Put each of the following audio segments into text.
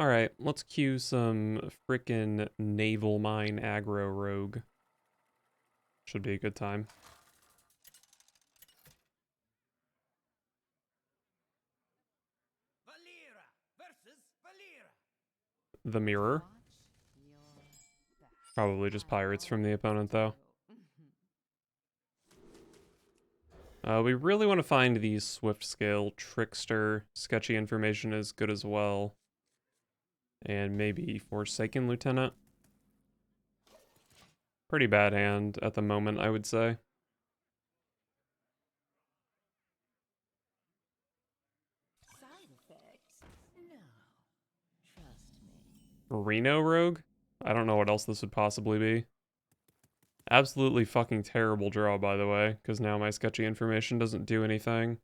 Alright, let's cue some frickin' naval mine aggro rogue. Should be a good time. The mirror. Probably just pirates from the opponent, though. We really want to find the Swift Scale Trickster. Sketchy information is good as well. And maybe Forsaken Lieutenant. Pretty bad hand at the moment, I would say. Reno Rogue? I don't know what else this would possibly be. Absolutely fucking terrible draw, by the way, because now my sketchy information doesn't do anything.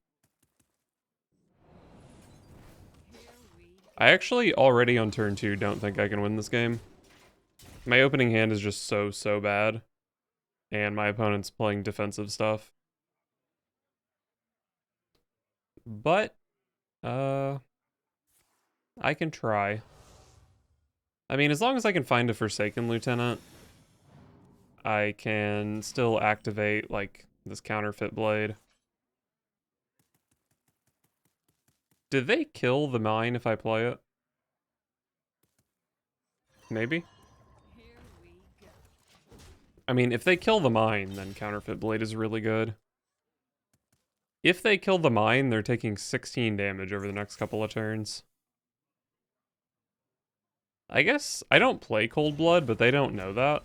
I actually already on turn 2 don't think I can win this game. My opening hand is just so bad. And my opponent's playing defensive stuff. But, I can try. I mean, as long as I can find a Forsaken Lieutenant, I can still activate, like, this counterfeit blade. Did they kill the mine if I play it? Maybe? I mean, if they kill the mine, then counterfeit blade is really good. If they kill the mine, they're taking 16 damage over the next couple of turns. I guess I don't play Cold Blood, but they don't know that.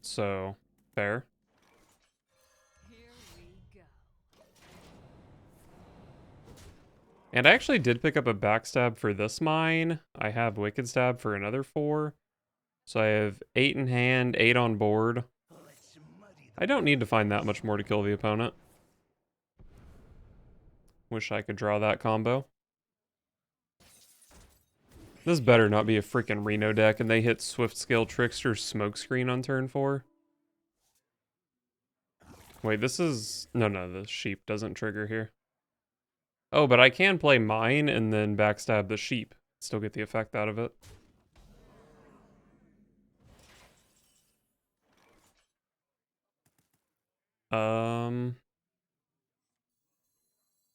So, fair. And I actually did pick up a backstab for this mine. I have Wicked Stab for another 4. So I have 8 in hand, 8 on board. I don't need to find that much more to kill the opponent. Wish I could draw that combo. This better not be a freaking Reno deck and they hit Swift Scale Trickster Smokescreen on turn 4. Wait, this is... No, the sheep doesn't trigger here. Oh, but I can play mine and then backstab the sheep. Still get the effect out of it.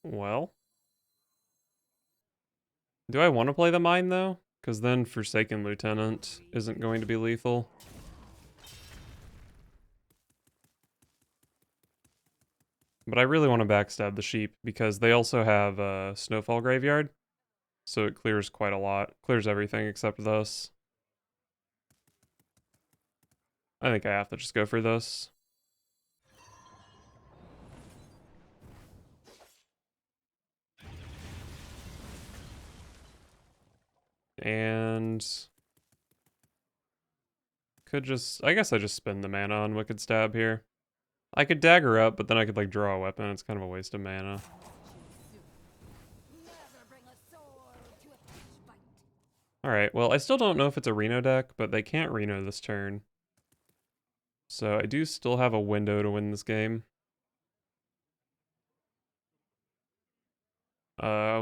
Well. Do I want to play the mine, though? Because then Forsaken Lieutenant isn't going to be lethal. But I really want to backstab the sheep, because they also have a Snowfall Graveyard. So it clears quite a lot. Clears everything except this. I think I have to just go for this. And... could just... I guess I just spend the mana on Wicked Stab here. I could dagger up, but then I could, like, draw a weapon. It's kind of a waste of mana. Alright, well, I still don't know if it's a Reno deck, but they can't Reno this turn. So I do still have a window to win this game.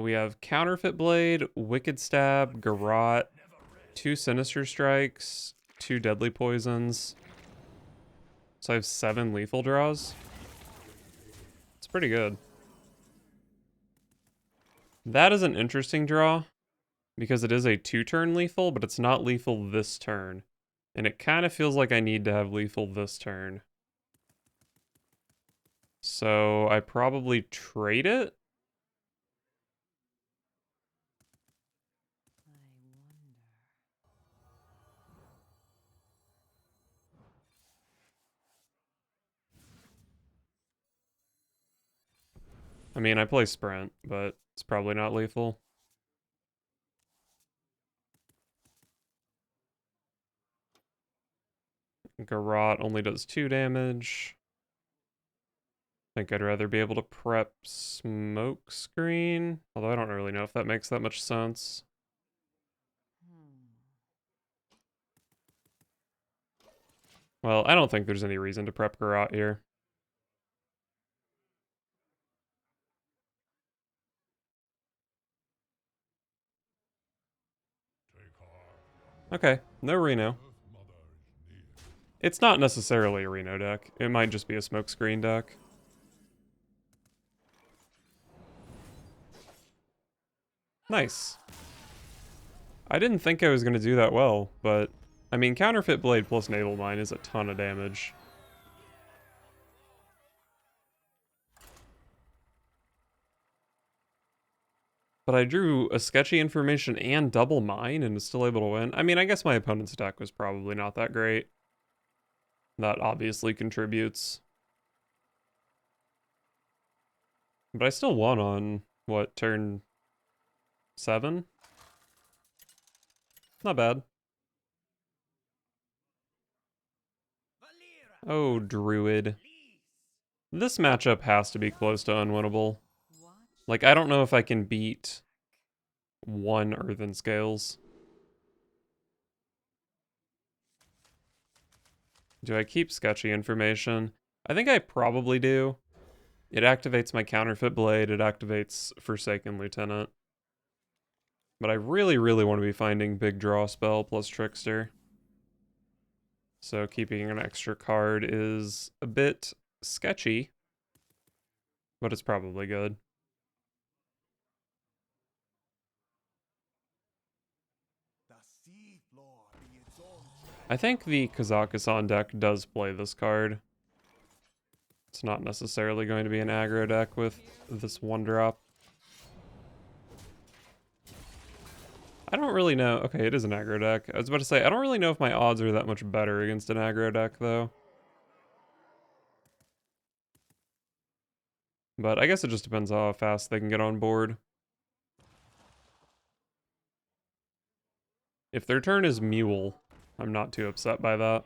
We have Counterfeit Blade, Wicked Stab, Garrote, 2 Sinister Strikes, 2 Deadly Poisons. So I have 7 lethal draws. It's pretty good. That is an interesting draw, because it is a 2-turn lethal, but it's not lethal this turn. And it kind of feels like I need to have lethal this turn. So I probably trade it. I mean, I play Sprint, but it's probably not lethal. Garrote only does 2 damage. I think I'd rather be able to prep Smokescreen. Although I don't really know if that makes that much sense. Well, I don't think there's any reason to prep Garrote here. Okay, no Reno. It's not necessarily a Reno deck. It might just be a smokescreen deck. Nice. I didn't think I was going to do that well, but... I mean, Counterfeit Blade plus Naval Mine is a ton of damage. But I drew a sketchy information and double mine and was still able to win. I mean, I guess my opponent's deck was probably not that great. That obviously contributes. But I still won on, what, turn 7? Not bad. Oh, Druid. This matchup has to be close to unwinnable. Like, I don't know if I can beat 1 Earthen Scales. Do I keep sketchy information? I think I probably do. It activates my Counterfeit Blade, it activates Forsaken Lieutenant. But I really, really want to be finding Big Draw Spell plus Trickster. So keeping an extra card is a bit sketchy, but it's probably good. I think the Kazakhstan deck does play this card. It's not necessarily going to be an aggro deck with this 1-drop. I don't really know. Okay, it is an aggro deck. I was about to say, I don't really know if my odds are that much better against an aggro deck, though. But I guess it just depends how fast they can get on board. If their turn is Mule, I'm not too upset by that.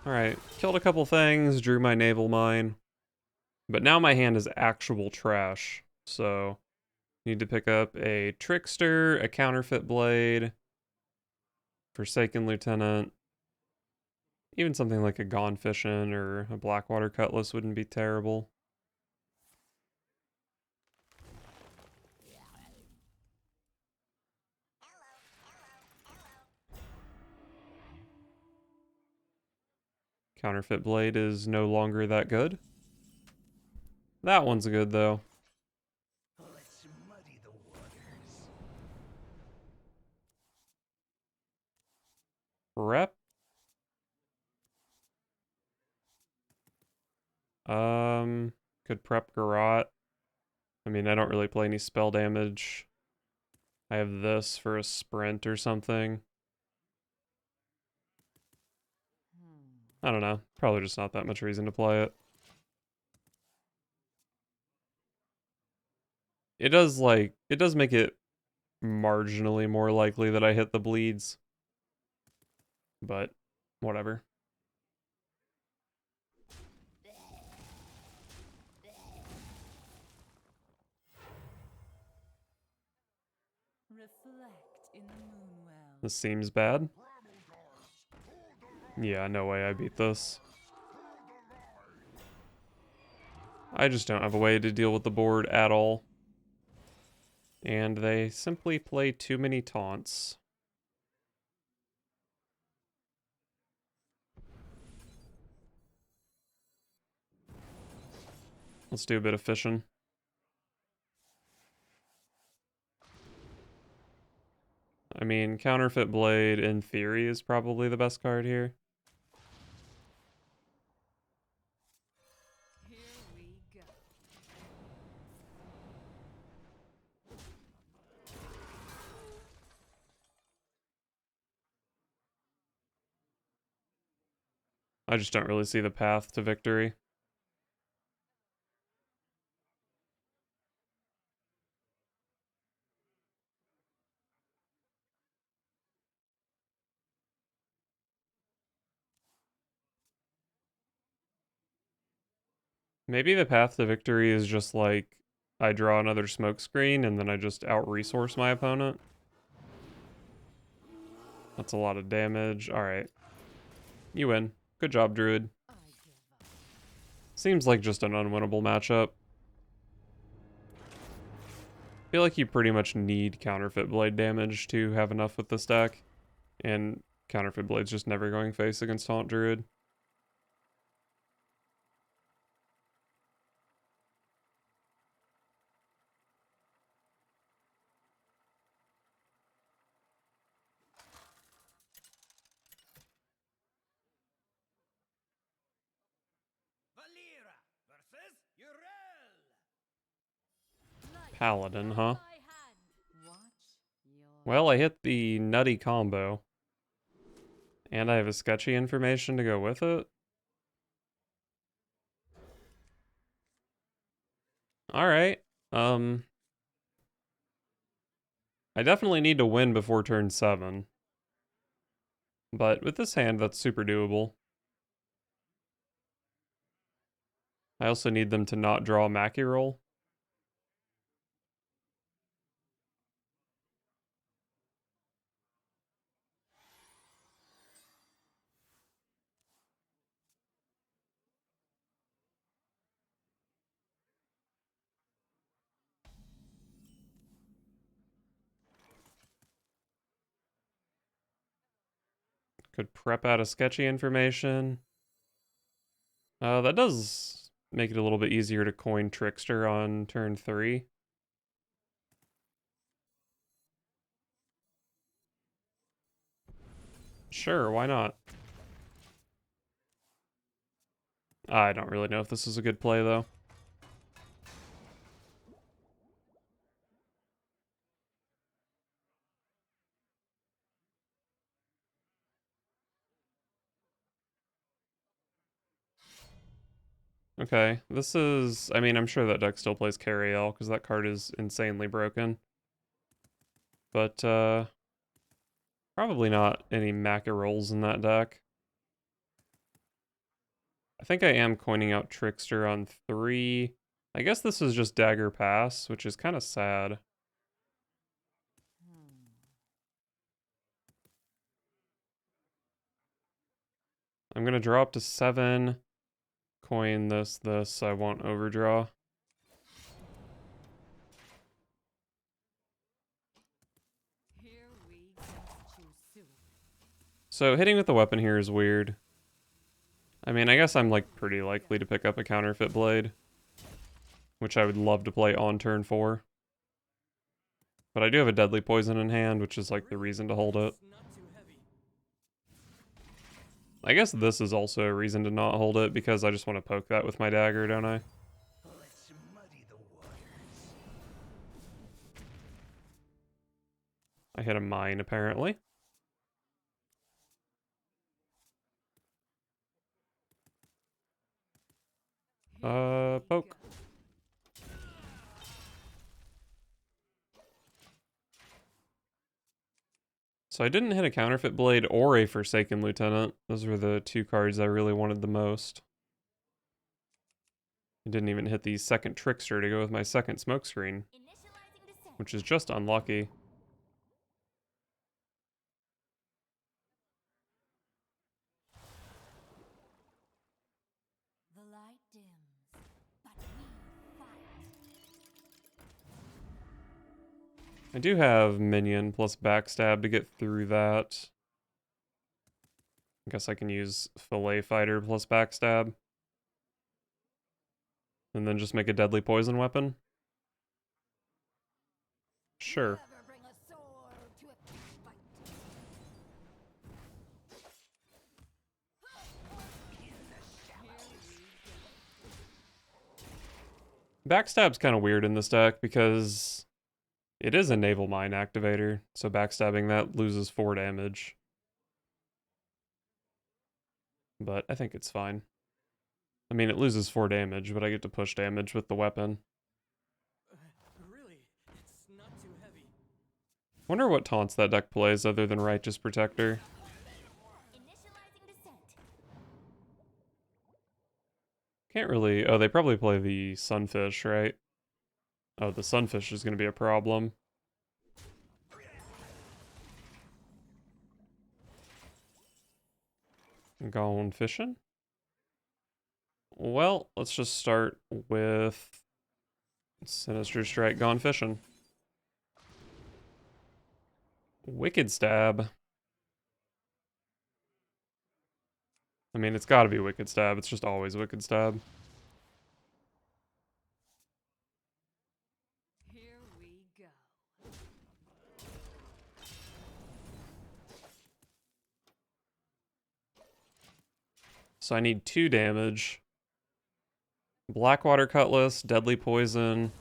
Alright, killed a couple things, drew my Naval Mine. But now my hand is actual trash, so... Need to pick up a Trickster, a Counterfeit Blade, Forsaken Lieutenant. Even something like a Gone Fishin' or a Blackwater Cutlass wouldn't be terrible. Counterfeit Blade is no longer that good. That one's good, though. Rep. Could prep Garrote. I mean, I don't really play any spell damage. I have this for a sprint or something. I don't know. Probably just not that much reason to play it. It does, like, it does make it marginally more likely that I hit the bleeds. But, whatever. This seems bad. Yeah, no way I beat this. I just don't have a way to deal with the board at all. And they simply play too many taunts. Let's do a bit of fishing. I mean, Counterfeit Blade, in theory, is probably the best card here. I just don't really see the path to victory. Maybe the path to victory is just like, I draw another smoke screen and then I just out-resource my opponent. That's a lot of damage. Alright. You win. Good job, Druid. Seems like just an unwinnable matchup. feel like you pretty much need counterfeit blade damage to have enough with this deck. And counterfeit blade's just never going face against Taunt Druid. Paladin, huh? Well, I hit the nutty combo. And I have a sketchy information to go with it. Alright. I definitely need to win before turn 7. But with this hand, that's super doable. I also need them to not draw a Mackie roll. Could prep out a sketchy information. That does make it a little bit easier to coin Trickster on turn 3. Sure, why not? I don't really know if this is a good play, though. Okay, this is... I mean, I'm sure that deck still plays Cariel, because that card is insanely broken. But, probably not any Macca rolls in that deck. I think I am coining out Trickster on 3. I guess this is just Dagger Pass, which is kind of sad. I'm going to draw up to 7. Coin this, so I won't overdraw. So hitting with the weapon here is weird. I mean, I guess I'm like pretty likely to pick up a counterfeit blade, which I would love to play on turn 4. But I do have a deadly poison in hand, which is like the reason to hold it. I guess this is also a reason to not hold it, because I just want to poke that with my dagger, don't I? I hit a mine, apparently. Poke. So I didn't hit a counterfeit blade or a Forsaken Lieutenant. Those were the 2 cards I really wanted the most. I didn't even hit the second Trickster to go with my second smokescreen, which is just unlucky. I do have Minion plus Backstab to get through that. I guess I can use Fillet Fighter plus Backstab. And then just make a deadly poison weapon. Sure. Backstab's kind of weird in this deck because it is a Naval Mine activator, so backstabbing that loses 4 damage. But I think it's fine. I mean, it loses 4 damage, but I get to push damage with the weapon. Really? It's not too heavy. Wonder what taunts that deck plays other than Righteous Protector. Can't really... Oh, they probably play the Sunfish, right? Oh, the Sunfish is going to be a problem. Gone fishing? Well, let's just start with Sinister Strike Gone Fishing. Wicked Stab. I mean, it's gotta be Wicked Stab. It's just always Wicked Stab. Here we go. So I need 2 damage. Blackwater Cutlass, Deadly Poison,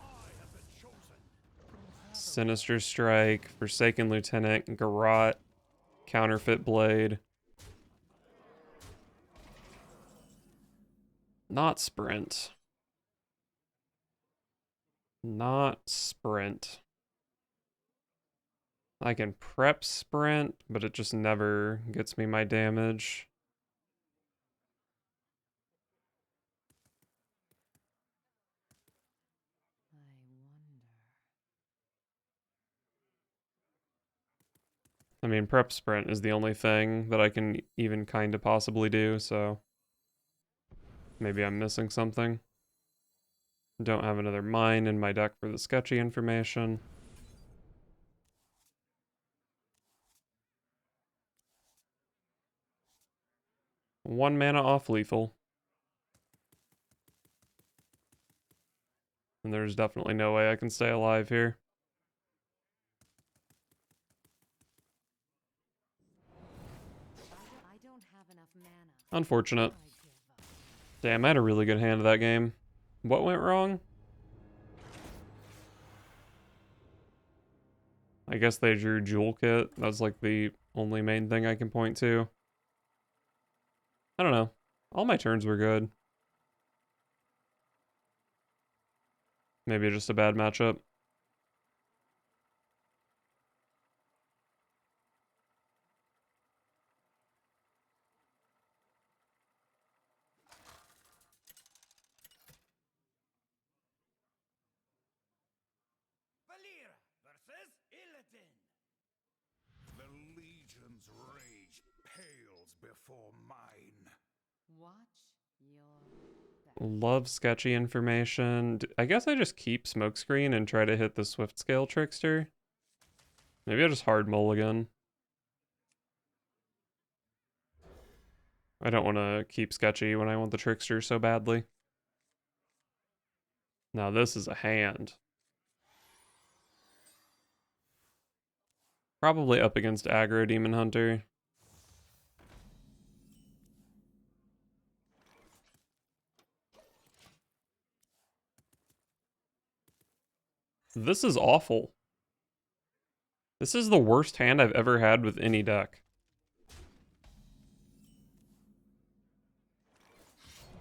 Sinister Strike, Forsaken Lieutenant, Garrote, Counterfeit Blade. Not Sprint. Not Sprint. I can prep Sprint, but it just never gets me my damage. I wonder. I mean, prep Sprint is the only thing that I can even kind of possibly do, so maybe I'm missing something. Don't have another mine in my deck for the sketchy information. One mana off lethal. And there's definitely no way I can stay alive here. I don't have enough mana. Unfortunate. I give up. Damn, I had a really good hand of that game. What went wrong? I guess they drew Jewel Kit. That's like the only main thing I can point to. I don't know. All my turns were good. Maybe just a bad matchup. Valir versus Illidan. The Legion's rage pales before mine. Watch your back. Love sketchy information. I guess I just keep Smokescreen and try to hit the Swift Scale Trickster. Maybe I just hard mulligan. I don't want to keep sketchy when I want the Trickster so badly. Now this is a hand. Probably up against aggro Demon Hunter. This is awful. This is the worst hand I've ever had with any deck.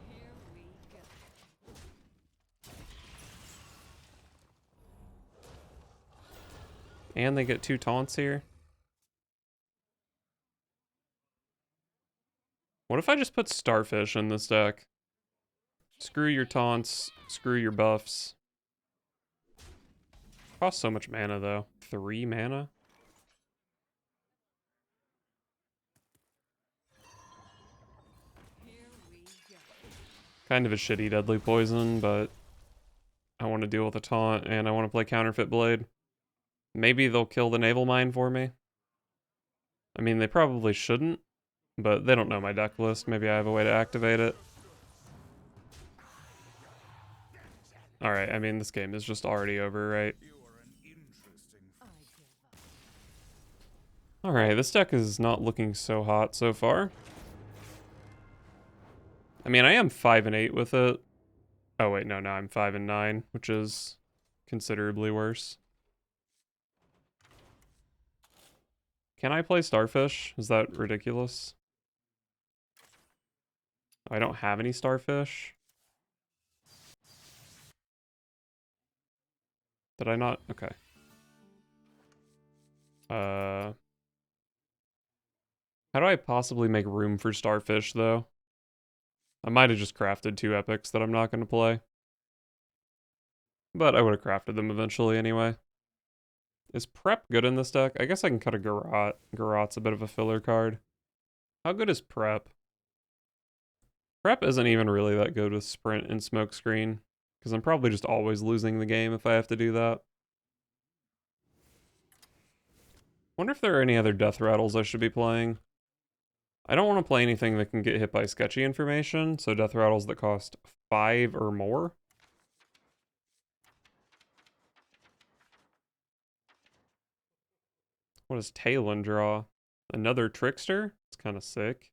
Here we go. And they get 2 taunts here. What if I just put Starfish in this deck? Screw your taunts, screw your buffs. Costs so much mana though. 3 mana? Here we go. Kind of a shitty Deadly Poison, but I want to deal with a taunt and I want to play Counterfeit Blade. Maybe they'll kill the Naval Mine for me. I mean, they probably shouldn't, but they don't know my deck list. Maybe I have a way to activate it. Alright, I mean, this game is just already over, right? You are an interesting I give up. Alright, this deck is not looking so hot so far. I mean, I am 5 and 8 with it. Oh wait, no, I'm 5 and 9, which is considerably worse. Can I play Starfish? Is that ridiculous? Oh, I don't have any Starfish. Did I not? Okay. How do I possibly make room for Starfish, though? I might have just crafted 2 epics that I'm not going to play. But I would have crafted them eventually anyway. Is Prep good in this deck? I guess I can cut a Garrote. Garrote's a bit of a filler card. How good is Prep? Prep isn't even really that good with Sprint and Smokescreen, because I'm probably just always losing the game if I have to do that. Wonder if there are any other death rattles I should be playing. I don't want to play anything that can get hit by sketchy information, so death rattles that cost 5 or more. What does Talon draw? Another Trickster? It's kind of sick.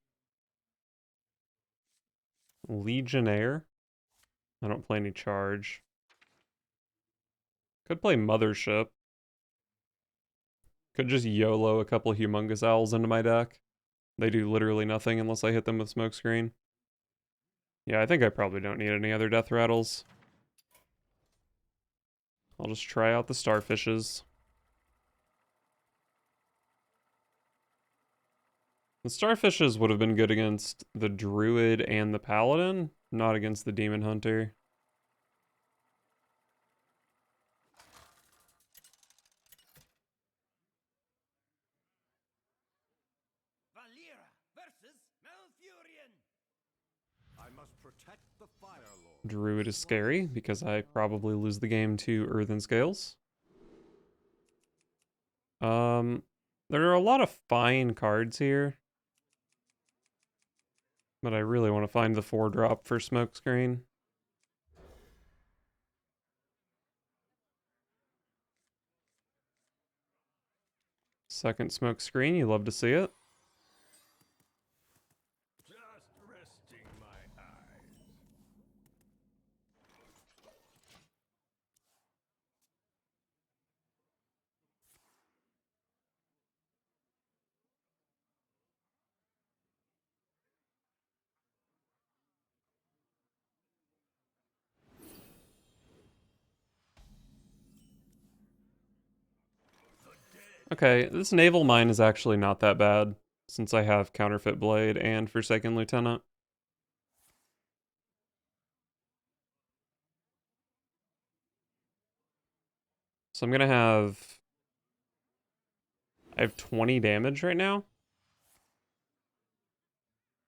Legionnaire? I don't play any charge. Could play Mothership. Could just YOLO a couple Humongous Owls into my deck. They do literally nothing unless I hit them with Smokescreen. Yeah, I think I probably don't need any other death rattles. I'll just try out the Starfishes. The Starfishes would have been good against the Druid and the Paladin, not against the Demon Hunter. Valera versus Malfurion. I must protect the Fire Lord. Druid is scary because I probably lose the game to Earthen Scales. There are a lot of fine cards here. But I really want to find the 4-drop for Smokescreen. Second Smokescreen, you love to see it. Just resting my eyes. Okay, this Naval Mine is actually not that bad, since I have Counterfeit Blade and Forsaken Lieutenant. So I'm gonna have... I have 20 damage right now.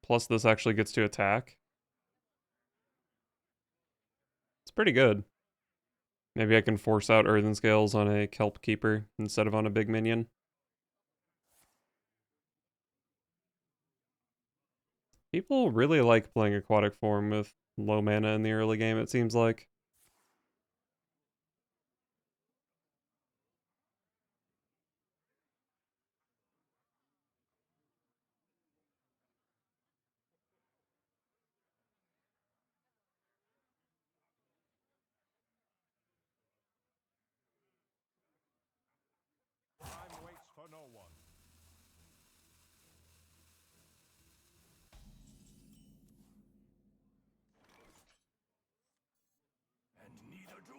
Plus this actually gets to attack. It's pretty good. Maybe I can force out Earthen Scales on a Kelp Keeper instead of on a big minion. People really like playing Aquatic Form with low mana in the early game, it seems like. Time waits for no one. And neither do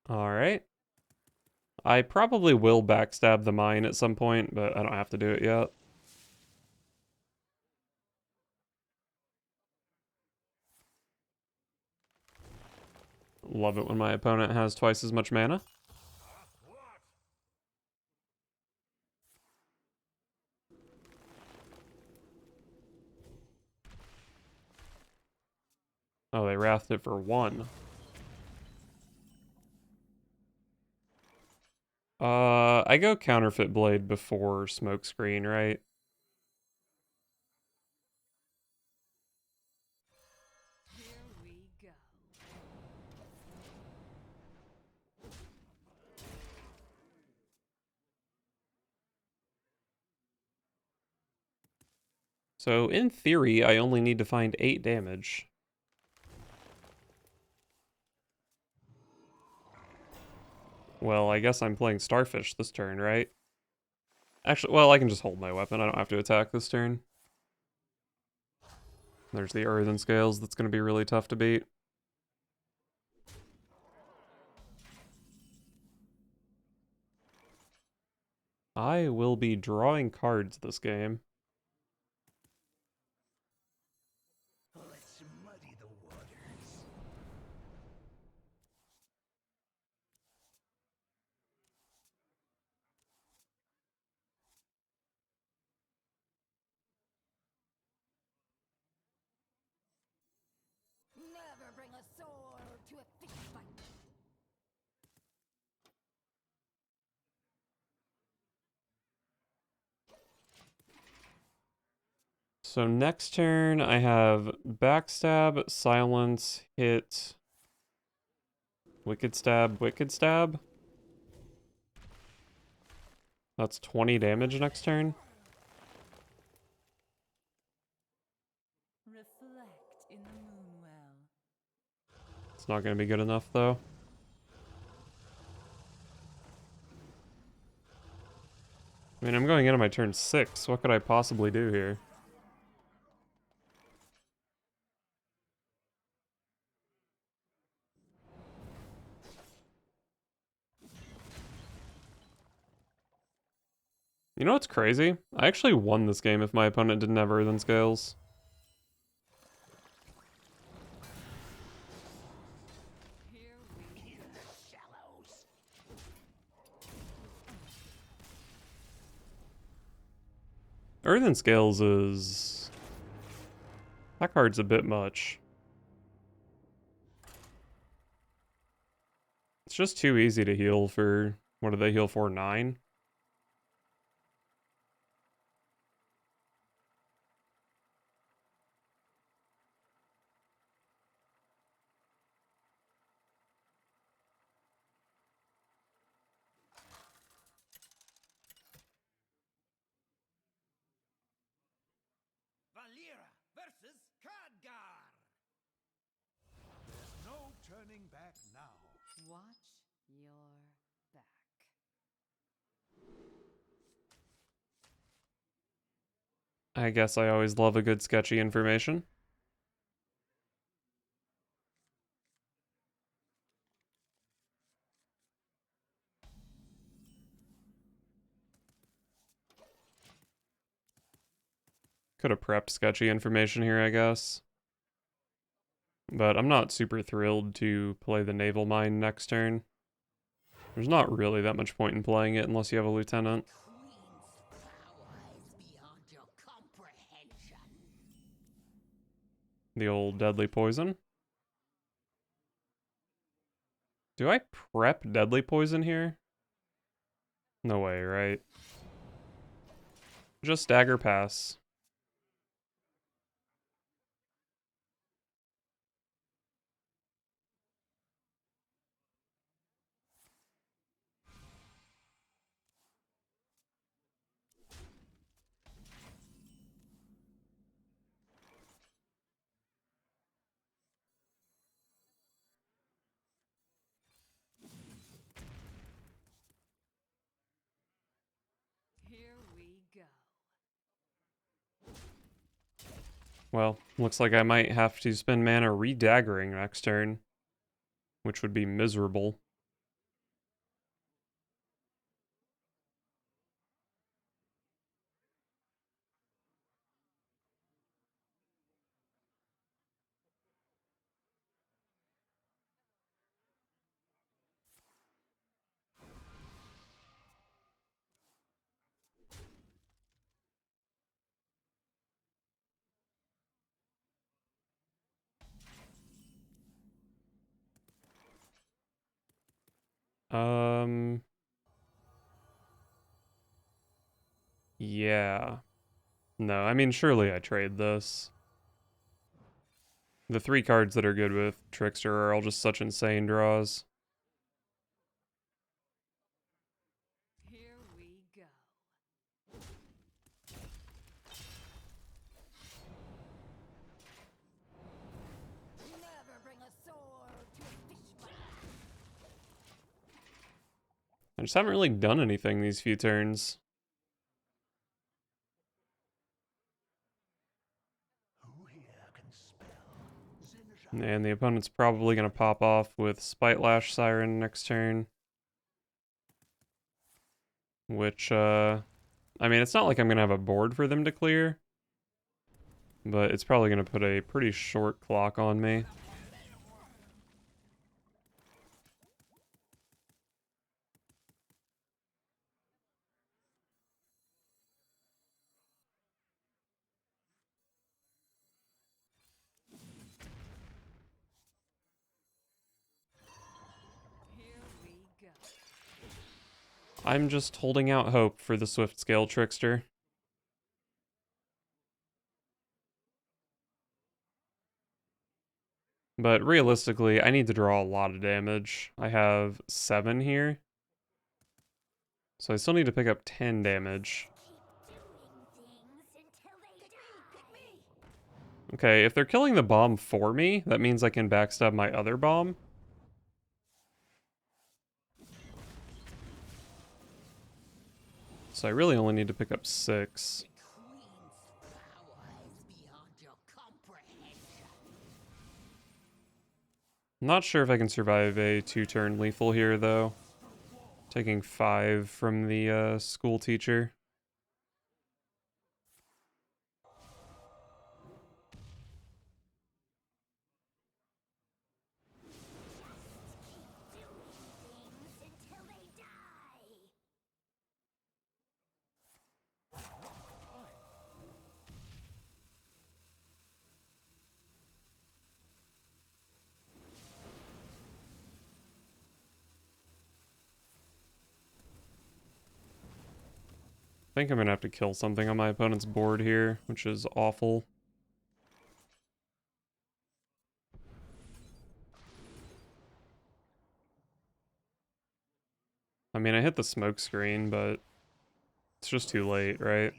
I. Alright. I probably will backstab the mine at some point, but I don't have to do it yet. Love it when my opponent has twice as much mana. What? Oh, they wrathed it for 1. I go Counterfeit Blade before Smokescreen, right? Here we go. So, in theory, I only need to find 8 damage. Well, I guess I'm playing Starfish this turn, right? Actually, well, I can just hold my weapon. I don't have to attack this turn. There's the Earthen Scales. That's going to be really tough to beat. I will be drawing cards this game. Let's muddy the waters. Never bring a sword to a fist fight. So next turn, I have backstab, silence, hit, wicked stab, wicked stab. That's 20 damage next turn. Reflect in the moonwell. It's not going to be good enough, though. I mean, I'm going into my turn 6. What could I possibly do here? You know what's crazy? I actually won this game if my opponent didn't have Earthen Scales. Here we go. Shallows. Earthen Scales is... That card's a bit much. It's just too easy to heal for... What do they heal for? 9? Valera versus Khadgar. There's no turning back now. Watch your back. I guess I always love a good sketchy information. Could have prepped sketchy information here, I guess. But I'm not super thrilled to play the Naval Mine next turn. There's not really that much point in playing it unless you have a lieutenant. Queen's power is beyond your comprehension. The old Deadly Poison. Do I prep Deadly Poison here? No way, right? Just Dagger Pass. Here we go. Well, looks like I might have to spend mana re-daggering next turn, which would be miserable. Yeah. No, I mean, surely I trade this. The 3 cards that are good with Trickster are all just such insane draws. Here we go. Never bring a sword to a fish mouth. I just haven't really done anything these few turns. Who here can spell? And the opponent's probably going to pop off with Spite Lash Siren next turn. Which, I mean, it's not like I'm going to have a board for them to clear. But it's probably going to put a pretty short clock on me. Here we go. I'm just holding out hope for the Swift Scale Trickster. But realistically, I need to draw a lot of damage. I have 7 here. So I still need to pick up 10 damage. Okay, if they're killing the bomb for me, that means I can backstab my other bomb. So I really only need to pick up 6. I'm not sure if I can survive a 2-turn lethal here, though. Taking 5 from the school teacher. I think I'm gonna have to kill something on my opponent's board here, which is awful. I mean, I hit the smoke screen, but it's just too late, right?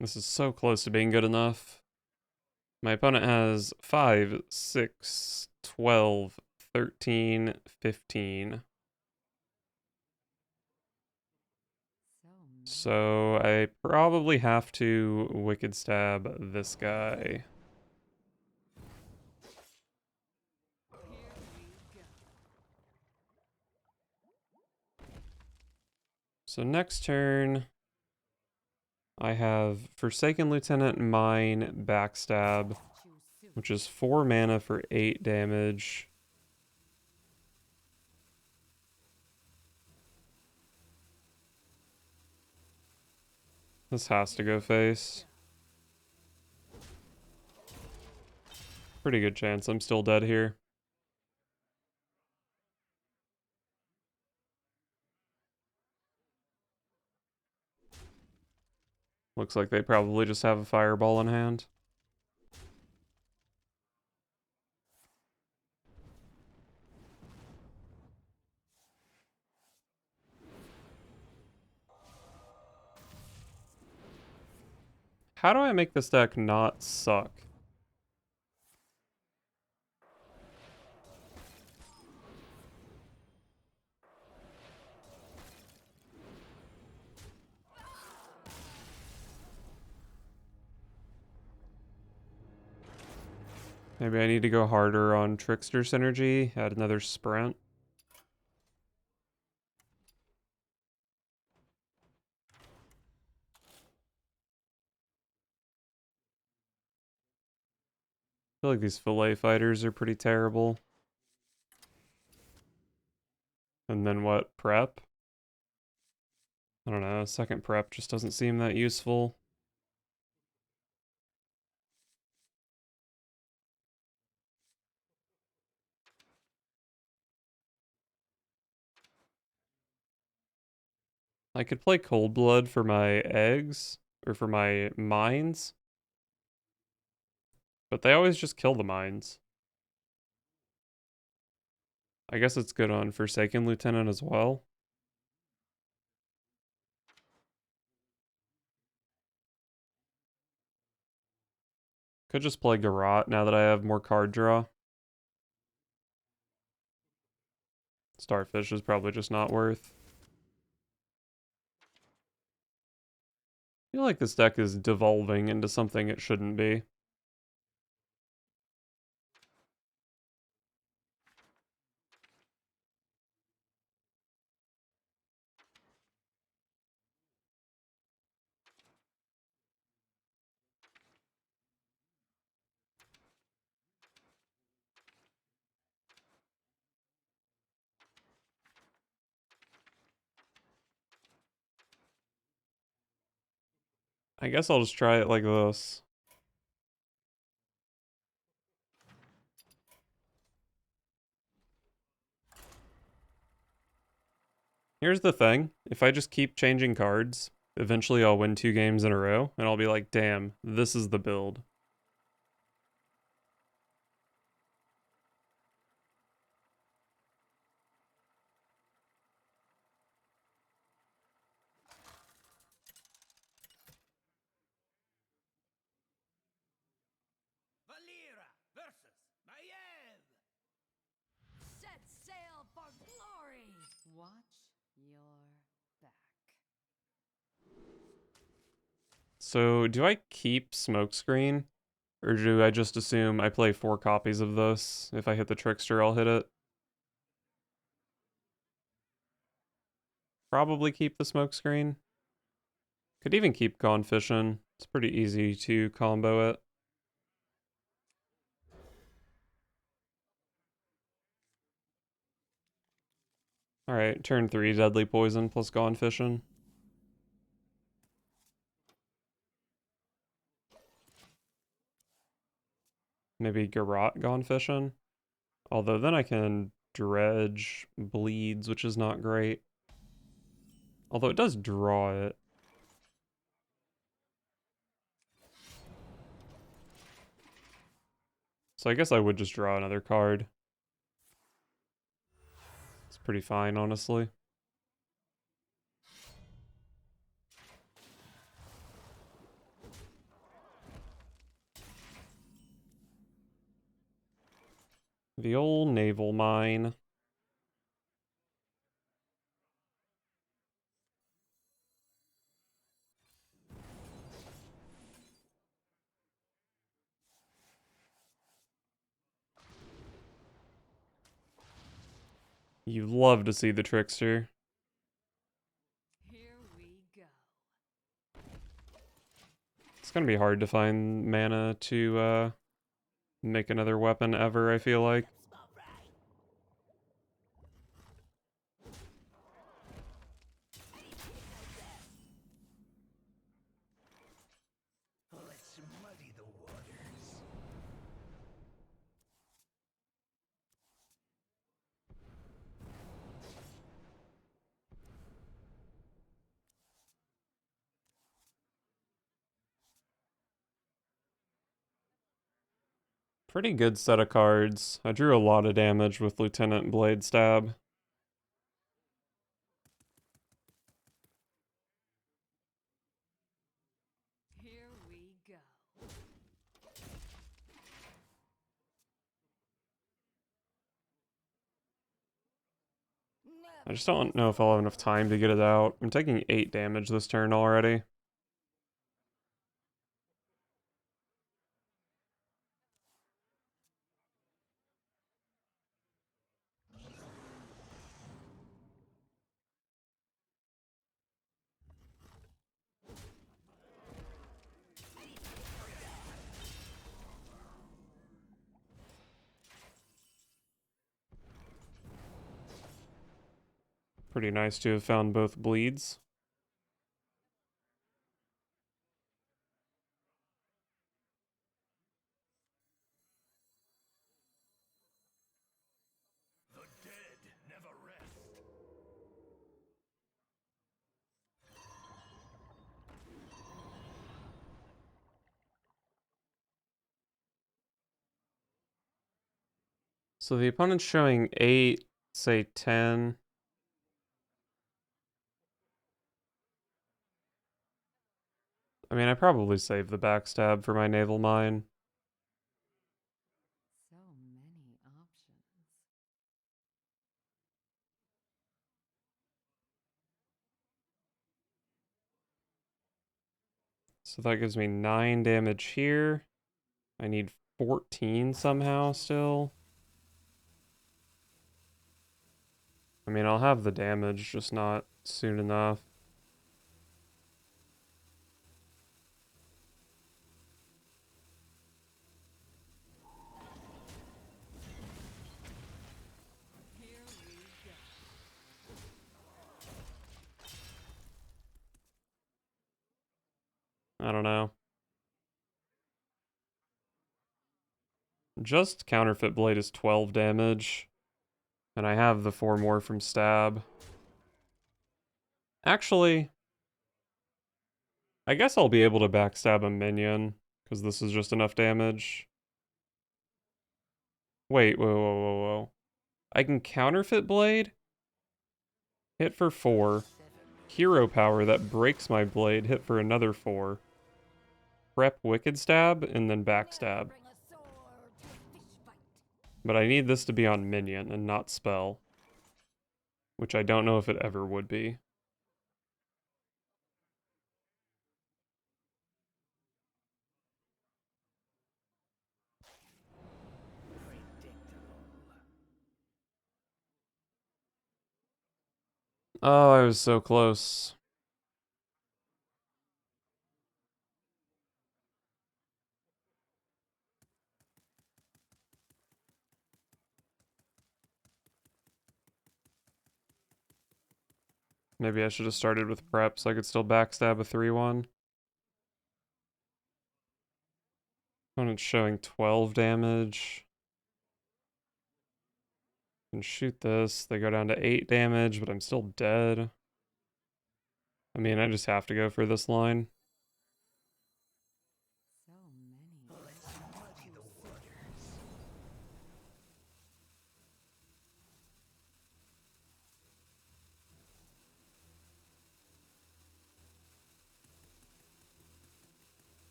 This is so close to being good enough. My opponent has 5, 6, 12, 13, 15. So I probably have to Wicked Stab this guy. So next turn, I have Forsaken Lieutenant, Mine, Backstab, which is 4 mana for 8 damage. This has to go face. Pretty good chance I'm still dead here. Looks like they probably just have a fireball in hand. How do I make this deck not suck? Maybe I need to go harder on Trickster Synergy, add another Sprint. I feel like these fillet fighters are pretty terrible. And then what? Prep? I don't know, second prep just doesn't seem that useful. I could play Cold Blood for my eggs, or for my mines. But they always just kill the mines. I guess it's good on Forsaken Lieutenant as well. Could just play Garrote now that I have more card draw. Starfish is probably just not worth. I feel like this deck is devolving into something it shouldn't be. I guess I'll just try it like this. Here's the thing. If I just keep changing cards, eventually I'll win 2 games in a row, and I'll be like, damn, this is the build. Valera versus Maiev. Set sail for glory! Watch your back. So, do I keep Smokescreen? Or do I just assume I play 4 copies of this? If I hit the Trickster, I'll hit it. Probably keep the Smokescreen. Could even keep Gone Fishing. It's pretty easy to combo it. Alright, turn 3 Deadly Poison plus Gone Fishing. Maybe Garrot Gone Fishing. Although then I can Dredge Bleeds, which is not great. Although it does draw it. So I guess I would just draw another card. It's pretty fine, honestly. The old naval mine. You love to see the Trickster. Here we go. It's gonna be hard to find mana to make another weapon ever, I feel like. Let's muddy the waters. Pretty good set of cards. I drew a lot of damage with Lieutenant Blade Stab. Here we go. I just don't know if I'll have enough time to get it out. I'm taking 8 damage this turn already. Pretty nice to have found both bleeds. The dead never rest. So the opponent's showing 8, say 10. I mean, I probably save the backstab for my naval mine. So many options. So that gives me 9 damage here. I need 14 somehow still. I mean, I'll have the damage, just not soon enough. Here we go. I don't know. Just Counterfeit Blade is 12 damage. And I have the 4 more from Stab. Actually, I guess I'll be able to backstab a minion, because this is just enough damage. Wait, whoa, whoa, whoa, whoa. I can counterfeit blade, hit for 4. Hero power that breaks my blade, hit for another 4. Prep wicked stab, and then backstab. Bring a sword to fish fight. But I need this to be on minion and not spell. Which I don't know if it ever would be. Oh, I was so close. Maybe I should have started with prep so I could still backstab a 3-1. Opponent's showing 12 damage. Can shoot this. They go down to 8 damage, but I'm still dead. I mean, I just have to go for this line. So many. I give up.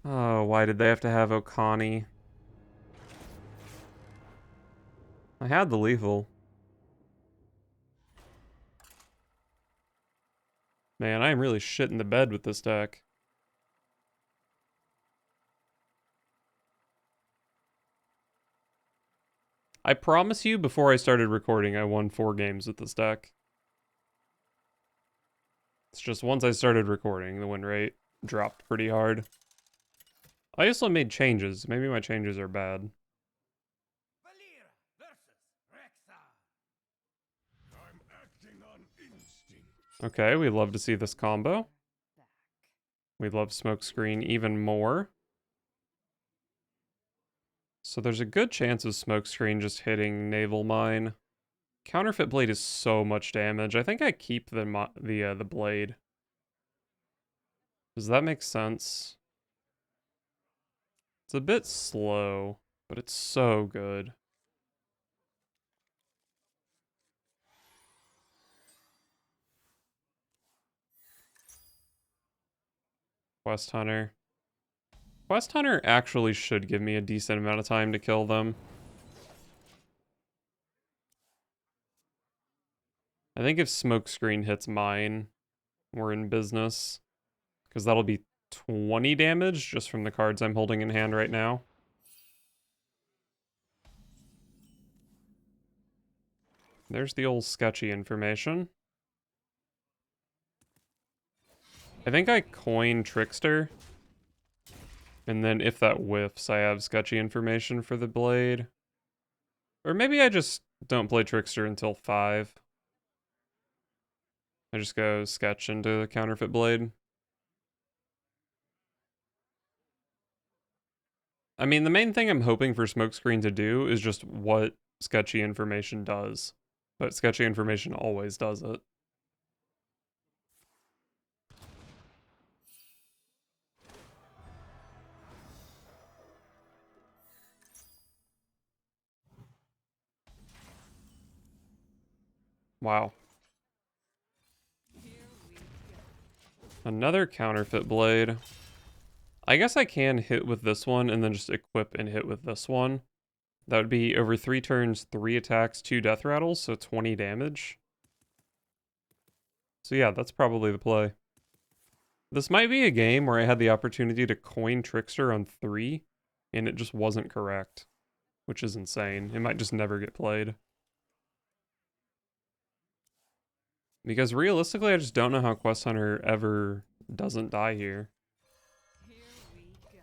Oh, why did they have to have Okani? I had the lethal. Man, I am really shitting the bed with this deck. I promise you, before I started recording, I won 4 games with this deck. It's just once I started recording, the win rate dropped pretty hard. I also made changes. Maybe my changes are bad. Valir versus Rexa. I'm acting on instinct. Okay, we'd love to see this combo. Back. We'd love Smokescreen even more. So there's a good chance of Smokescreen just hitting Naval Mine. Counterfeit Blade is so much damage. I think I keep the blade. Does that make sense? It's a bit slow, but it's so good. Quest Hunter. Quest Hunter actually should give me a decent amount of time to kill them. I think if Smokescreen hits mine, we're in business. Because that'll be 20 damage just from the cards I'm holding in hand right now. There's the old sketchy information. I think I coin Trickster. And then if that whiffs, I have sketchy information for the blade. Or maybe I just don't play Trickster until 5. I just go sketch into the counterfeit blade. I mean, the main thing I'm hoping for Smokescreen to do is just what sketchy information does. But sketchy information always does it. Wow. Here we go. Another counterfeit blade. I guess I can hit with this one and then just equip and hit with this one. That would be over 3 turns, 3 attacks, 2 death rattles, so 20 damage. So yeah, that's probably the play. This might be a game where I had the opportunity to coin Trickster on 3, and it just wasn't correct. Which is insane. It might just never get played. Because realistically, I just don't know how Quest Hunter ever doesn't die here. Here we go.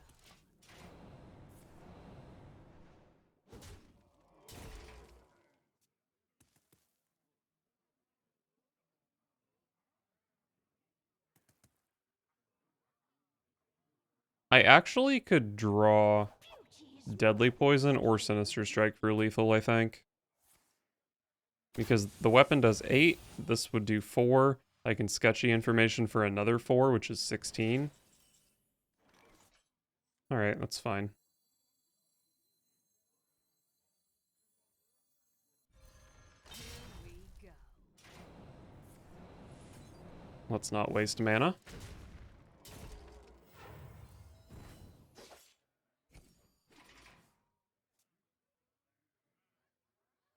I actually could draw Deadly Poison or Sinister Strike for lethal, I think. Because the weapon does 8, this would do 4. I can sketchy information for another 4, which is 16. Alright, that's fine. Here we go. Let's not waste mana.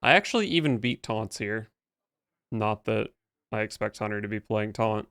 I actually even beat taunts here. Not that I expect Hunter to be playing taunt.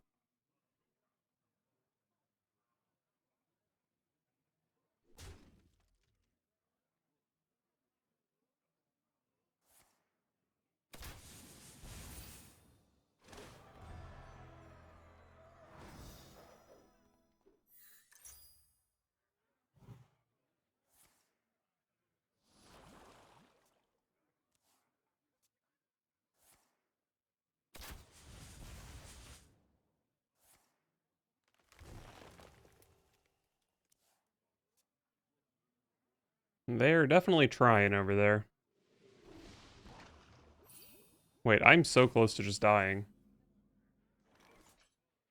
They're definitely trying over there. Wait, I'm so close to just dying.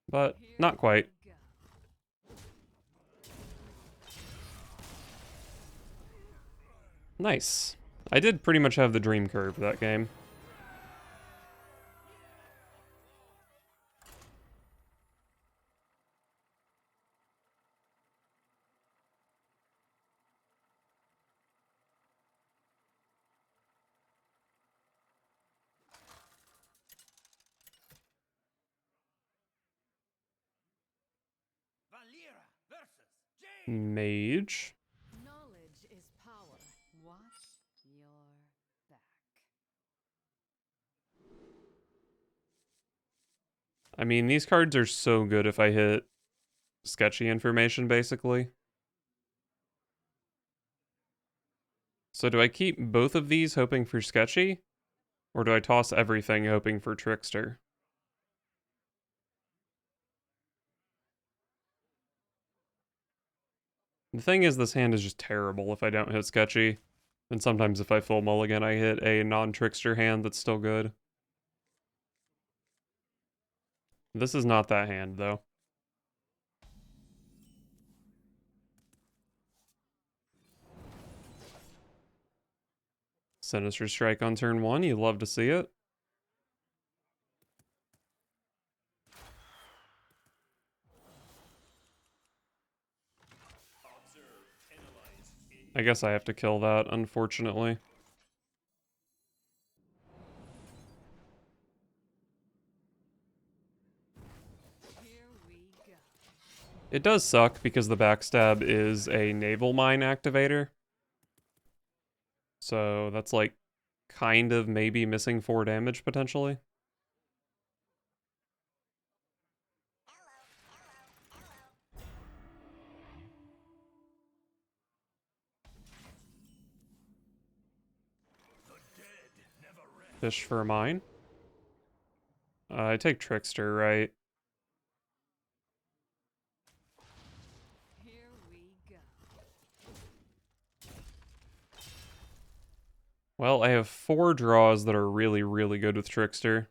But Here not quite. we go. Nice. I did pretty much have the dream curve that game. Valera versus James. Mage. Knowledge is power. Watch your back. I mean, these cards are so good if I hit sketchy information, basically. So do I keep both of these hoping for sketchy? Or do I toss everything hoping for trickster? The thing is, this hand is just terrible if I don't hit sketchy. And sometimes if I full mulligan, I hit a non-trickster hand that's still good. This is not that hand, though. Sinister Strike on turn 1, you love to see it. I guess I have to kill that, unfortunately. Here we go. It does suck because the backstab is a naval mine activator. So that's like kind of maybe missing 4 damage potentially. Fish for mine. I take Trickster, right? Here we go. Well, I have 4 draws that are really, really good with Trickster.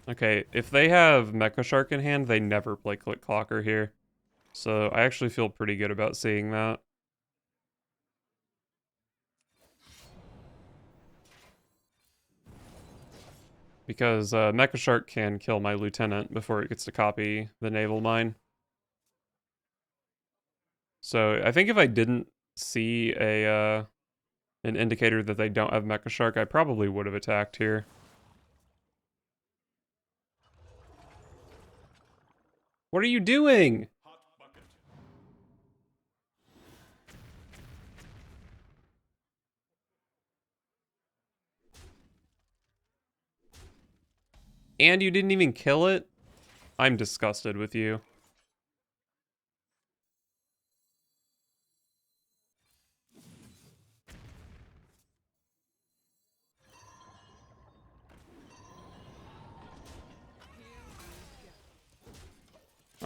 Okay, if they have Mecha Shark in hand, they never play Click Clocker here. So I actually feel pretty good about seeing that. Because Mecha Shark can kill my lieutenant before it gets to copy the naval mine. So I think if I didn't see a an indicator that they don't have Mecha Shark, I probably would have attacked here. What are you doing? Hot bucket. And you didn't even kill it? I'm disgusted with you.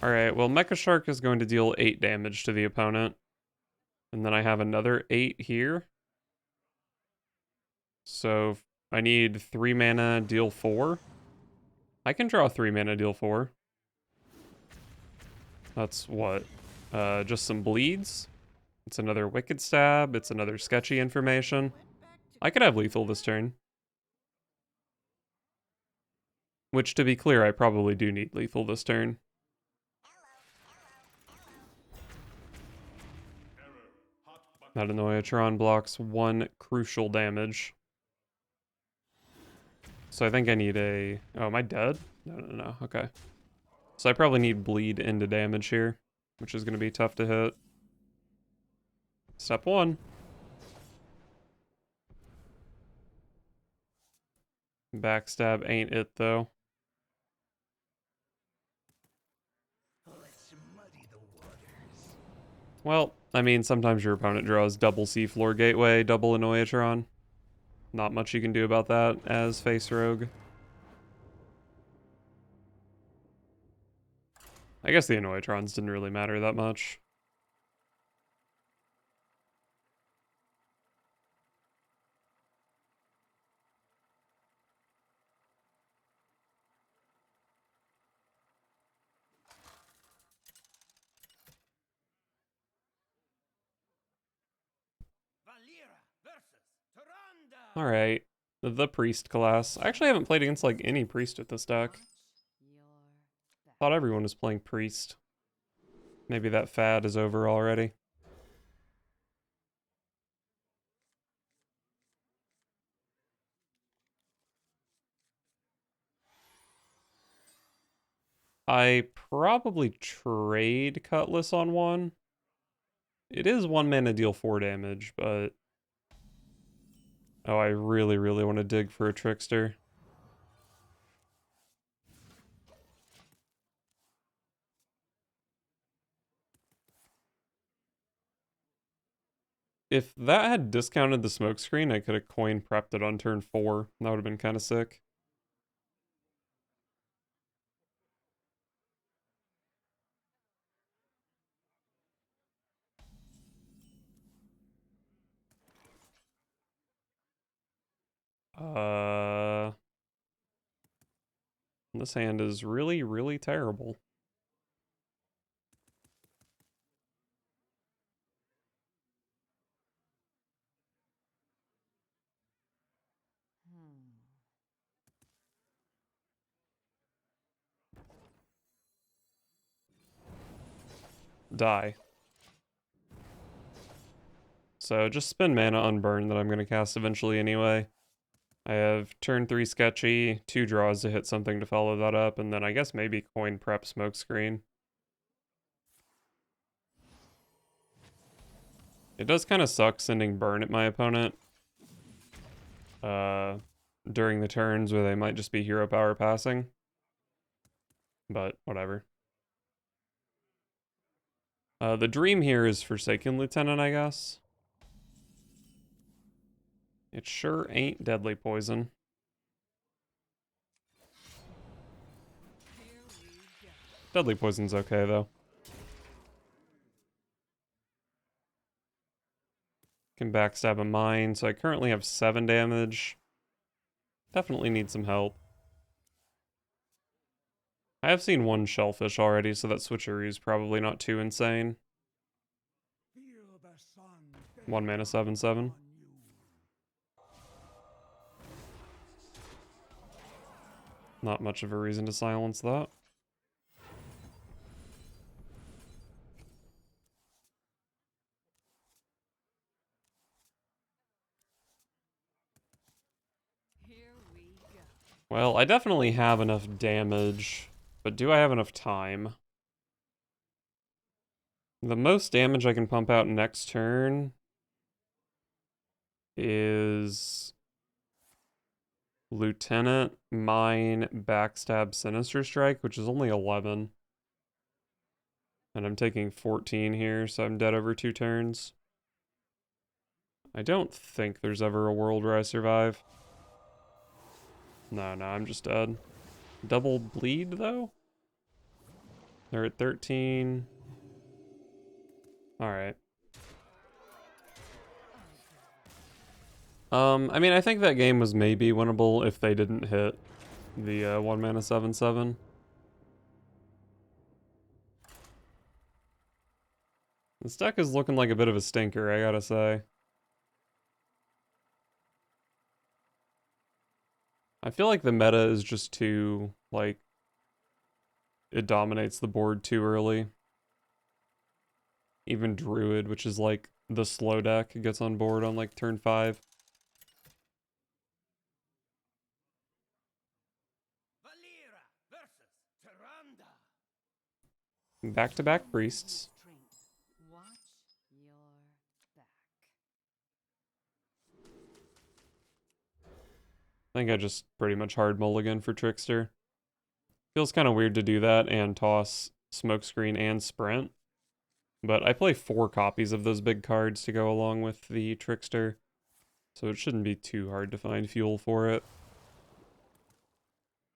Alright, well, Mecha Shark is going to deal 8 damage to the opponent. And then I have another 8 here. So I need 3 mana, deal 4. I can draw 3 mana, deal 4. That's what? Just some bleeds. It's another Wicked Stab. It's another sketchy information. I could have lethal this turn. Which, to be clear, I probably do need lethal this turn. That Annoyatron blocks 1 crucial damage. So I think I need a... Oh, am I dead? No. Okay. So I probably need bleed into damage here, which is going to be tough to hit. Step 1. Backstab ain't it, though. Well, I mean, sometimes your opponent draws double Seafloor Gateway, double Annoyatron. Not much you can do about that as face rogue. I guess the Annoyatrons didn't really matter that much. Alright, the Priest class. I actually haven't played against, like, any Priest with this deck. Thought everyone was playing Priest. Maybe that fad is over already. I probably trade Cutlass on one. It is 1 mana, deal 4 damage, but... Oh, I really want to dig for a Trickster. If that had discounted the smokescreen, I could have coin prepped it on turn 4. That would have been kind of sick. This hand is really terrible. Die. So just spend mana on burn that I'm going to cast eventually anyway. I have turn 3 sketchy, 2 draws to hit something to follow that up, and then I guess maybe coin prep smokescreen. It does kind of suck sending burn at my opponent during the turns where they might just be hero power passing. But whatever. The dream here is Forsaken Lieutenant, I guess. It sure ain't Deadly Poison. Deadly Poison's okay, though. Can backstab a mine, so I currently have 7 damage. Definitely need some help. I have seen 1 shellfish already, so that switcheroo is probably not too insane. 1 mana 7/7. Not much of a reason to silence that. Well, I definitely have enough damage, but do I have enough time? The most damage I can pump out next turn is Lieutenant, Mine, Backstab, Sinister Strike, which is only 11. And I'm taking 14 here, so I'm dead over 2 turns. I don't think there's ever a world where I survive. No, I'm just dead. Double bleed, though? They're at 13. Alright. I mean, I think that game was maybe winnable if they didn't hit the 1 mana 7/7. This deck is looking like a bit of a stinker, I gotta say. I feel like the meta is just too, like, it dominates the board too early. Even Druid, which is like the slow deck, gets on board on like turn 5. Valera versus Tyrande. Back-to-back priests. Strength. Watch your back. I think I just pretty much hard mulligan for Trickster. Feels kind of weird to do that and toss Smokescreen and Sprint. But I play 4 copies of those big cards to go along with the Trickster. So it shouldn't be too hard to find fuel for it.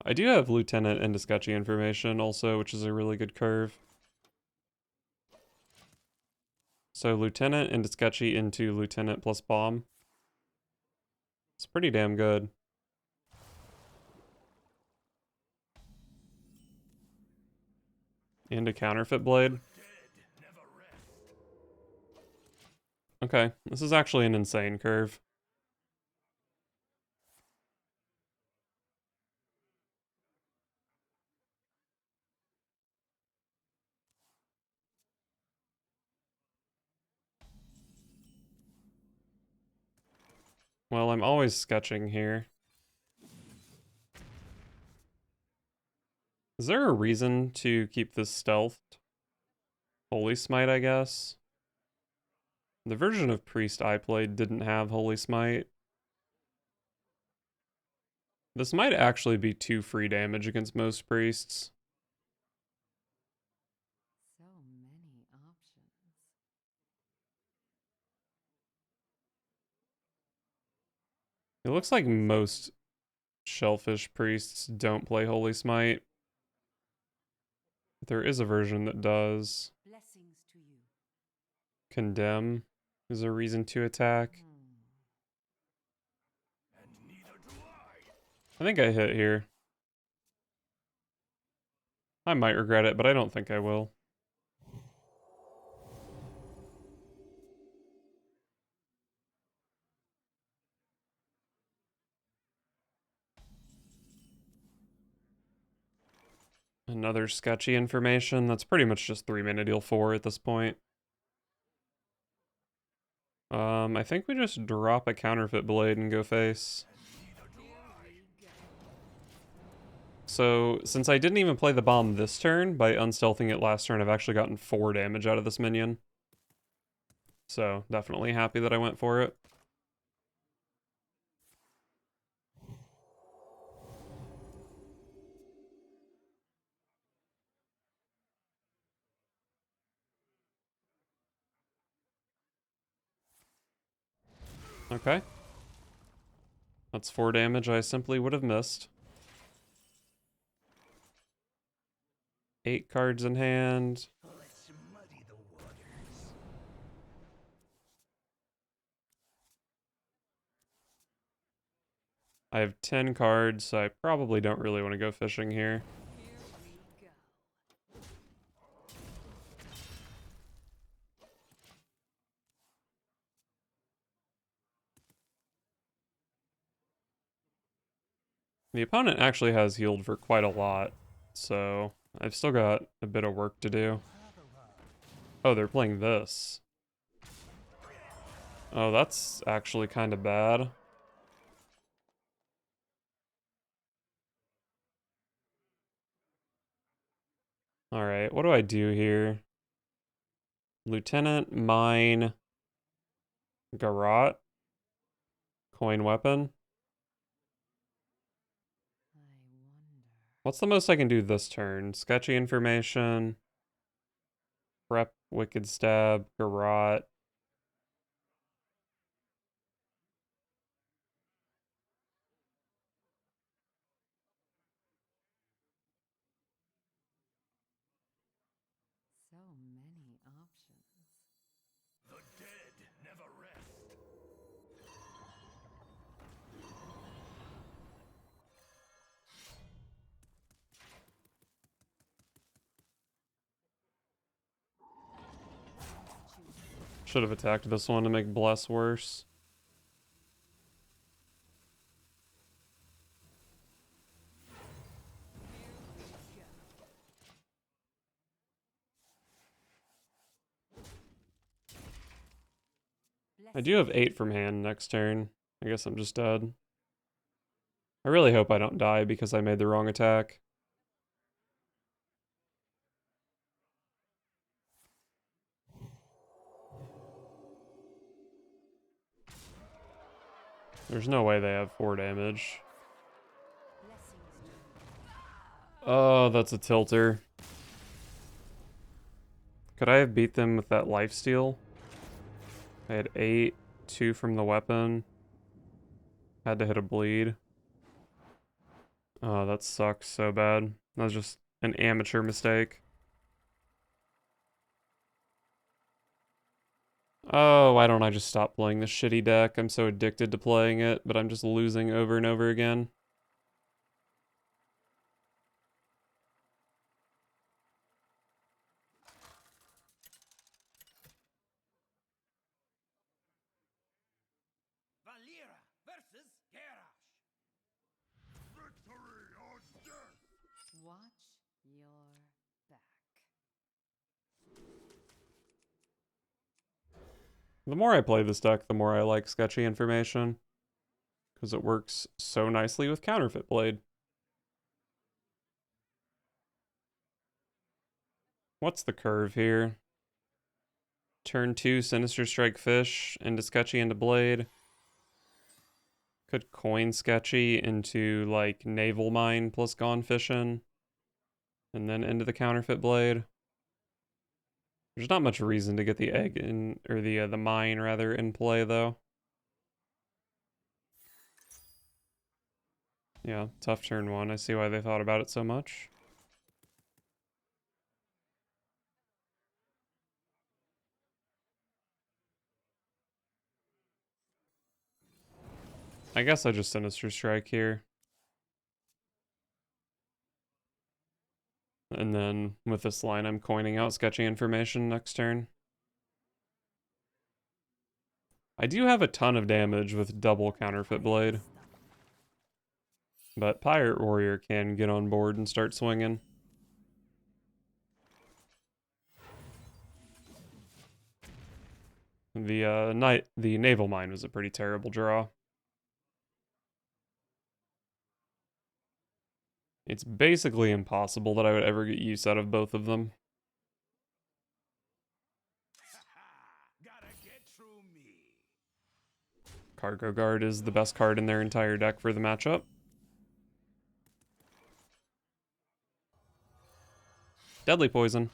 I do have Lieutenant and Discutchy information also, which is a really good curve. So Lieutenant and Discutchy into Lieutenant plus Bomb. It's pretty damn good. And a Counterfeit Blade. Okay, this is actually an insane curve. Well, I'm always sketching here. Is there a reason to keep this stealthed? Holy Smite, I guess. The version of Priest I played didn't have Holy Smite. This might actually be too free damage against most priests. So many options. It looks like most Shellfish priests don't play Holy Smite. There is a version that does. Blessings to you. Condemn is a reason to attack. And neither do I. I think I hit here. I might regret it, but I don't think I will. Another sketchy information. That's pretty much just 3-mana deal 4 at this point. I think we just drop a Counterfeit Blade and go face. So, since I didn't even play the bomb this turn, by unstealthing it last turn, I've actually gotten 4 damage out of this minion. So, definitely happy that I went for it. Okay. That's 4 damage I simply would have missed. 8 cards in hand. Let's muddy the waters. I have 10 cards, so I probably don't really want to go fishing here. Here we go. The opponent actually has healed for quite a lot, so I've still got a bit of work to do. Oh, they're playing this. Oh, that's actually kind of bad. Alright, what do I do here? Lieutenant, Mine, Garrote, Coin Weapon. I wonder. What's the most I can do this turn? Sketchy Information, Prep, Wicked Stab, Garrote. So many options. The dead never rest. Should have attacked this one to make Bless worse. I do have 8 from hand next turn. I guess I'm just dead. I really hope I don't die because I made the wrong attack. There's no way they have 4 damage. Oh, that's a tilter. Could I have beat them with that lifesteal? I had 8, 2 from the weapon. Had to hit a bleed. Oh, that sucks so bad. That was just an amateur mistake. Oh, why don't I just stop playing this shitty deck? I'm so addicted to playing it, but I'm just losing over and over again. Valera versus Garrosh. Victory or death. Watch your back. The more I play this deck, the more I like sketchy information. Because it works so nicely with Counterfeit Blade. What's the curve here? Turn 2, Sinister Strike Fish into Sketchy into Blade. Could coin Sketchy into, like, Naval Mine plus Gone Fishin'. And then into the Counterfeit Blade. There's not much reason to get the egg in, or the mine, rather, in play, though. Yeah, tough turn 1. I see why they thought about it so much. I guess I just Sinister Strike here. And then with this line, I'm coining out sketchy information next turn. I do have a ton of damage with double Counterfeit Blade. But Pirate Warrior can get on board and start swinging. The Naval Mine was a pretty terrible draw. It's basically impossible that I would ever get use out of both of them. Gotta get through me. Cargo Guard is the best card in their entire deck for the matchup. Deadly Poison.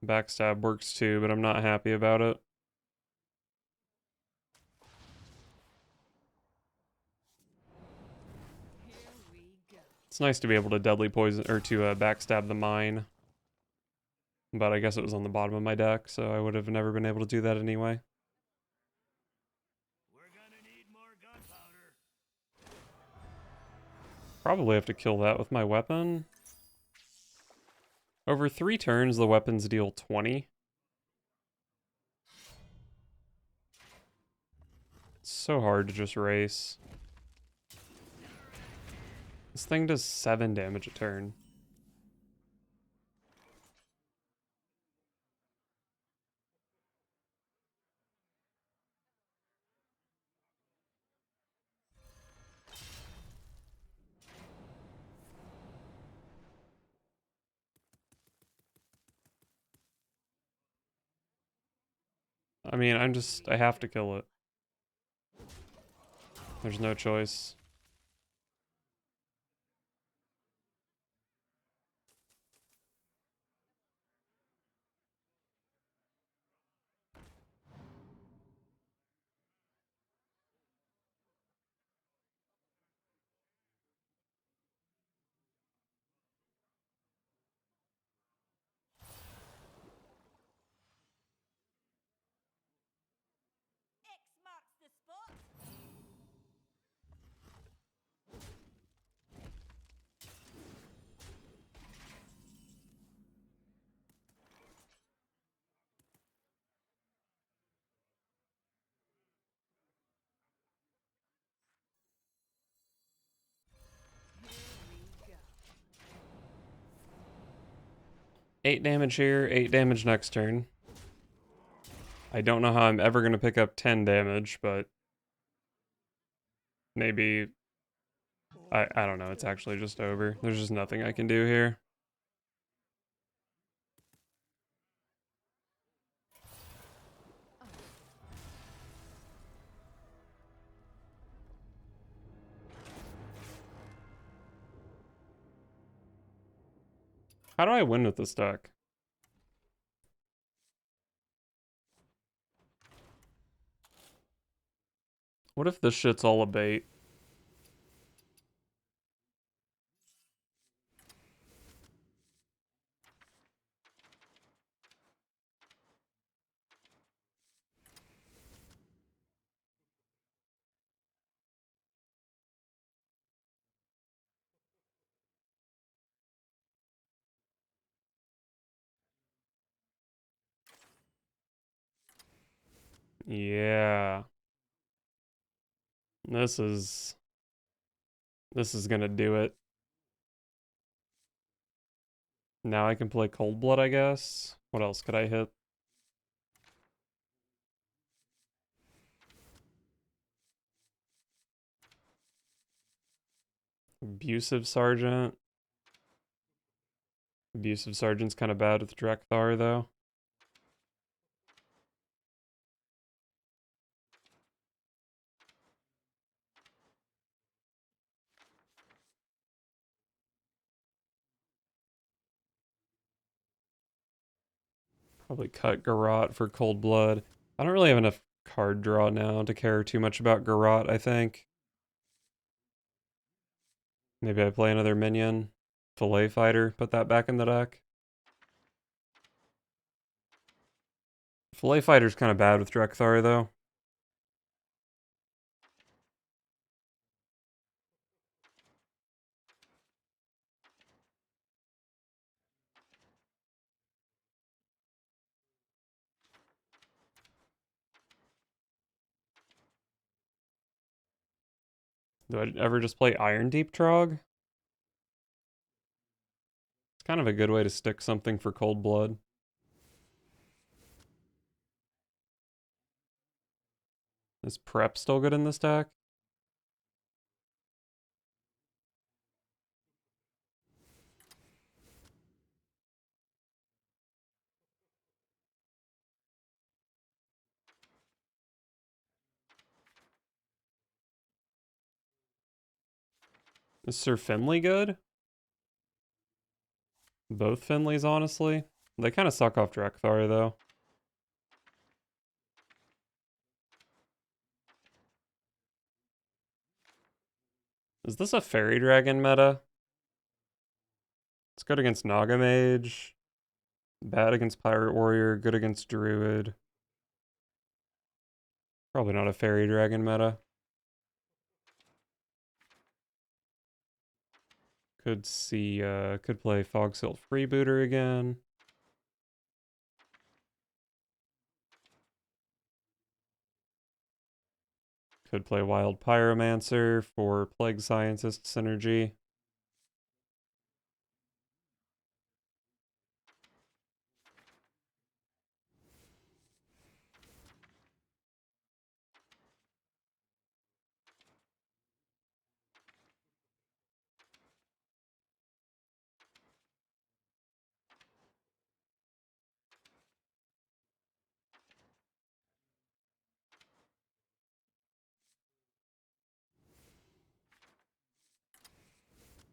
Backstab works too, but I'm not happy about it. Here we go. It's nice to be able to Deadly Poison, or to backstab the mine. But I guess it was on the bottom of my deck, so I would have never been able to do that anyway. We're gonna need more gunpowder. Probably have to kill that with my weapon. Over 3 turns, the weapons deal 20. It's so hard to just race. This thing does 7 damage a turn. I mean, I have to kill it. There's no choice. X marks the spot. 8 damage here, 8 damage next turn. I don't know how I'm ever going to pick up 10 damage, but maybe... I don't know, it's actually just over. There's just nothing I can do here. How do I win with this deck? What if this shit's all a bait? Yeah. This is gonna do it. Now I can play Cold Blood, I guess. What else could I hit? Abusive Sergeant. Abusive Sergeant's kind of bad with Drekthar, though. Probably cut Garrote for Cold Blood. I don't really have enough card draw now to care too much about Garrote, I think. Maybe I play another minion. Fillet Fighter, put that back in the deck. Fillet Fighter's kind of bad with Drekthar, though. Do I ever just play Iron Deep Trog? It's kind of a good way to stick something for Cold Blood. Is Prep still good in this deck? Is Sir Finley good? Both Finleys, honestly. They kind of suck off Drekthar, though. Is this a Fairy Dragon meta? It's good against Naga Mage. Bad against Pirate Warrior. Good against Druid. Probably not a Fairy Dragon meta. Could play Fogsilt Freebooter again. Could play Wild Pyromancer for Plague Scientist synergy.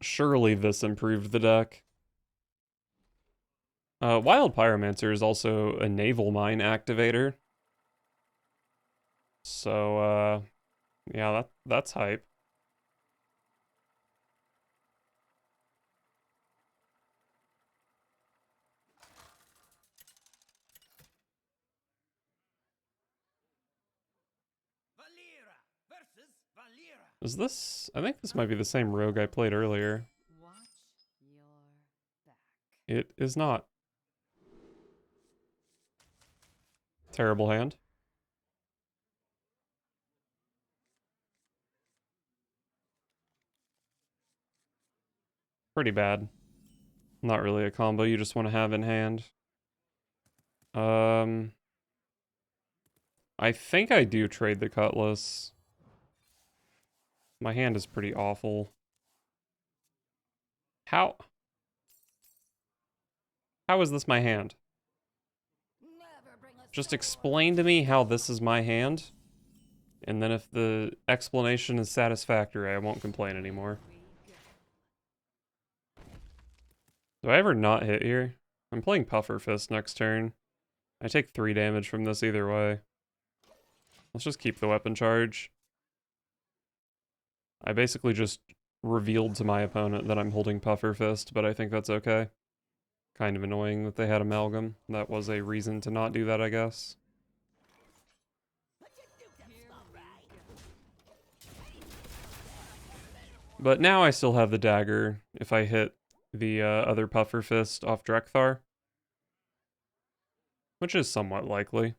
Surely this improved the deck. Wild Pyromancer is also a Naval Mine activator. So, yeah, that's hype. Valera versus Valera. Is this... I think this might be the same rogue I played earlier. Watch your back. It is not. Terrible hand. Pretty bad. Not really a combo you just want to have in hand. I think I do trade the Cutlass. My hand is pretty awful. How is this my hand? Never bring a Just sword. explain to me how this is my hand, and then if the explanation is satisfactory, I won't complain anymore. Do I ever not hit here? I'm playing Puffer Fist next turn. I take 3 damage from this either way. Let's just keep the weapon charge. I basically just revealed to my opponent that I'm holding Puffer Fist, but I think that's okay. Kind of annoying that they had Amalgam. That was a reason to not do that, I guess. But now I still have the dagger if I hit the other Puffer Fist off Drekthar. Which is somewhat likely.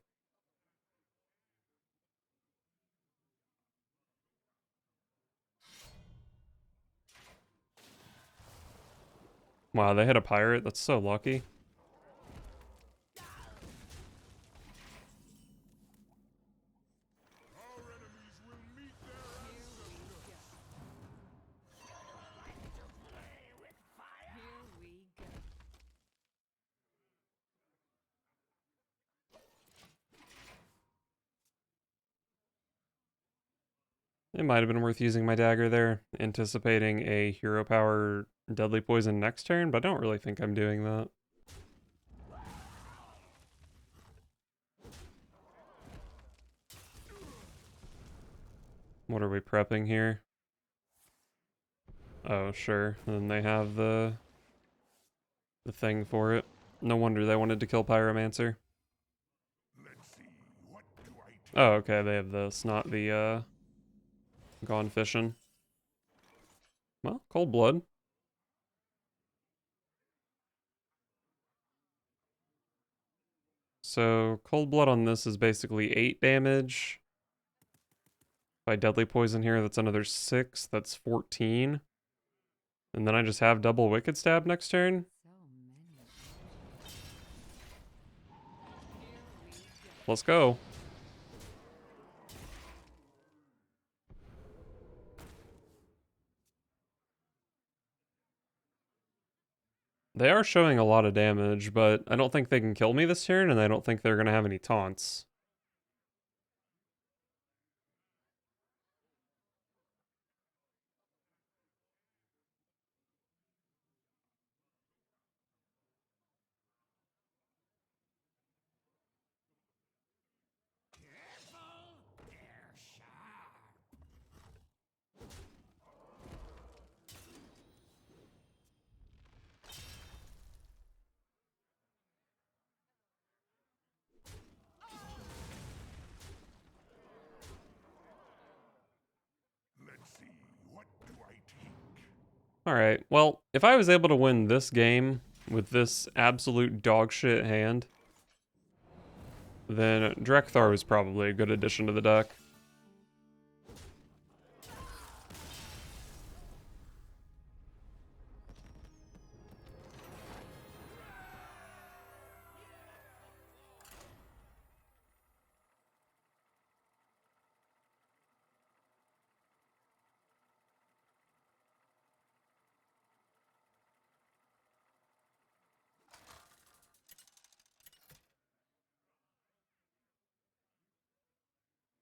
Wow, they hit a pirate? That's so lucky. It might have been worth using my dagger there, anticipating a hero power deadly poison next turn, but I don't really think I'm doing that. What are we prepping here? Oh, sure. And then they have the thing for it. No wonder they wanted to kill Pyromancer. Oh, okay, they have this, not the Gone Fishing. Well, Cold Blood. So, Cold Blood on this is basically 8 damage. If I Deadly Poison here, that's another 6. That's 14. And then I just have double Wicked Stab next turn. Let's go. They are showing a lot of damage, but I don't think they can kill me this turn, and I don't think they're going to have any taunts. Alright, well, if I was able to win this game with this absolute dogshit hand, then Drekthar was probably a good addition to the deck.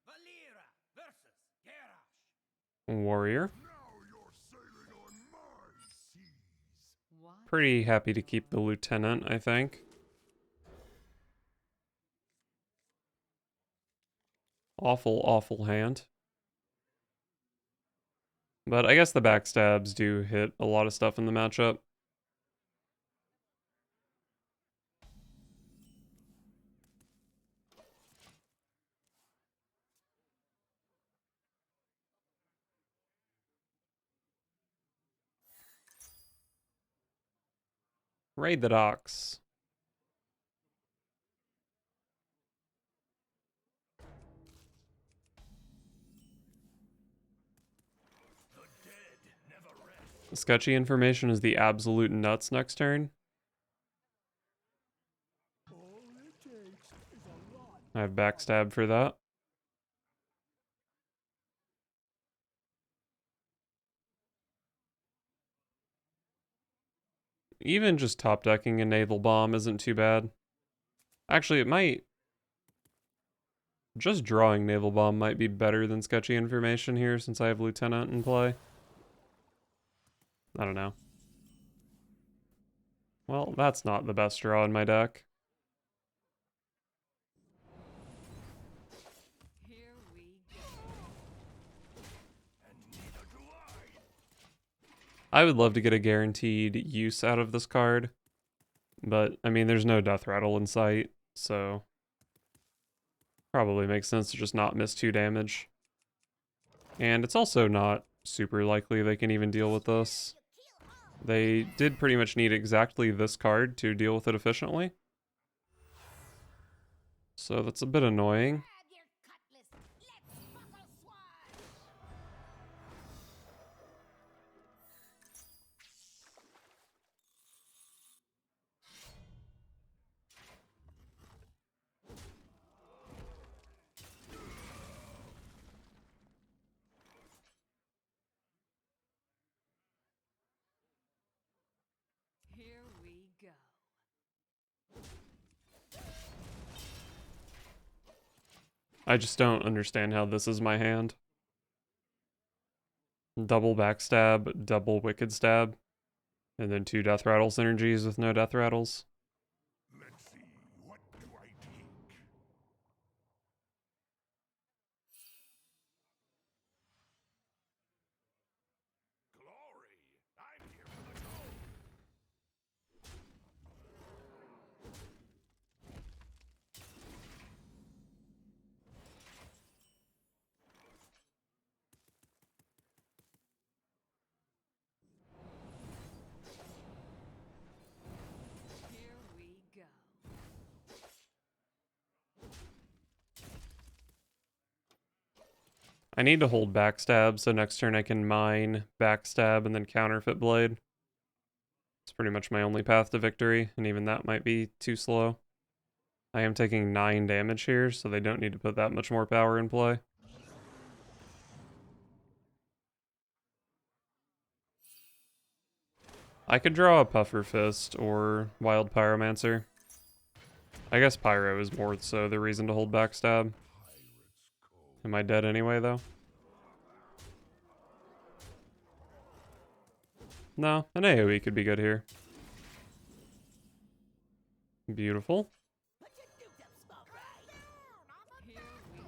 Valera versus Garrosh. Warrior. Now you're sailing on my seas. Pretty happy to keep the Lieutenant, I think. Awful, awful hand. But I guess the backstabs do hit a lot of stuff in the matchup. Raid the docks. The dead never rest. Sketchy information is the absolute nuts next turn. I have backstab for that. Even just top decking a naval bomb isn't too bad. Actually, it might. Just drawing naval bomb might be better than sketchy information here since I have lieutenant in play. I don't know. Well, that's not the best draw in my deck. Here we go. I would love to get a guaranteed use out of this card. But, I mean, there's no death rattle in sight, so probably makes sense to just not miss 2 damage. And it's also not super likely they can even deal with this. They did pretty much need exactly this card to deal with it efficiently. So that's a bit annoying. Grab your cutlass. Let's buckle sword. Here we go. I just don't understand how this is my hand. Double backstab, double wicked stab, and then 2 death rattle synergies with no death rattles. Let's see, what do I take? Glory! I'm here for the gold! Here we go. I need to hold backstab, so next turn I can mine, backstab, and then counterfeit blade. It's pretty much my only path to victory, and even that might be too slow. I am taking 9 damage here, so they don't need to put that much more power in play. I could draw a Puffer Fist or Wild Pyromancer. I guess Pyro is more so the reason to hold backstab. Am I dead anyway, though? No, an AoE could be good here. Beautiful. Put your dukes up, small fry. Here we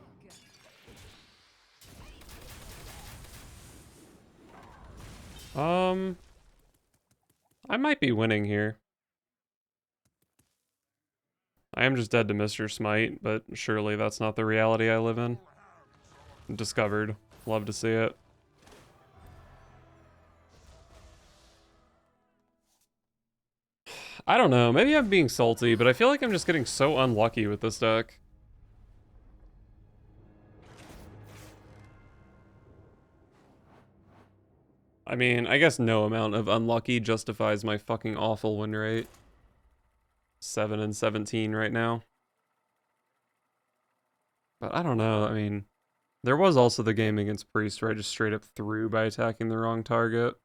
go. I might be winning here. I am just dead to Mr. Smite, but surely that's not the reality I live in. Discovered. Love to see it. I don't know, maybe I'm being salty, but I feel like I'm just getting so unlucky with this deck. I mean, I guess no amount of unlucky justifies my fucking awful win rate. 7 and 17 right now. But I don't know, I mean, there was also the game against Priest where I just straight up threw by attacking the wrong target.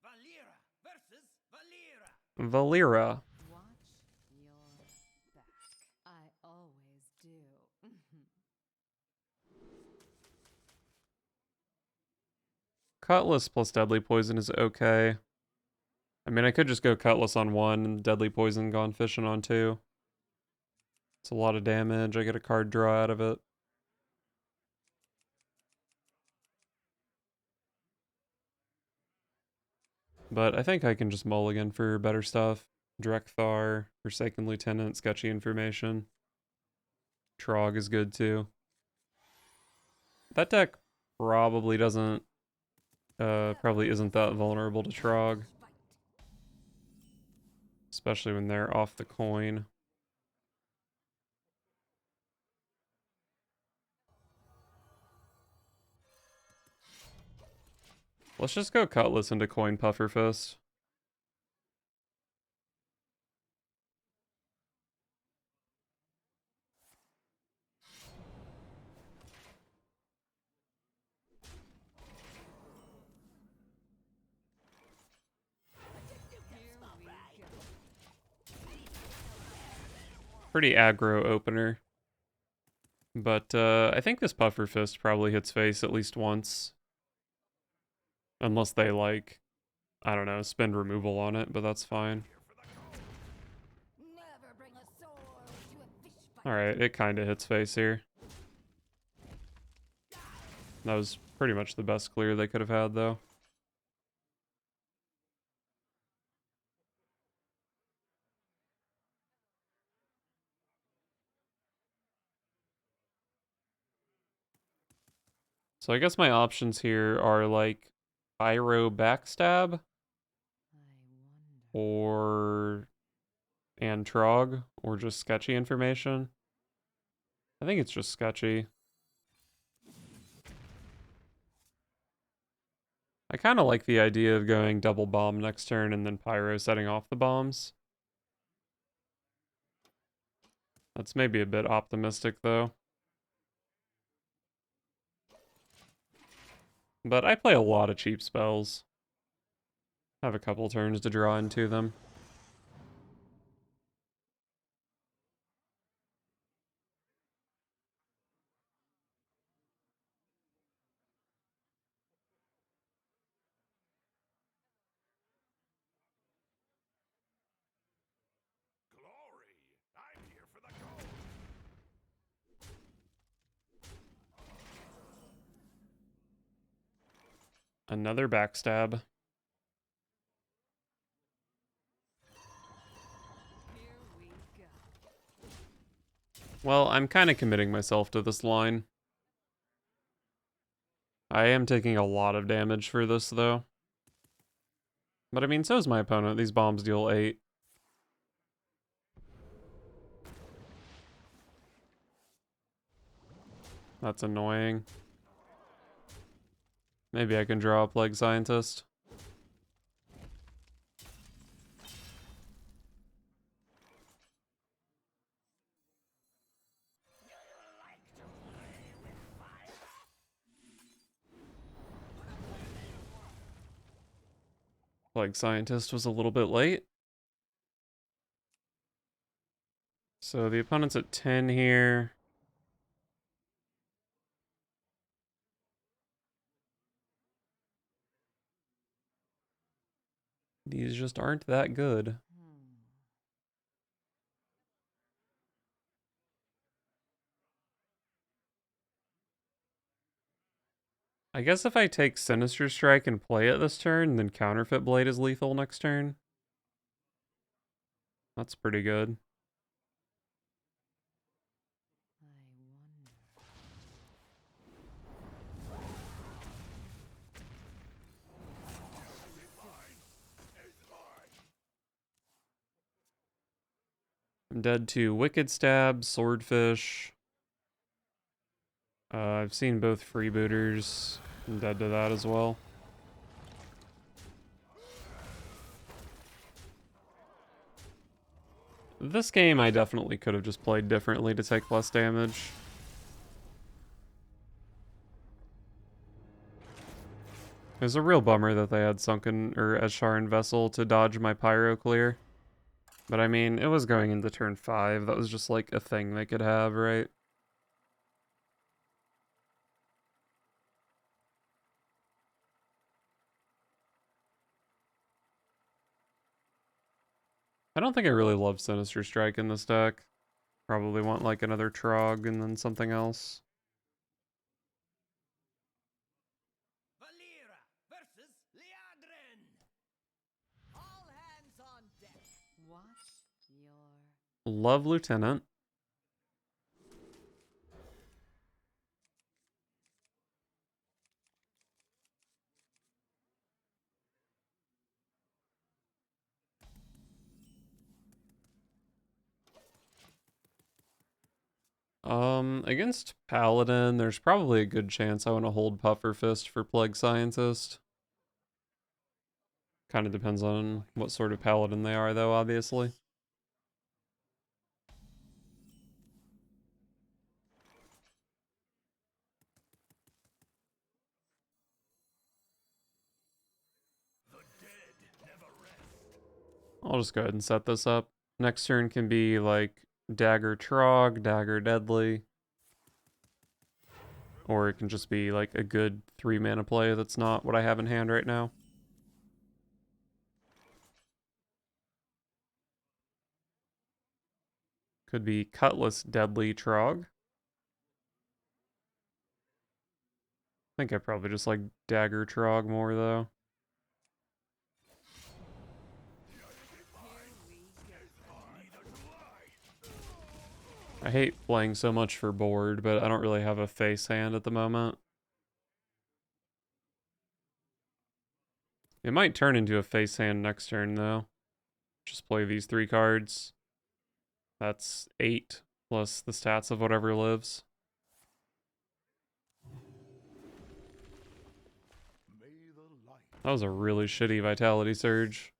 Valera versus Valera! Valera. Watch your back. I always do. Cutlass plus Deadly Poison is okay. I mean, I could just go Cutlass on 1 and Deadly Poison Gone Fishing on 2. It's a lot of damage. I get a card draw out of it. But I think I can just mulligan for better stuff. Drekthar, Forsaken Lieutenant, Sketchy Information. Trog is good too. That deck probably doesn't, probably isn't that vulnerable to Trog. especially when they're off the coin. Let's just go Cutlass into coin Puffer Fist. Pretty aggro opener. But I think this Puffer Fist probably hits face at least once. Unless they, like, I don't know, spend removal on it, but that's fine. Never bring a sword to a fish fight. Alright, it kinda hits face here. That was pretty much the best clear they could have had, though. So I guess my options here are, like, Pyro Backstab or Antrog, or just sketchy information. I think it's just sketchy. I kind of like the idea of going double bomb next turn and then Pyro setting off the bombs. That's maybe a bit optimistic, though. But I play a lot of cheap spells. I have a couple turns to draw into them. Glory! I'm here for the gold! Another backstab. Here we go. Well, I'm kind of committing myself to this line. I am taking a lot of damage for this, though. But I mean, so is my opponent. These bombs deal 8. That's annoying. Maybe I can draw a Plague Scientist. Plague Scientist was a little bit late. So the opponent's at 10 here. These just aren't that good. I guess if I take Sinister Strike and play it this turn, then Counterfeit Blade is lethal next turn. That's pretty good. I'm dead to Wicked Stab, Swordfish. I've seen both Freebooters. I'm dead to that as well. This game I definitely could have just played differently to take less damage. It was a real bummer that they had Sunken or Escharan Vessel to dodge my Pyro clear. But I mean, it was going into turn 5. That was just like a thing they could have, right? I don't think I really love Sinister Strike in this deck. Probably want like another Trog and then something else. Valera versus Liadrin. All hands on deck. Watch your Love Lieutenant. Against Paladin, there's probably a good chance I want to hold Puffer Fist for Plague Scientist. Kind of depends on what sort of Paladin they are, though, obviously. I'll just go ahead and set this up. Next turn can be like Dagger Trog, Dagger Deadly. Or it can just be like a good 3 mana play that's not what I have in hand right now. Could be Cutlass Deadly Trog. I think I probably just like Dagger Trog more though. I hate playing so much for board, but I don't really have a face hand at the moment. It might turn into a face hand next turn though. Just play these 3 cards. That's 8 plus the stats of whatever lives. That was a really shitty Vitality Surge.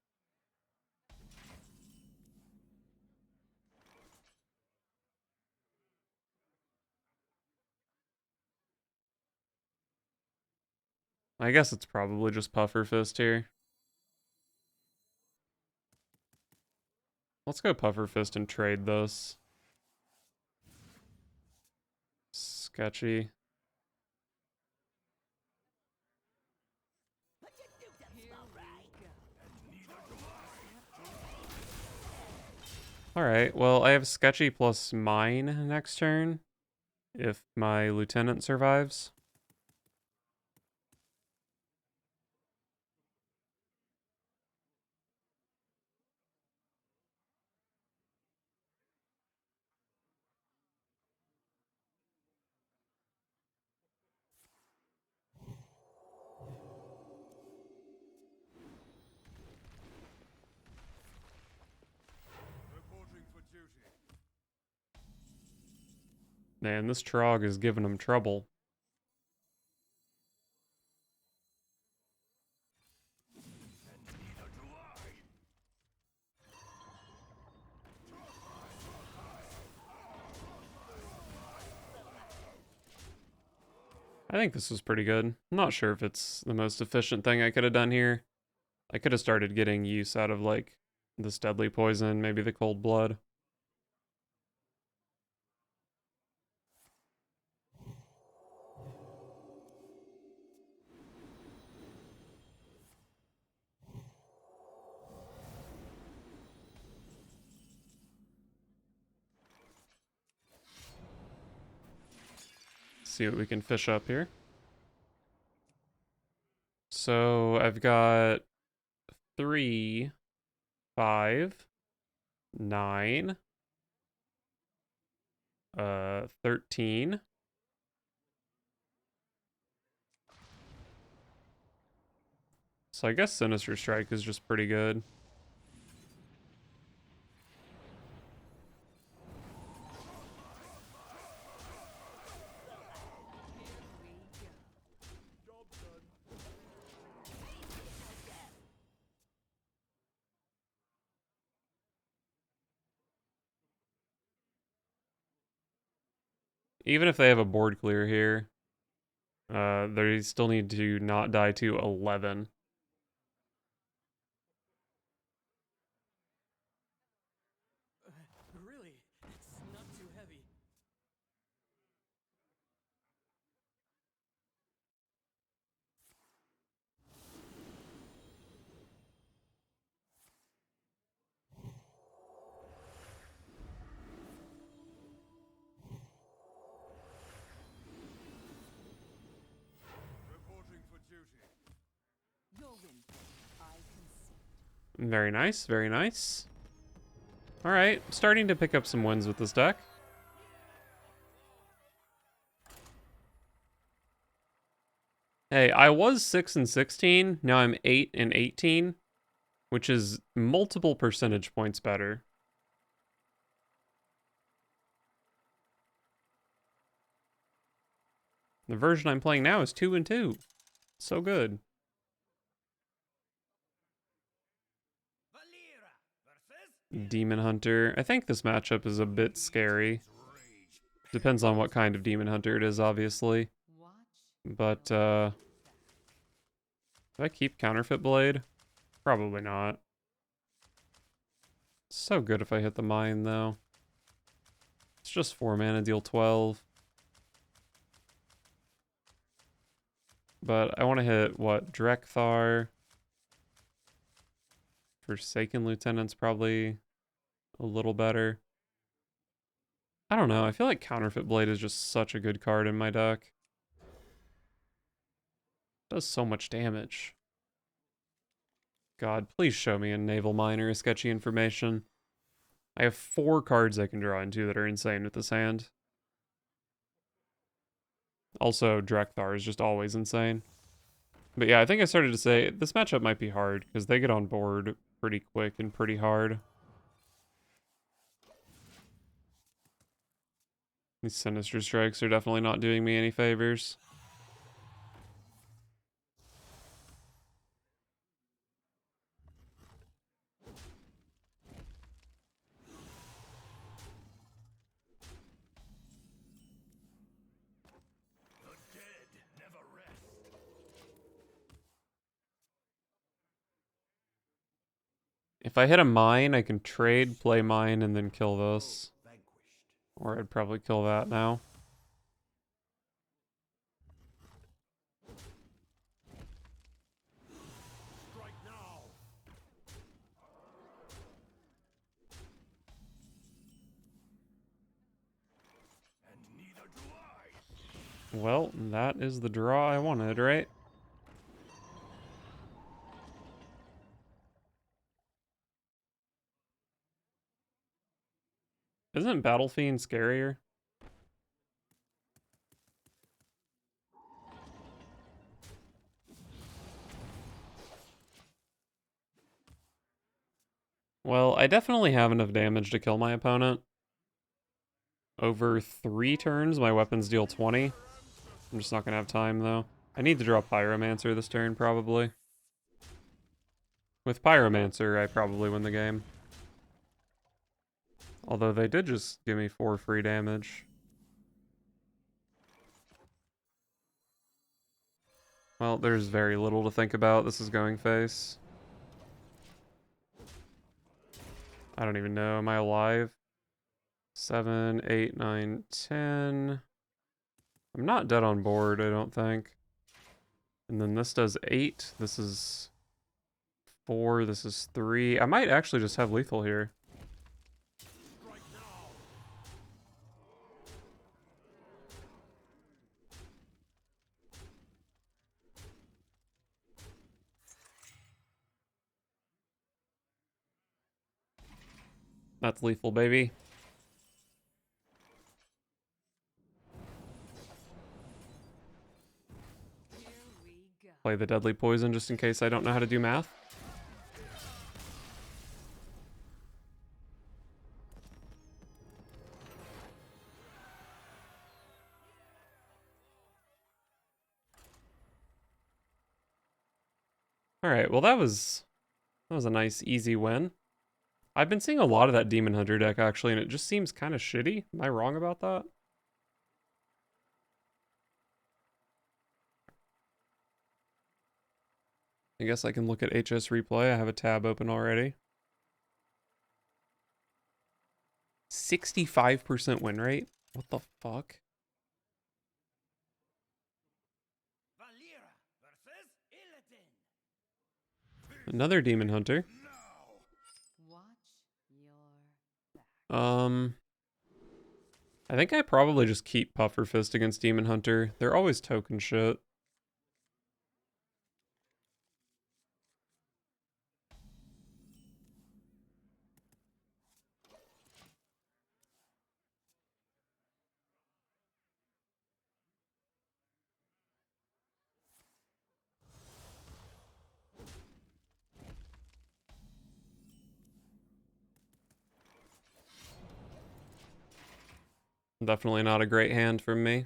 I guess it's probably just Puffer Fist here. Let's go Puffer Fist and trade this. Sketchy. Alright, well, I have Sketchy plus mine next turn. If my lieutenant survives. Reporting for duty. Man, this Trog is giving him trouble. I think this was pretty good. I'm not sure if it's the most efficient thing I could have done here. I could have started getting use out of, like, this deadly poison, maybe the cold blood. See what we can fish up here. So I've got 3, 5, 9, 13. So I guess Sinister Strike is just pretty good. Even if they have a board clear here, they still need to not die to 11. Really? It's not too heavy. Reporting for duty. Your win. I concede. Very nice, very nice. Alright, starting to pick up some wins with this deck. Hey, I was 6 and 16, now I'm 8 and 18, which is multiple percentage points better. The version I'm playing now is 2 and 2. So good. Demon Hunter. I think this matchup is a bit scary. Depends on what kind of Demon Hunter it is, obviously. But, do I keep Counterfeit Blade? Probably not. So good if I hit the mine, though. It's just 4 mana, deal 12. But I want to hit, what, Drekthar? Forsaken Lieutenant's probably a little better. I don't know, I feel like Counterfeit Blade is just such a good card in my deck. Does so much damage. God, please show me a Naval Miner or sketchy information. I have 4 cards I can draw into that are insane with this hand. Also, Drekthar is just always insane. But yeah, I think I started to say this matchup might be hard because they get on board pretty quick and pretty hard. These Sinister Strikes are definitely not doing me any favors. If I hit a mine, I can trade, play mine, and then kill this. Or I'd probably kill that now. Well, that is the draw I wanted, right? Isn't Battle Fiend scarier? Well, I definitely have enough damage to kill my opponent. Over 3 turns, my weapons deal 20. I'm just not gonna have time, though. I need to draw Pyromancer this turn, probably. With Pyromancer, I probably win the game. Although they did just give me 4 free damage. Well, there's very little to think about. This is going face. I don't even know. Am I alive? 7, 8, 9, 10. I'm not dead on board, I don't think. And then this does 8. This is 4. This is 3. I might actually just have lethal here. That's lethal, baby. Play the deadly poison just in case I don't know how to do math. Alright, well that was a nice easy win. I've been seeing a lot of that Demon Hunter deck actually, and it just seems kind of shitty. Am I wrong about that? I guess I can look at HS replay. I have a tab open already. 65% win rate? What the fuck? Another Demon Hunter. I think I probably just keep Puffer Fist against Demon Hunter. They're always token shit. Definitely not a great hand from me.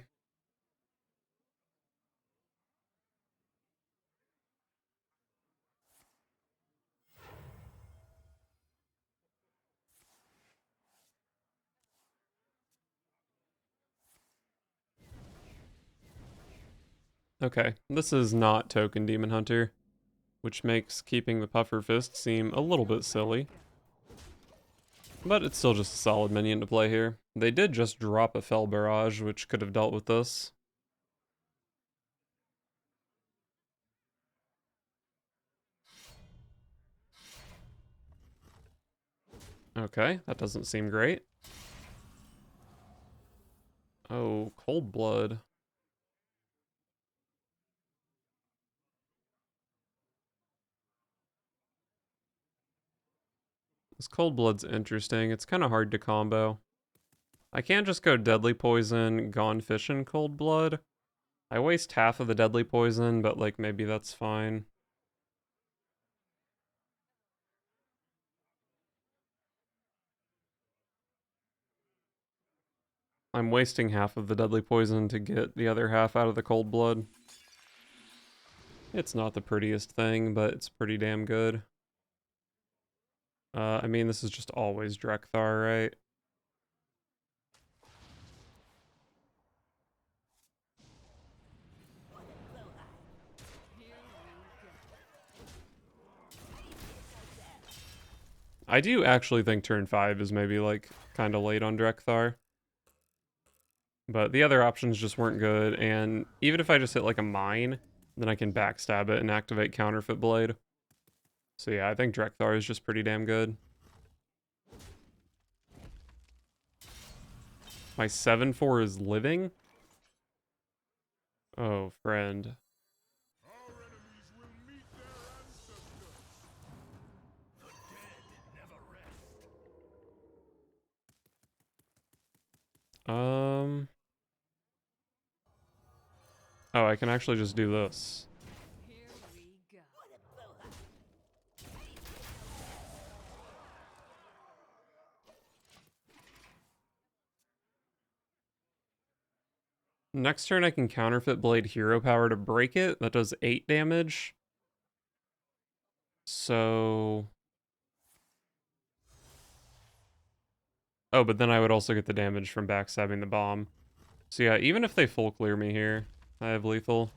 Okay, this is not Token Demon Hunter, which makes keeping the Puffer Fist seem a little bit silly. But it's still just a solid minion to play here. They did just drop a Fell Barrage, which could have dealt with this. Okay, that doesn't seem great. Oh, Cold Blood. This Cold Blood's interesting. It's kind of hard to combo. I can't just go Deadly Poison, Gone Fishing, Cold Blood. I waste half of the Deadly Poison, but like maybe that's fine. I'm wasting half of the Deadly Poison to get the other half out of the Cold Blood. It's not the prettiest thing, but it's pretty damn good. I mean, this is just always Drekthar, right? I do actually think turn 5 is maybe like kind of late on Drekthar. But the other options just weren't good, and even if I just hit like a mine, then I can backstab it and activate Counterfeit Blade. So yeah, I think Drekthar is just pretty damn good. My 7/4 is living? Oh, friend. Um... Oh, I can actually just do this. Here we go. Next turn I can Counterfeit Blade Hero Power to break it. That does 8 damage. So... Oh, but then I would also get the damage from backstabbing the bomb. So yeah, even if they full clear me here, I have lethal.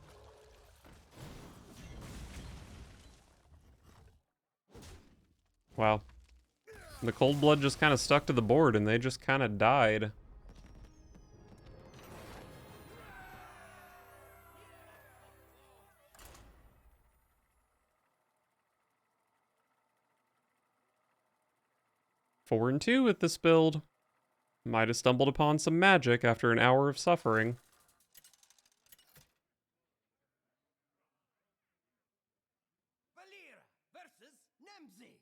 Wow. The Cold Blood just kind of stuck to the board and they just kind of died. Four and 2 with this build. Might have stumbled upon some magic after an hour of suffering. Valir versus Nemzi.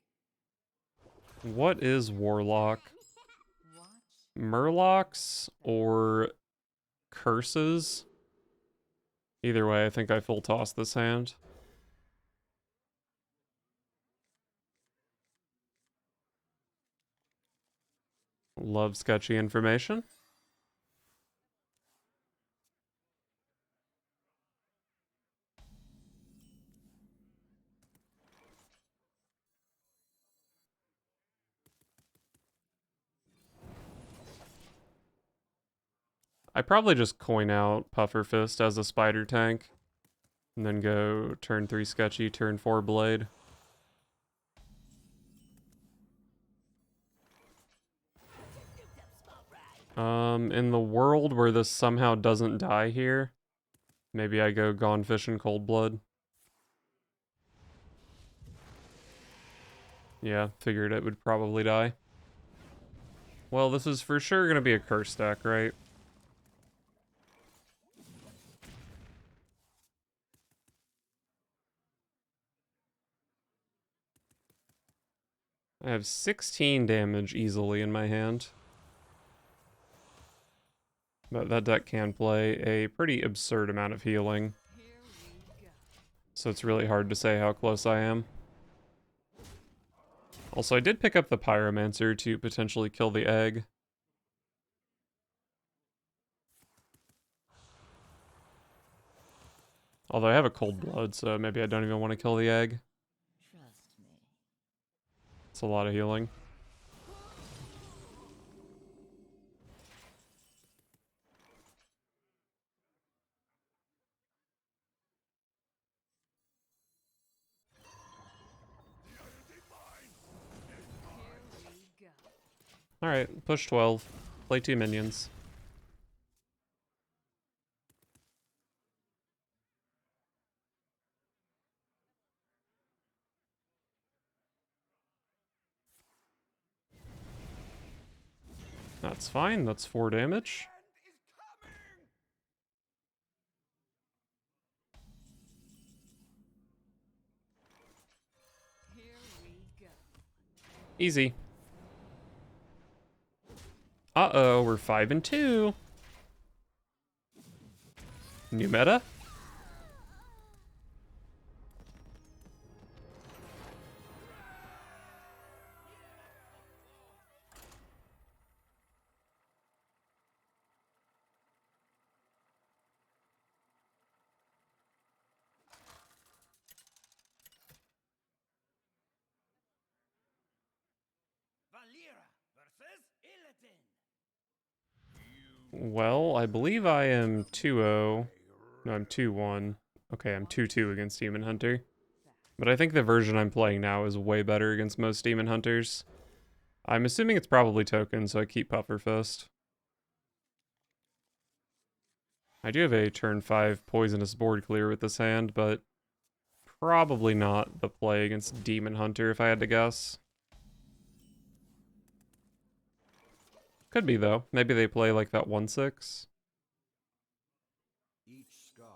What is Warlock? Watch. Murlocs or Curses? Either way, I think I full toss this hand. Love sketchy information. I probably just coin out Puffer Fist as a spider tank. And then go turn 3 sketchy, turn 4 blade. In the world where this somehow doesn't die here, maybe I go Gone Fish and Cold Blood. Yeah, figured it would probably die. Well, this is for sure gonna be a curse deck, right? I have 16 damage easily in my hand. But that deck can play a pretty absurd amount of healing. Here we go. So it's really hard to say how close I am. Also, I did pick up the Pyromancer to potentially kill the egg. Although I have a Cold Blood, so maybe I don't even want to kill the egg. Trust me. It's a lot of healing. Alright, push 12. Play 2 minions. That's fine, that's 4 damage. End is coming! Here we go. Easy. Uh-oh, we're 5 and 2. New meta? Valera versus Illidan. Well, I believe I am 2-0. No, I'm 2-1. Okay, I'm 2-2 against Demon Hunter. But I think the version I'm playing now is way better against most Demon Hunters. I'm assuming it's probably token, so I keep Pufferfist. I do have a turn 5 poisonous board clear with this hand, but probably not the play against Demon Hunter if I had to guess. Could be though. Maybe they play like that 1/6. Each scar.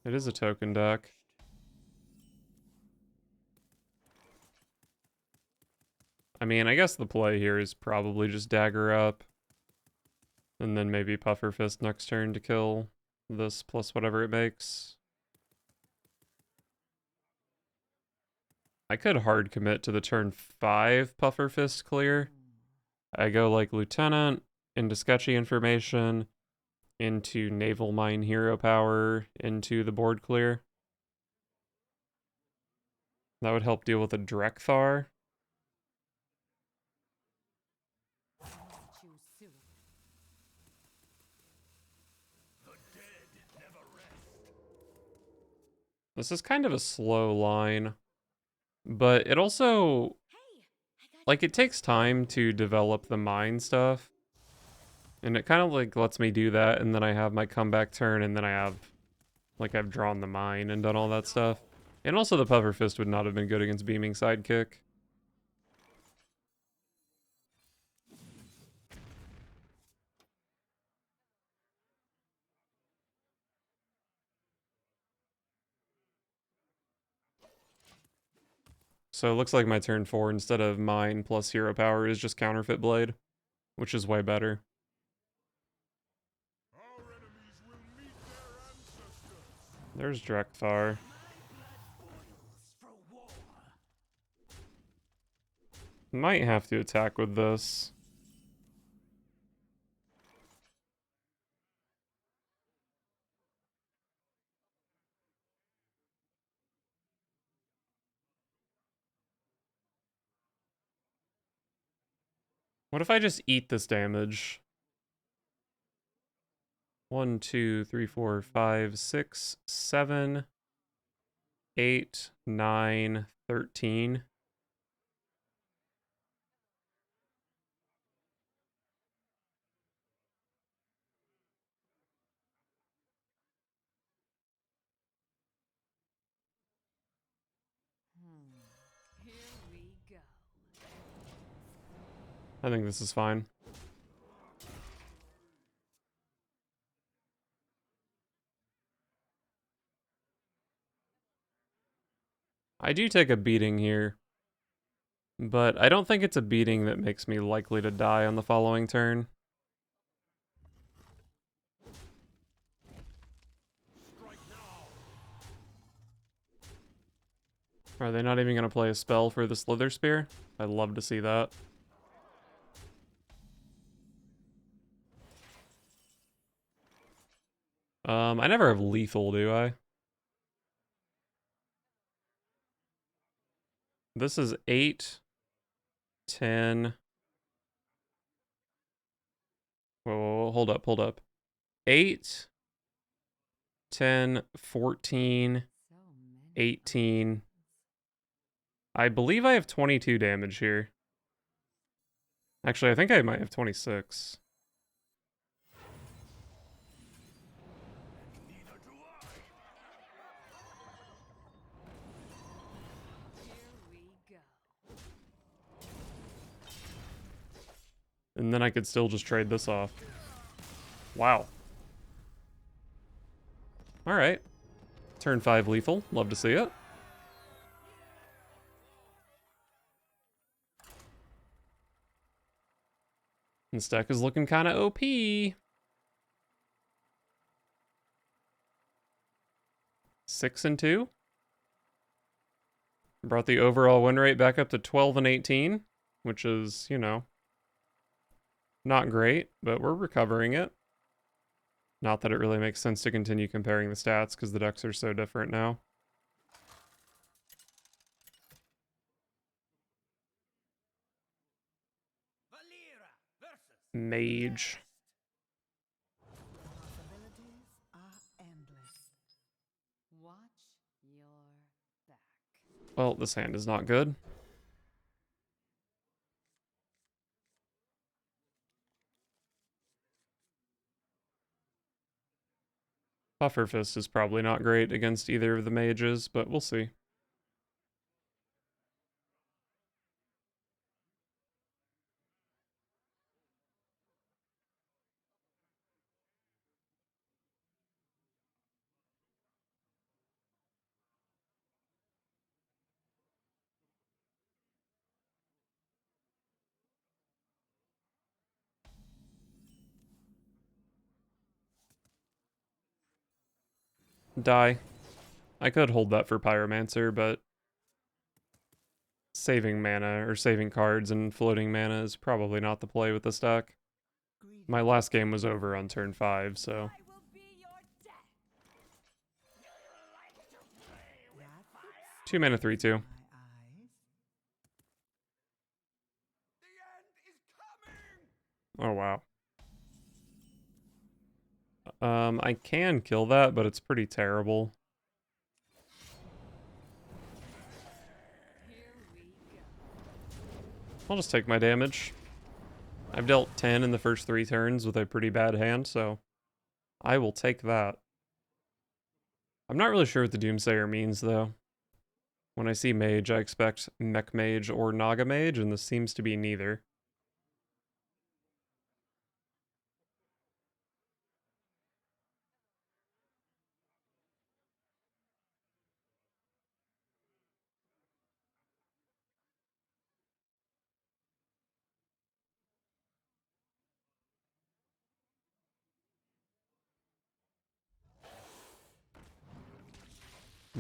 It is a token deck. I mean, I guess the play here is probably just dagger up. And then maybe Pufferfist next turn to kill this plus whatever it makes. I could hard commit to the turn 5 Pufferfist clear. I go like Lieutenant, into Sketchy Information, into Naval Mine Hero Power, into the board clear. That would help deal with a Drekthar. Too soon. This is kind of a slow line, but it also, like, it takes time to develop the mine stuff. And it kind of like lets me do that, and then I have my comeback turn, and then I have, like, I've drawn the mine and done all that stuff. And also the Pufferfist would not have been good against Beaming Sidekick. So it looks like my turn 4, instead of mine plus hero power, is just Counterfeit Blade, which is way better. Our enemies will meet their ancestors. There's Drekthar. For war. Might have to attack with this. What if I just eat this damage? 1, 2, 3, 4, 5, 6, 7, 8, 9, 13. Here we go. I think this is fine. I do take a beating here, but I don't think it's a beating that makes me likely to die on the following turn. Are they not even going to play a spell for the Slither Spear? I'd love to see that. I never have lethal, do I? This is 8, 10. Whoa, hold up, hold up. 8, 10, 14, So many 18. options. I believe I have 22 damage here. Actually, I think I might have 26. Neither do I. Here we go. And then I could still just trade this off. Wow. Alright. Turn 5 lethal. Love to see it. This deck is looking kind of OP. 6 and 2. Brought the overall win rate back up to 12 and 18, which is, you know, not great, but we're recovering it. Not that it really makes sense to continue comparing the stats because the decks are so different now. Valera versus Mage. Possibilities are endless. Watch your back. Well, this hand is not good. Puffer Fist is probably not great against either of the mages, but we'll see. Die. I could hold that for Pyromancer, but saving mana or saving cards and floating mana is probably not the play with this deck. My last game was over on turn 5, so I will be your death. 2 mana 3/2. the end is coming. Oh wow. I can kill that, but it's pretty terrible. Here we go. I'll just take my damage. I've dealt 10 in the first 3 turns with a pretty bad hand, so I will take that. I'm not really sure what the Doomsayer means, though. When I see Mage, I expect Mech Mage or Naga Mage, and this seems to be neither.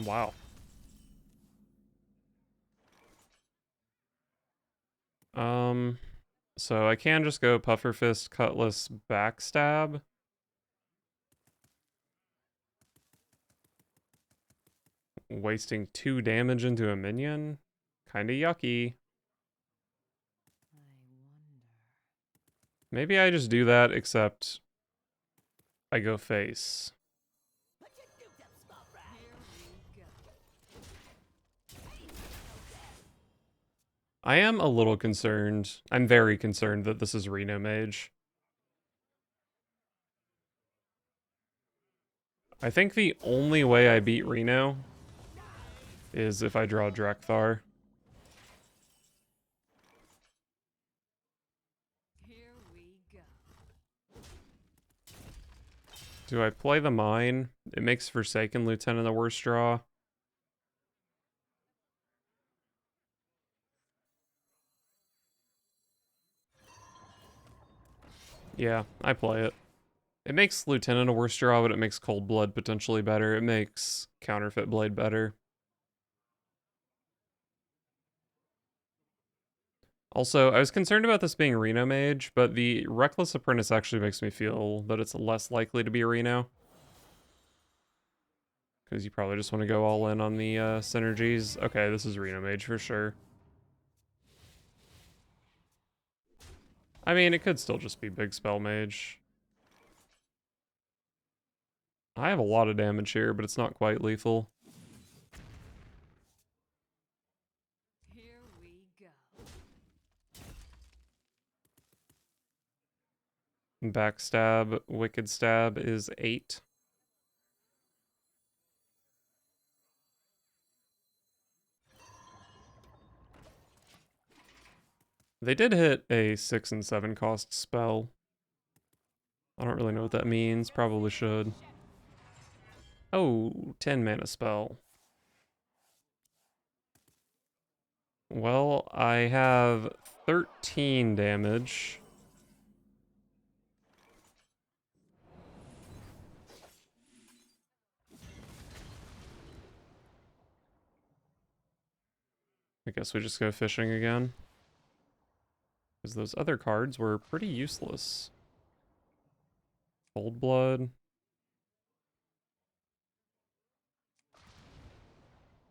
Wow. So I can just go Puffer Fist, Cutlass, Backstab. Wasting 2 damage into a minion? Kinda yucky. I wonder. Maybe I just do that, except I go face. Put your dukes up, small fry. Here we go. I am a little concerned. I'm very concerned that this is Reno Mage. I think the only way I beat Reno is if I draw Drekthar. Here we go. Do I play the Mine? It makes Forsaken Lieutenant a worse draw. Yeah, I play it. It makes Lieutenant a worse draw, but it makes Cold Blood potentially better. It makes Counterfeit Blade better. Also, I was concerned about this being Reno Mage, but the Reckless Apprentice actually makes me feel that it's less likely to be Reno. Because you probably just want to go all in on the synergies. Okay, this is Reno Mage for sure. I mean, it could still just be Big Spell Mage. I have a lot of damage here, but it's not quite lethal. Here we go. Backstab, Wicked Stab is 8. They did hit a 6 and 7 cost spell. I don't really know what that means. Probably should. Oh, 10 mana spell. Well, I have 13 damage. I guess we just go fishing again. Because those other cards were pretty useless. Cold Blood.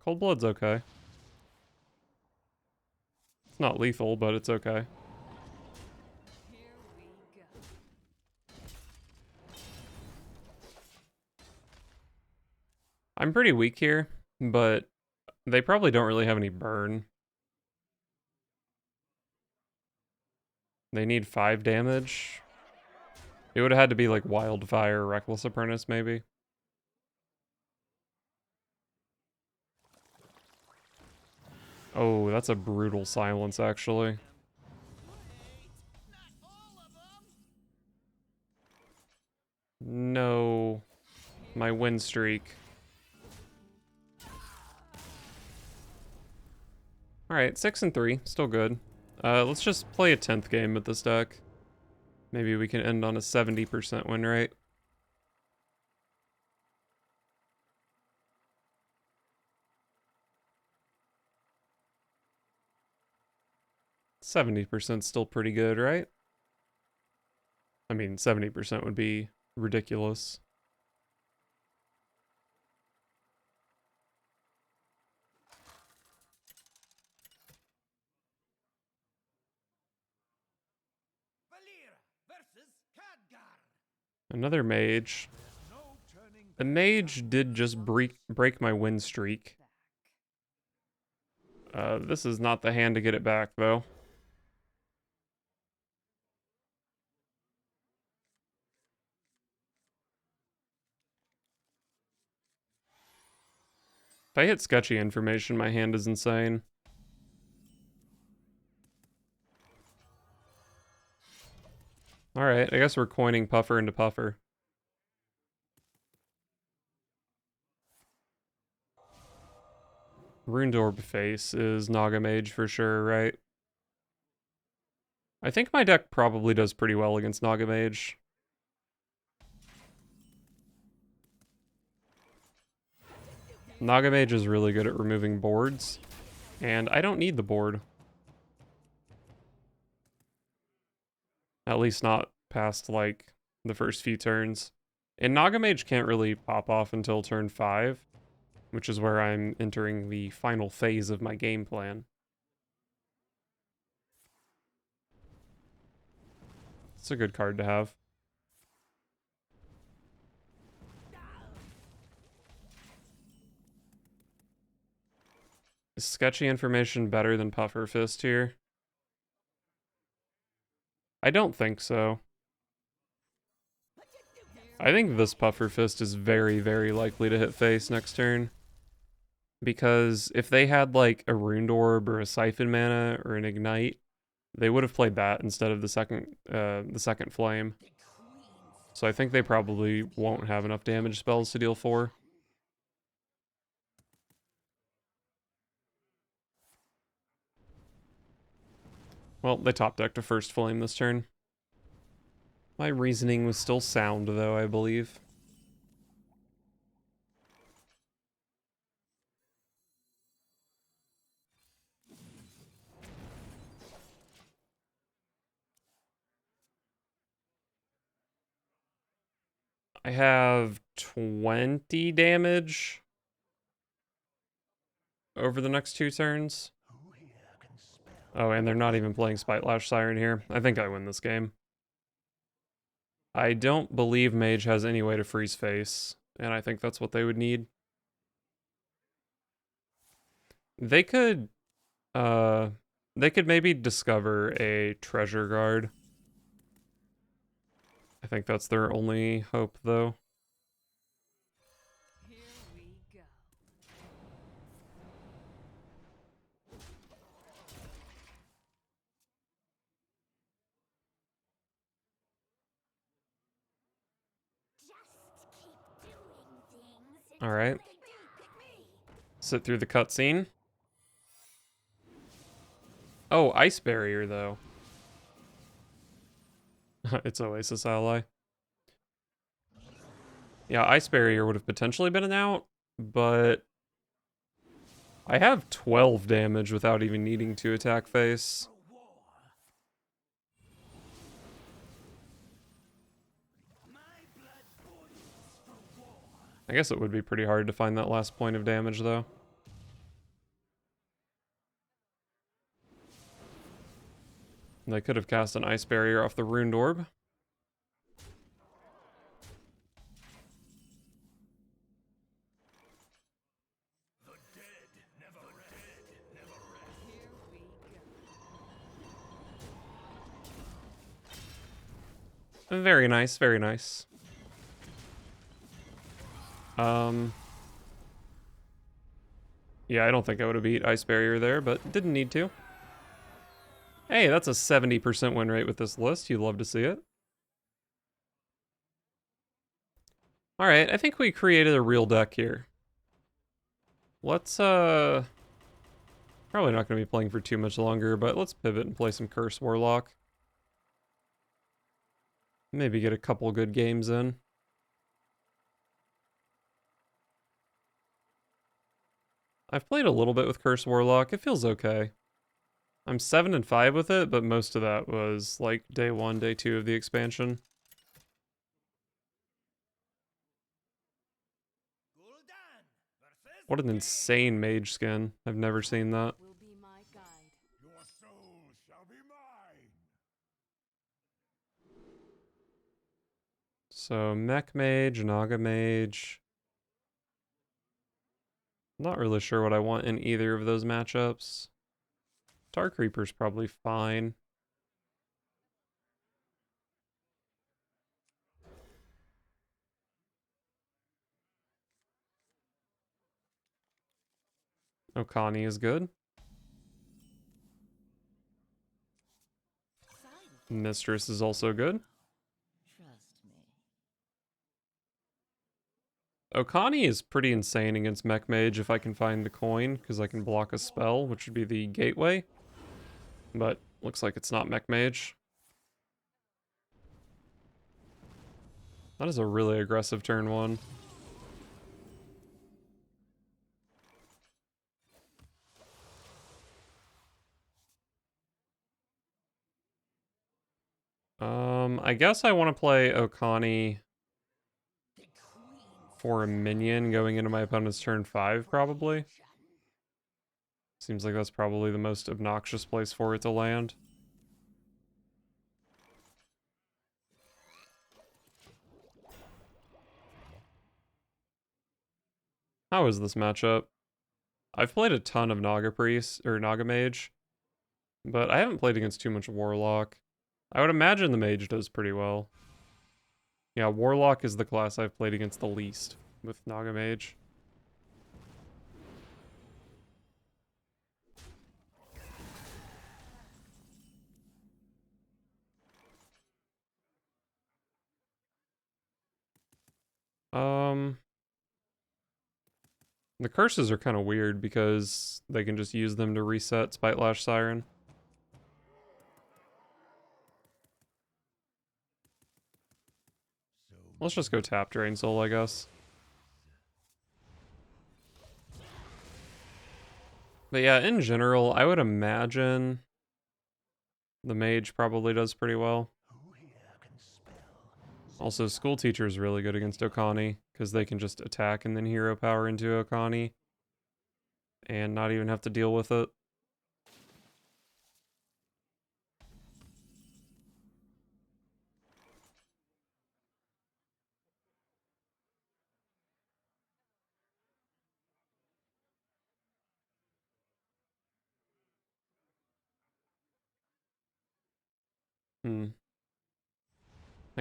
Cold Blood's okay. It's not lethal, but it's okay. Here we go. I'm pretty weak here, but they probably don't really have any burn. They need 5 damage. It would have had to be like Wildfire or Reckless Apprentice, maybe. Oh, that's a brutal silence, actually. No. My win streak. Alright, 6 and 3. Still good. Let's just play a 10th game with this deck. Maybe we can end on a 70% win rate. %70 still pretty good, right? I mean, 70% would be ridiculous. Valira versus Khadgar. Another mage. No turning The back. mage did just break my win streak. Back. This is not the hand to get it back, though. If I hit sketchy information, my hand is insane. Alright, I guess we're coining Puffer into Puffer. Runed Orb face is Naga Mage for sure, right? I think my deck probably does pretty well against Naga Mage. Naga Mage is really good at removing boards, and I don't need the board. At least not past, like, the first few turns. And Naga Mage can't really pop off until turn 5, which is where I'm entering the final phase of my game plan. It's a good card to have. Is sketchy information better than Puffer Fist here? I don't think so. I think this Puffer Fist is very, very likely to hit face next turn. Because if they had like a Runed Orb or a Siphon Mana or an Ignite, they would have played that instead of the second Flame. So I think they probably won't have enough damage spells to deal 4. Well, they top decked a first Flame this turn. My reasoning was still sound, though, I believe. I have 20 damage over the next 2 turns. Oh, and they're not even playing Spitelash Siren here. I think I win this game. I don't believe Mage has any way to freeze face, and I think that's what they would need. They could maybe discover a Treasure Guard. think that's their only hope, though. Here we go. Just keep doing things All right. until they do pick me. Sit through the cutscene. Oh, Ice Barrier, though. It's Oasis Ally. Yeah, Ice Barrier would have potentially been an out, but I have 12 damage without even needing to attack face. I guess it would be pretty hard to find that last point of damage, though. They could have cast an Ice Barrier off the Runed Orb. Here we go. Very nice, very nice. Yeah, I don't think I would have beat Ice Barrier there, but didn't need to. Hey, that's a 70% win rate with this list. You love to see it. All right, I think we created a real deck here. Let's, probably not going to be playing for too much longer, but let's pivot and play some Curse Warlock. Maybe get a couple good games in. I've played a little bit with Curse Warlock. It feels okay. I'm 7-5 with it, but most of that was like day 1, day 2 of the expansion. Gul'dan versus What an King. insane mage skin. I've never seen that. Will be my guide. Your soul shall be mine. So Mech Mage, Naga Mage. Not really sure what I want in either of those matchups. Dark Reaper's probably fine. Okani is good. Mistress is also good. Trust me. Okani is pretty insane against Mech Mage if I can find the coin, because I can block a spell, which would be the gateway. But looks like it's not Mech Mage. That is a really aggressive turn 1. I guess I want to play Okani for a minion going into my opponent's turn 5, probably. Seems like that's probably the most obnoxious place for it to land. How is this matchup? I've played a ton of Naga Priest, or Naga Mage, but I haven't played against too much Warlock. I would imagine the Mage does pretty well. Yeah, Warlock is the class I've played against the least with Naga Mage. The curses are kind of weird because they can just use them to reset Spitelash Siren. Let's just go tap Drain Soul, I guess. But yeah, in general, I would imagine the mage probably does pretty well. Also, School Teacher is really good against Okani, because they can just attack and then hero power into Okani. And not even have to deal with it.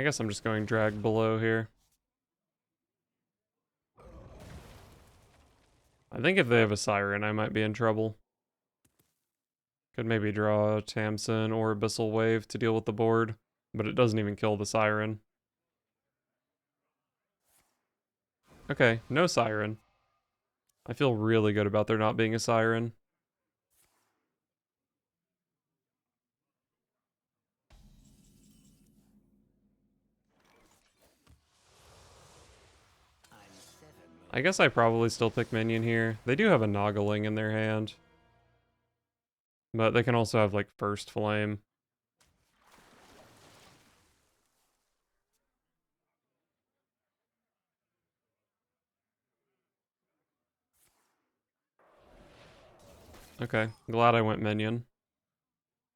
I guess I'm just going drag below here. I think if they have a Siren, I might be in trouble. Could maybe draw a Tamsin or Abyssal Wave to deal with the board, but it doesn't even kill the Siren. Okay, no Siren. I feel really good about there not being a Siren. I guess I probably still pick minion here. They do have a Noggling in their hand. But they can also have, like, First Flame. Okay, glad I went minion.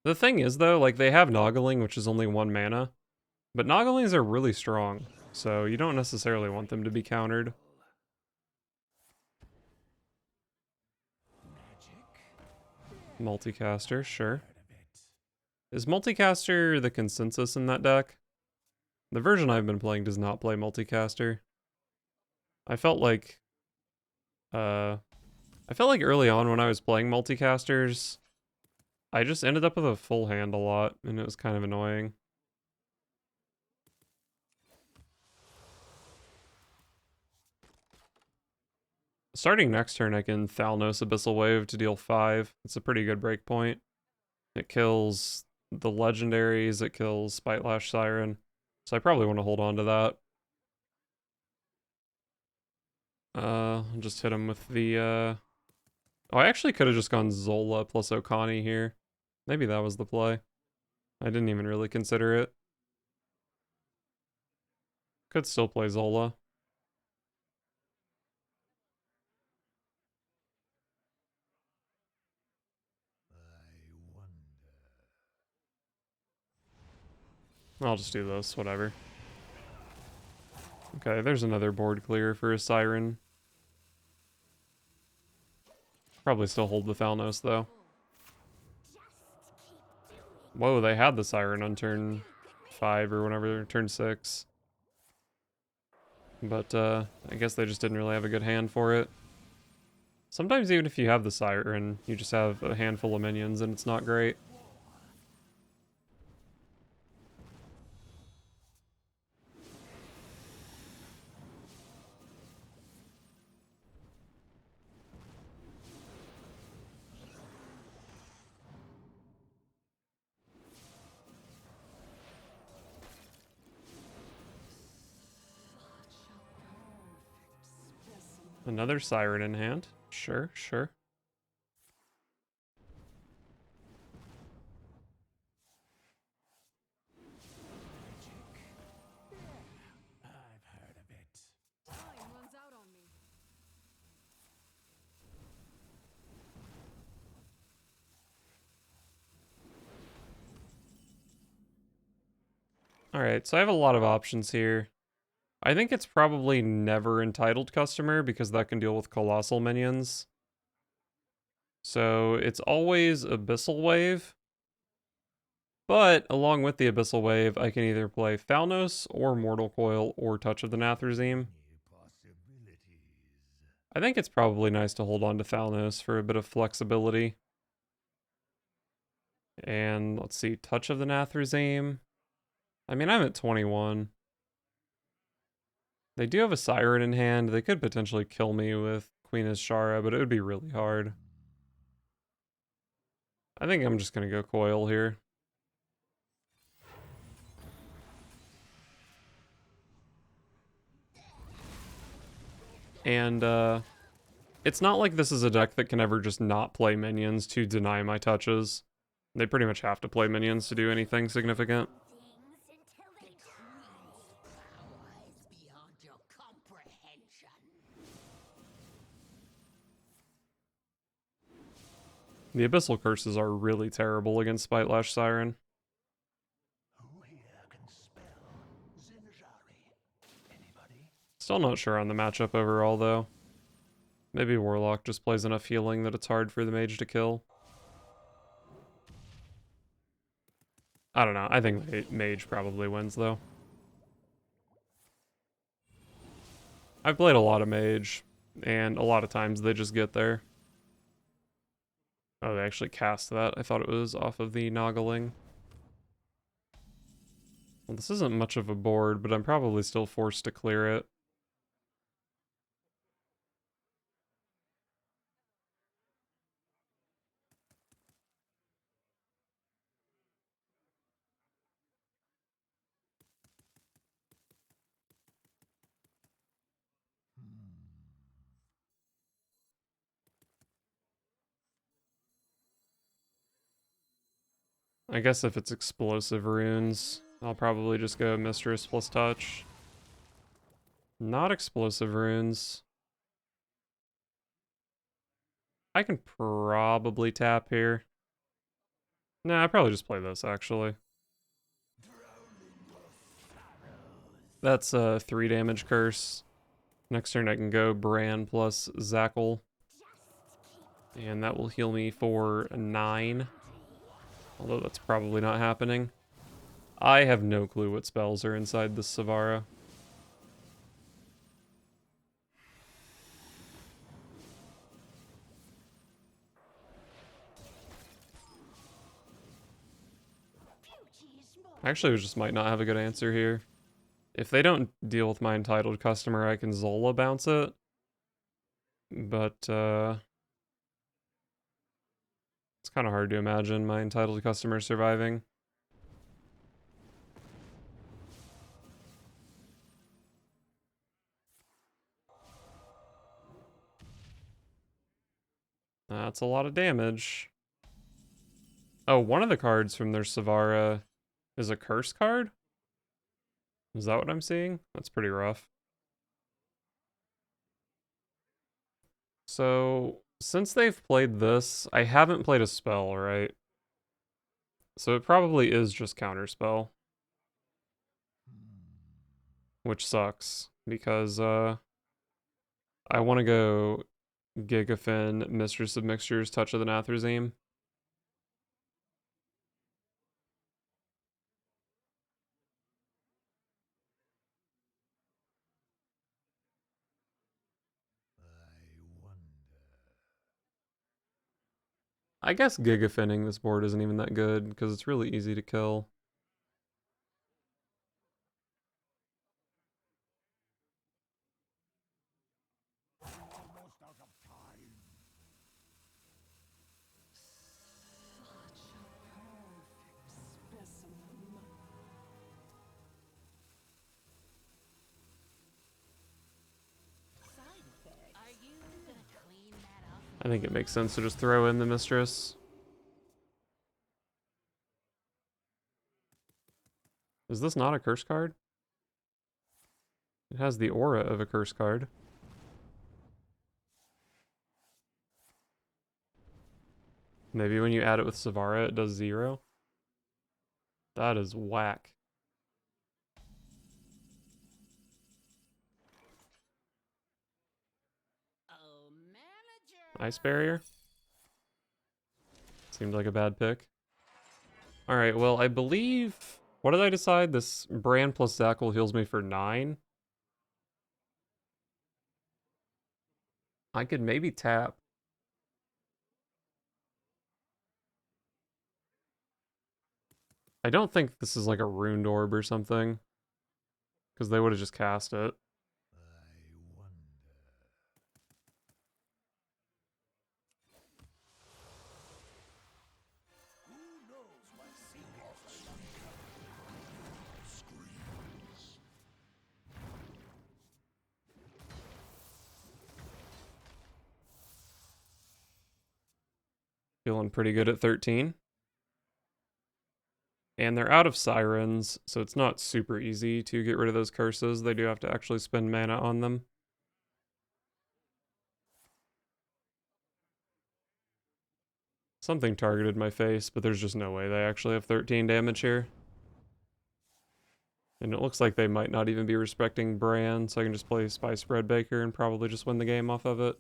The thing is, though, like, they have Noggling, which is only 1 mana. But Nogglings are really strong, so you don't necessarily want them to be countered. Multicaster, sure. Is Multicaster the consensus in that deck? The version I've been playing does not play Multicaster. I felt like early on when I was playing Multicasters, I just ended up with a full hand a lot, and it was kind of annoying. Starting next turn, I can Thalnos Abyssal Wave to deal 5. It's a pretty good breakpoint. It kills the legendaries, it kills Spitelash Siren. So I probably want to hold on to that. I'll just hit him with the, Oh, I actually could have just gone Zola plus Okani here. Maybe that was the play. I didn't even really consider it. Could still play Zola. I'll just do this, whatever. Okay, there's another board clear for a Siren. Probably still hold the Thalnos, though. Whoa, they had the Siren on turn 5 or whenever, turn 6. But, I guess they just didn't really have a good hand for it. Sometimes even if you have the Siren, you just have a handful of minions and it's not great. Another Siren in hand. Sure, sure. I've heard of it. Time runs out on me. Alright, so I have a lot of options here. I think it's probably never Entitled Customer because that can deal with Colossal minions. So it's always Abyssal Wave. But along with the Abyssal Wave, I can either play Thalnos or Mortal Coil or Touch of the Nathrezim. I think it's probably nice to hold on to Thalnos for a bit of flexibility. And let's see, Touch of the Nathrezim. I mean, I'm at 21. They do have a Siren in hand. They could potentially kill me with Queen Azshara, but it would be really hard. I think I'm just going to go Coil here. And it's not like this is a deck that can ever just not play minions to deny my touches. They pretty much have to play minions to do anything significant. Things until they Powers beyond your comprehension. The Abyssal Curses are really terrible against Spitelash Siren. Who here can spell Zinjari? Anybody? Still not sure on the matchup overall, though. Maybe Warlock just plays enough healing that it's hard for the mage to kill. I don't know. I think Mage probably wins, though. I've played a lot of mage, and a lot of times they just get there. Oh, they actually cast that. I thought it was off of the Noggling. Well, this isn't much of a board, but I'm probably still forced to clear it. I guess if it's explosive runes, I'll probably just go Mistress plus touch. Not explosive runes. I can probably tap here. Nah, I probably just play this, actually. That's a 3 damage curse. Next turn I can go Bran plus Zackle. And that will heal me for 9. Although that's probably not happening. I have no clue what spells are inside this Savara. Actually, we just might not have a good answer here. If they don't deal with my entitled customer, I can Zola bounce it. But, it's kind of hard to imagine my entitled customer surviving. That's a lot of damage. Oh, one of the cards from their Savara is a curse card? Is that what I'm seeing? That's pretty rough. So, since they've played this, I haven't played a spell, right? So it probably is just counterspell. Which sucks, because, I want to go Gigafin, Mistress of Mixtures, Touch of the Nathrezim. I guess Gigafinning this board isn't even that good, because it's really easy to kill. Are you gonna clean that up? I think it makes sense to just throw in the Mistress. Is this not a curse card? It has the aura of a curse card. Maybe when you add it with Savara, it does 0. That is whack. Oh, manager! Ice Barrier? Seemed like a bad pick. Alright, well, I believe... What did I decide? This Bran plus Zackle heals me for 9? I could maybe tap. I don't think this is like a Runed Orb or something. Because they would have just cast it. Feeling pretty good at 13. And they're out of Sirens, so it's not super easy to get rid of those curses. They do have to actually spend mana on them. Something targeted my face, but there's just no way they actually have 13 damage here. And it looks like they might not even be respecting Bran, so I can just play Spice Bread Baker and probably just win the game off of it.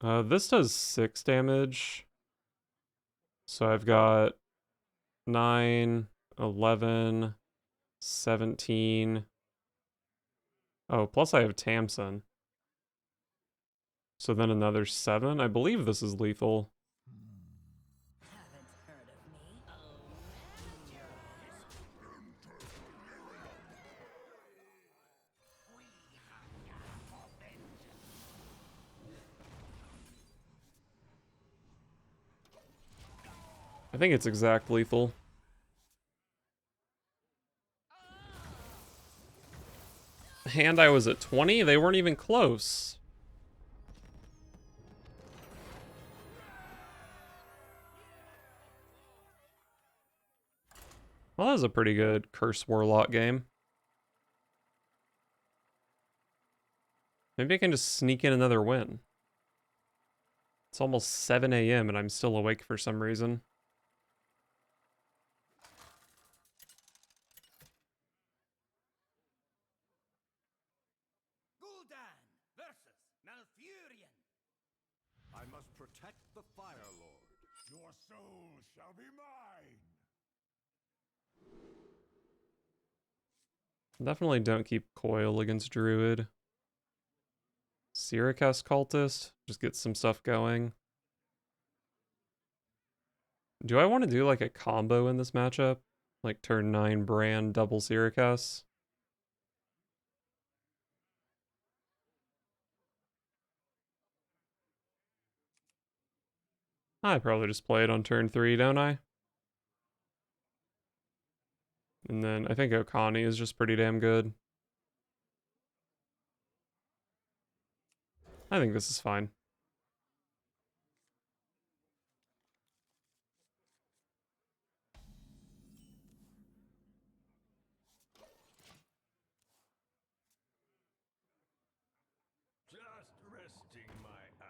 This does 6 damage. So I've got 9, 11, 17. Oh, plus I have Tamsin. So then another 7? I believe this is lethal. Haven't heard of me. I think it's exact lethal. Hand I was at 20? They weren't even close. Well, that was a pretty good Curse Warlock game. Maybe I can just sneak in another win. It's almost 7 a.m. and I'm still awake for some reason. Gul'dan versus Malfurion. I must protect the Fire Lord. Your soul shall be mine. Definitely don't keep Coil against Druid. Syracuse Cultist, just get some stuff going. Do I want to do like a combo in this matchup? Like turn 9 Brand, double Syracuse? I probably just play it on turn 3, don't I? And then I think Okani is just pretty damn good. I think this is fine. Just resting my eyes.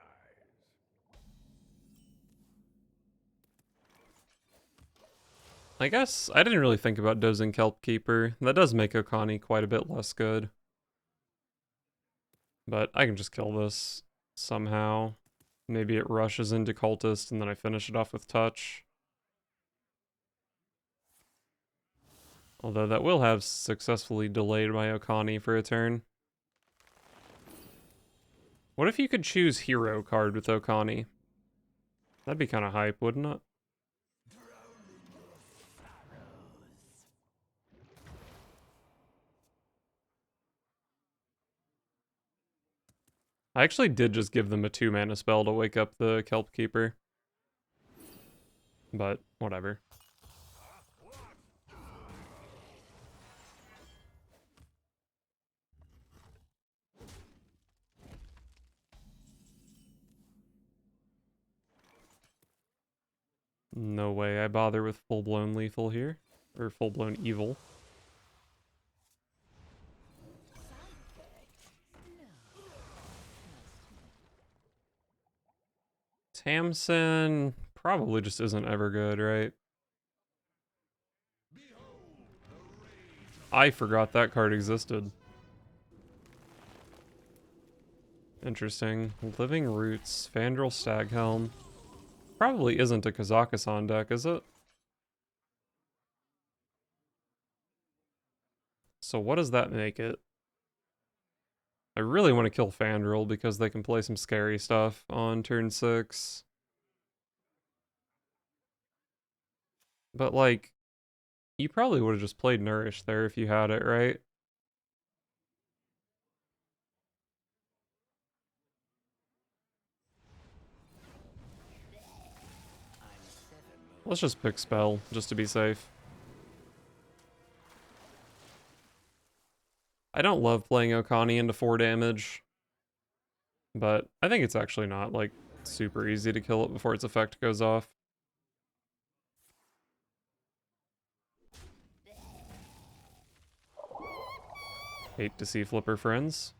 I guess I didn't really think about dozing Kelp Keeper. That does make Okani quite a bit less good. But I can just kill this somehow. Maybe it rushes into Cultist and then I finish it off with Touch. Although that will have successfully delayed my Okani for a turn. What if you could choose Hero card with Okani? That'd be kind of hype, wouldn't it? I actually did just give them a 2-mana spell to wake up the Kelp Keeper. But, whatever. No way I bother with full-blown lethal here. Or full-blown evil. Tamsin probably just isn't ever good, right? I forgot that card existed. Interesting. Living Roots, Fandral Staghelm. Probably isn't a Kazakhstan deck, is it? So what does that make it? I really want to kill Fandral because they can play some scary stuff on turn 6. But like, you probably would have just played Nourish there if you had it, right? Let's just pick Spell, just to be safe. I don't love playing Okani into 4 damage, but I think it's actually not, like, super easy to kill it before its effect goes off. Hate to see Flipper friends.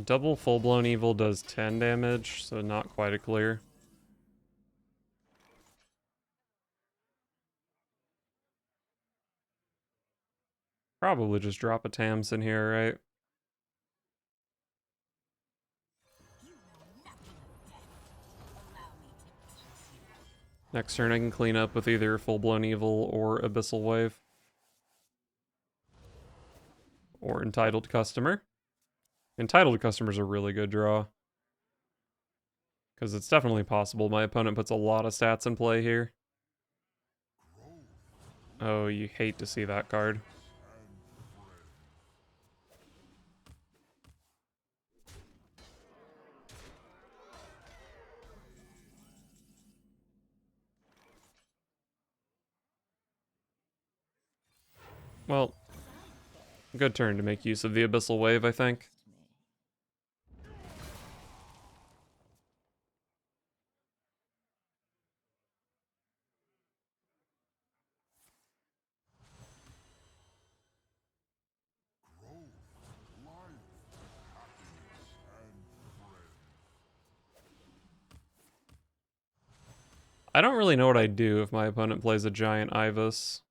Double full-blown evil does 10 damage, so not quite a clear. Probably just drop a Tams in here, right? Next turn I can clean up with either full-blown evil or Abyssal Wave. Or Entitled Customer. Entitled Customer's a really good draw. Because it's definitely possible my opponent puts a lot of stats in play here. Oh, you hate to see that card. Well, good turn to make use of the Abyssal Wave, I think. I don't really know what I'd do if my opponent plays a giant Ibis.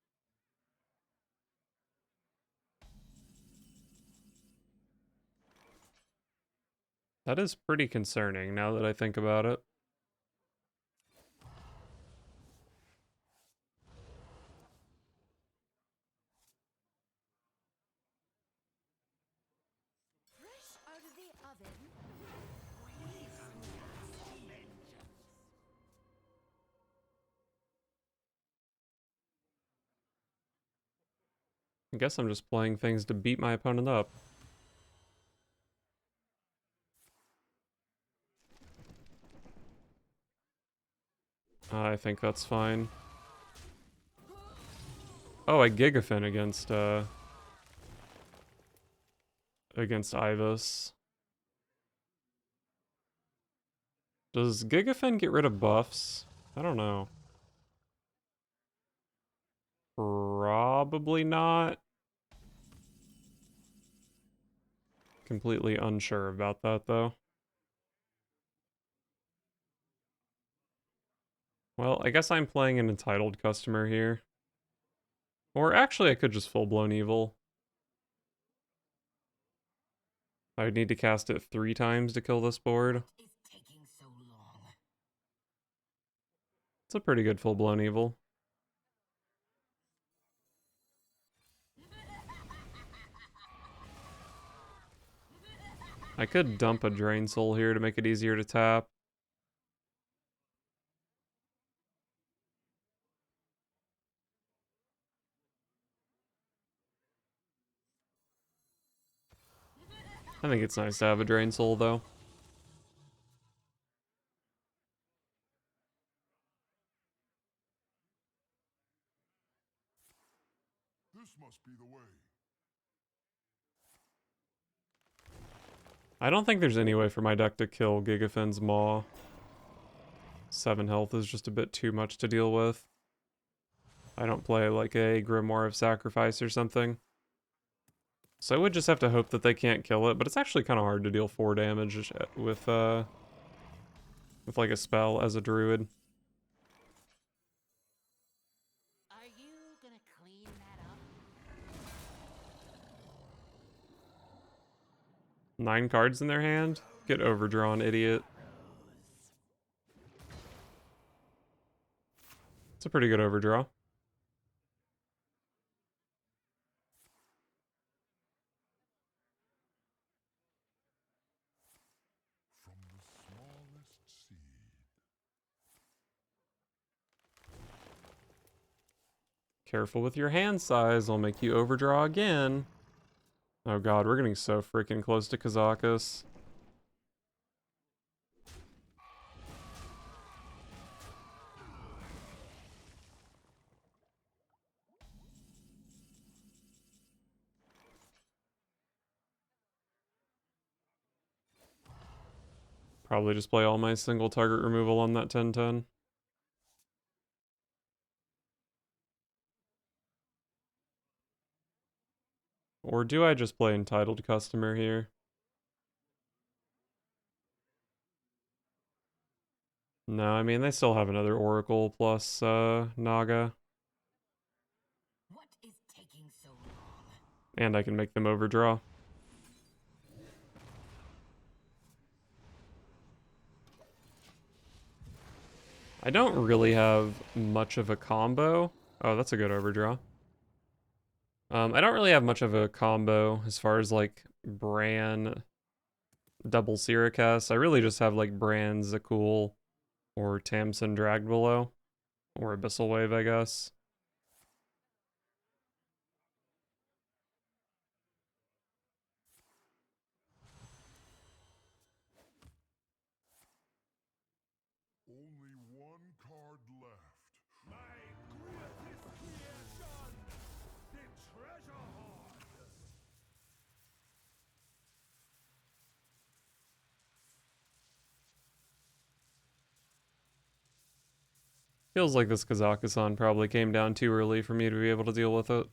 That is pretty concerning now that I think about it. Fresh out of the oven. I guess I'm just playing things to beat my opponent up. I think that's fine. Oh, I Gigafin against Ibis. Does Gigafin get rid of buffs? I don't know. Probably not. Completely unsure about that, though. Well, I guess I'm playing an Entitled Customer here. Or actually, I could just full-blown evil. I would need to cast it 3 times to kill this board. Is taking so long. It's a pretty good full-blown evil. I could dump a Drain Soul here to make it easier to tap. I think it's nice to have a Drain Soul, though. This must be the way. I don't think there's any way for my deck to kill Gigafin's Maw. 7 health is just a bit too much to deal with. I don't play like a Grimoire of Sacrifice or something. So I would just have to hope that they can't kill it, but it's actually kind of hard to deal 4 damage with like a spell as a druid. Are you gonna clean that up? 9 cards in their hand? Get overdrawn, idiot. It's a pretty good overdraw. From the smallest seed. Careful with your hand size, I'll make you overdraw again. Oh god, we're getting so freaking close to Kazakus. Probably just play all my single target removal on that 10-10. Or do I just play Entitled Customer here? No, I mean, they still have another Oracle plus Naga. What is taking so long? And I can make them overdraw. I don't really have much of a combo. Oh, that's a good overdraw. I don't really have much of a combo as far as like Bran double Siricast. I really just have like Bran Zakul or Tamsin dragged below or Abyssal Wave, I guess. Only one card left. My greatest creation, the treasure hoard. Feels like this Kazakhstan probably came down too early for me to be able to deal with it.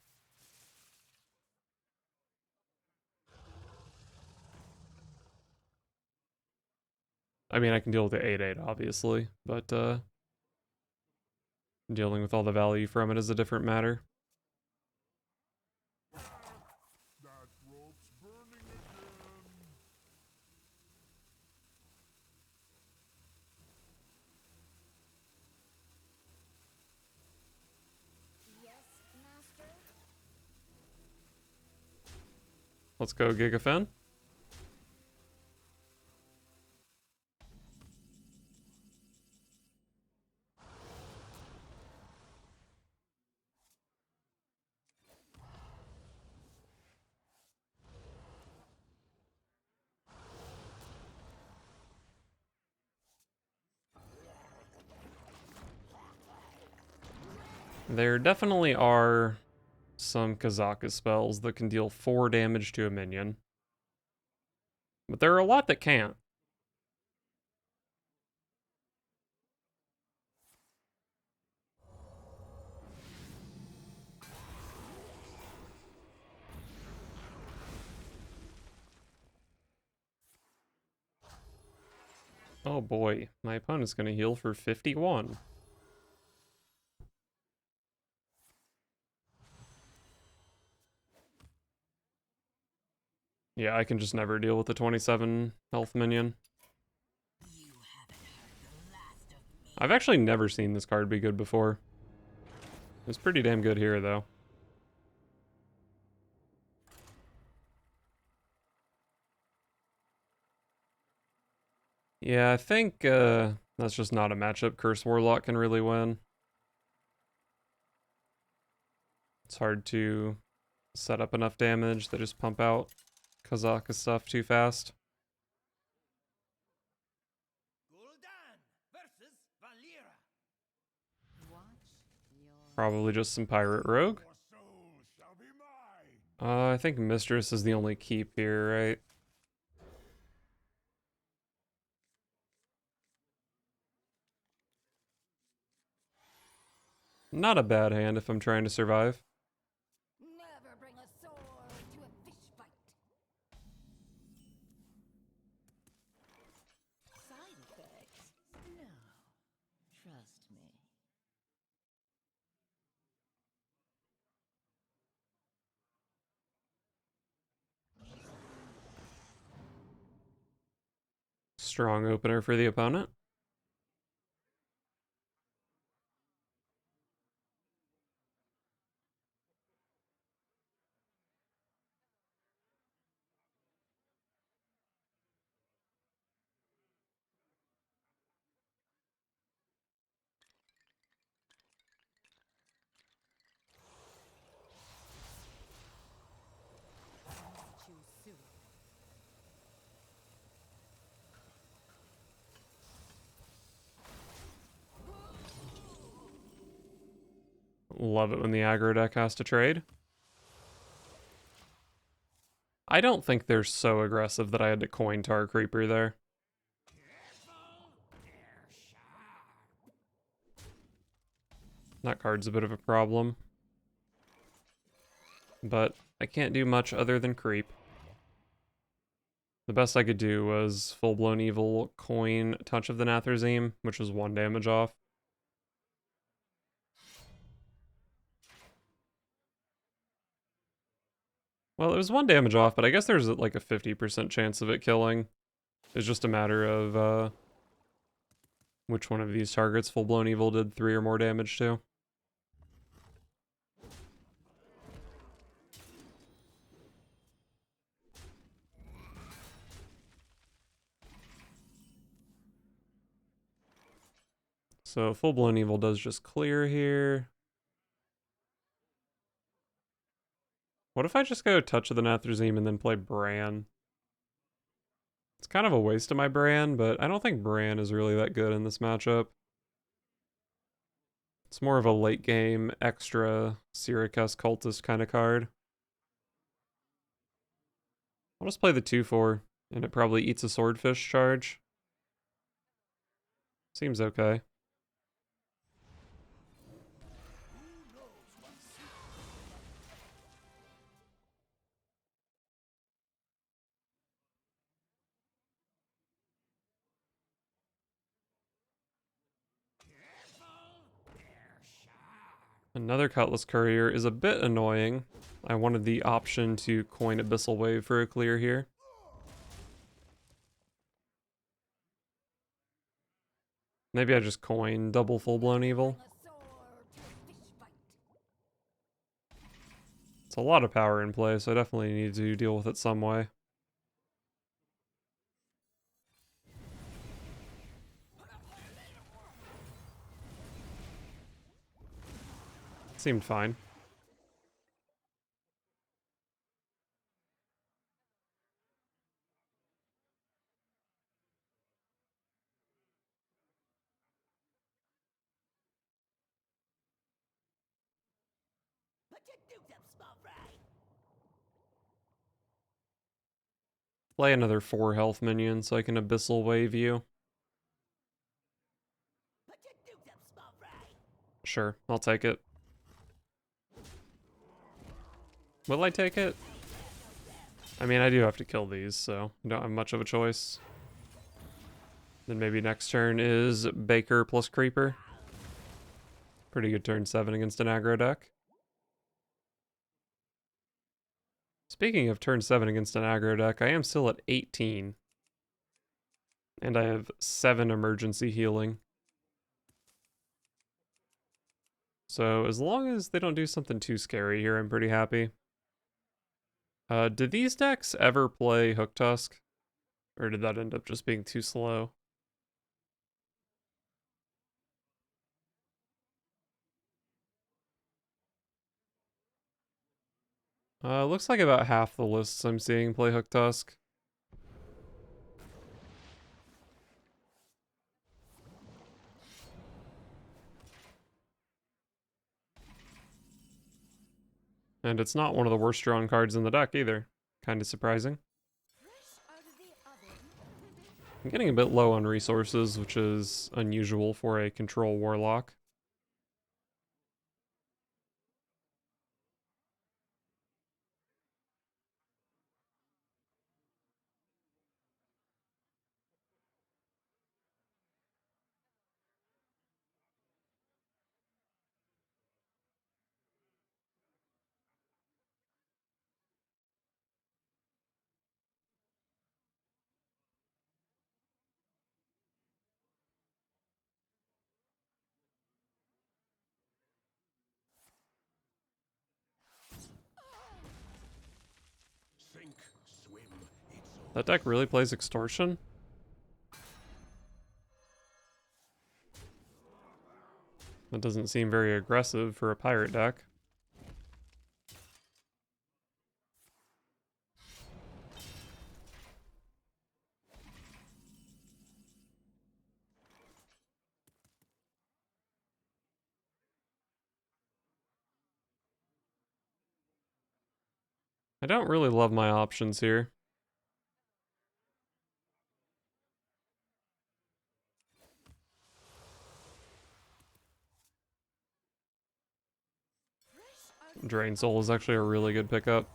I mean, I can deal with the 8/8 obviously, but dealing with all the value from it is a different matter. That rope's burning again. Yes, master? Let's go Gigafen. There definitely are some Kazaka spells that can deal 4 damage to a minion. But there are a lot that can't. Oh boy, my opponent's gonna heal for 51. Yeah, I can just never deal with the 27 health minion. I've actually never seen this card be good before. It's pretty damn good here, though. Yeah, I think that's just not a matchup Curse Warlock can really win. It's hard to set up enough damage that just pump out Kazaka stuff too fast. Gul'dan versus Valera. Probably just some Pirate Rogue. Your soul shall be mine. I think Mistress is the only keep here, right? Not a bad hand if I'm trying to survive. Never bring a sword to a fish fight. Side effects? No. Trust me. Strong opener for the opponent. Choose soon. Love it when the aggro deck has to trade. I don't think they're so aggressive that I had to coin Tar Creeper there. That card's a bit of a problem. But I can't do much other than creep. The best I could do was full-blown evil, coin, Touch of the Nathrazim, which was 1 damage off. Well, it was 1 damage off, but I guess there's like a 50% chance of it killing. It's just a matter of which one of these targets full-blown evil did 3 or more damage to. So full-blown evil does just clear here. What if I just go Touch of the Nathrezim and then play Bran? It's kind of a waste of my Bran, but I don't think Bran is really that good in this matchup. It's more of a late game, extra Syracuse cultist kind of card. I'll just play the 2/4, and it probably eats a swordfish charge. Seems okay. Another Cutlass Courier is a bit annoying. I wanted the option to coin Abyssal Wave for a clear here. Maybe I just coin double full-blown evil. Bring a sword to a fish fight. It's a lot of power in play, so I definitely need to deal with it some way. Seemed fine. Put your dukes up, small fry. Play another 4 health minion so I can Abyssal Wave you. Put your dukes up, small fry. Sure, I'll take it. Will I take it? I mean, I do have to kill these, so I don't have much of a choice. Then maybe next turn is Baker plus Creeper. Pretty good turn 7 against an aggro deck. Speaking of turn 7 against an aggro deck, I am still at 18. And I have 7 emergency healing. So as long as they don't do something too scary here, I'm pretty happy. Did these decks ever play Hook Tusk? Or did that end up just being too slow? Looks like about half the lists I'm seeing play Hook Tusk. And it's not one of the worst drawn cards in the deck either. Kind of surprising. Fresh out of the oven. I'm getting a bit low on resources, which is unusual for a control Warlock. Sink, swim, it's all. That deck really plays Extortion? That doesn't seem very aggressive for a pirate deck. I don't really love my options here. Drain Soul is actually a really good pickup.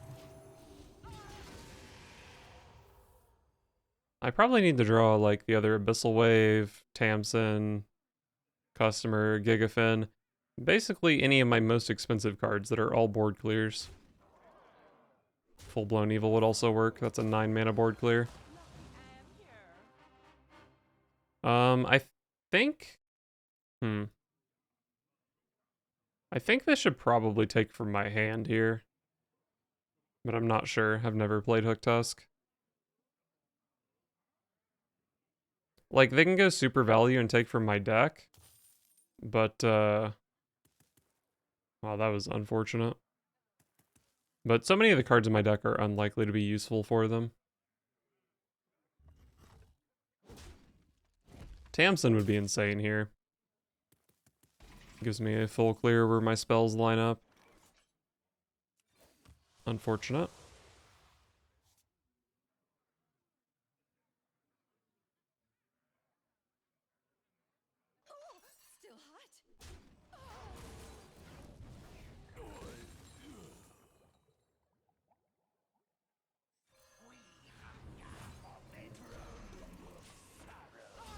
I probably need to draw like the other Abyssal Wave, Tamsin, Customer, Gigafin. Basically any of my most expensive cards that are all board clears. Full-blown Evil would also work. That's a 9 mana board clear. I think... I think this should probably take from my hand here. But I'm not sure. I've never played Hook Tusk. Like, they can go super value and take from my deck. But, wow, that was unfortunate. But so many of the cards in my deck are unlikely to be useful for them. Tamsin would be insane here. Gives me a full clear where my spells line up. Unfortunate. Oh, still hot.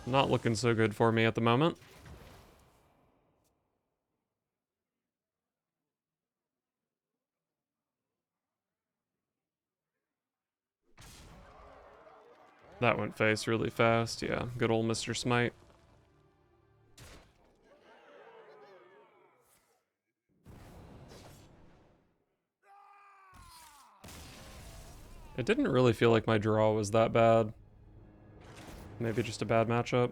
Not looking so good for me at the moment. That went face really fast. Yeah, good old Mr. Smite. It didn't really feel like my draw was that bad. Maybe just a bad matchup.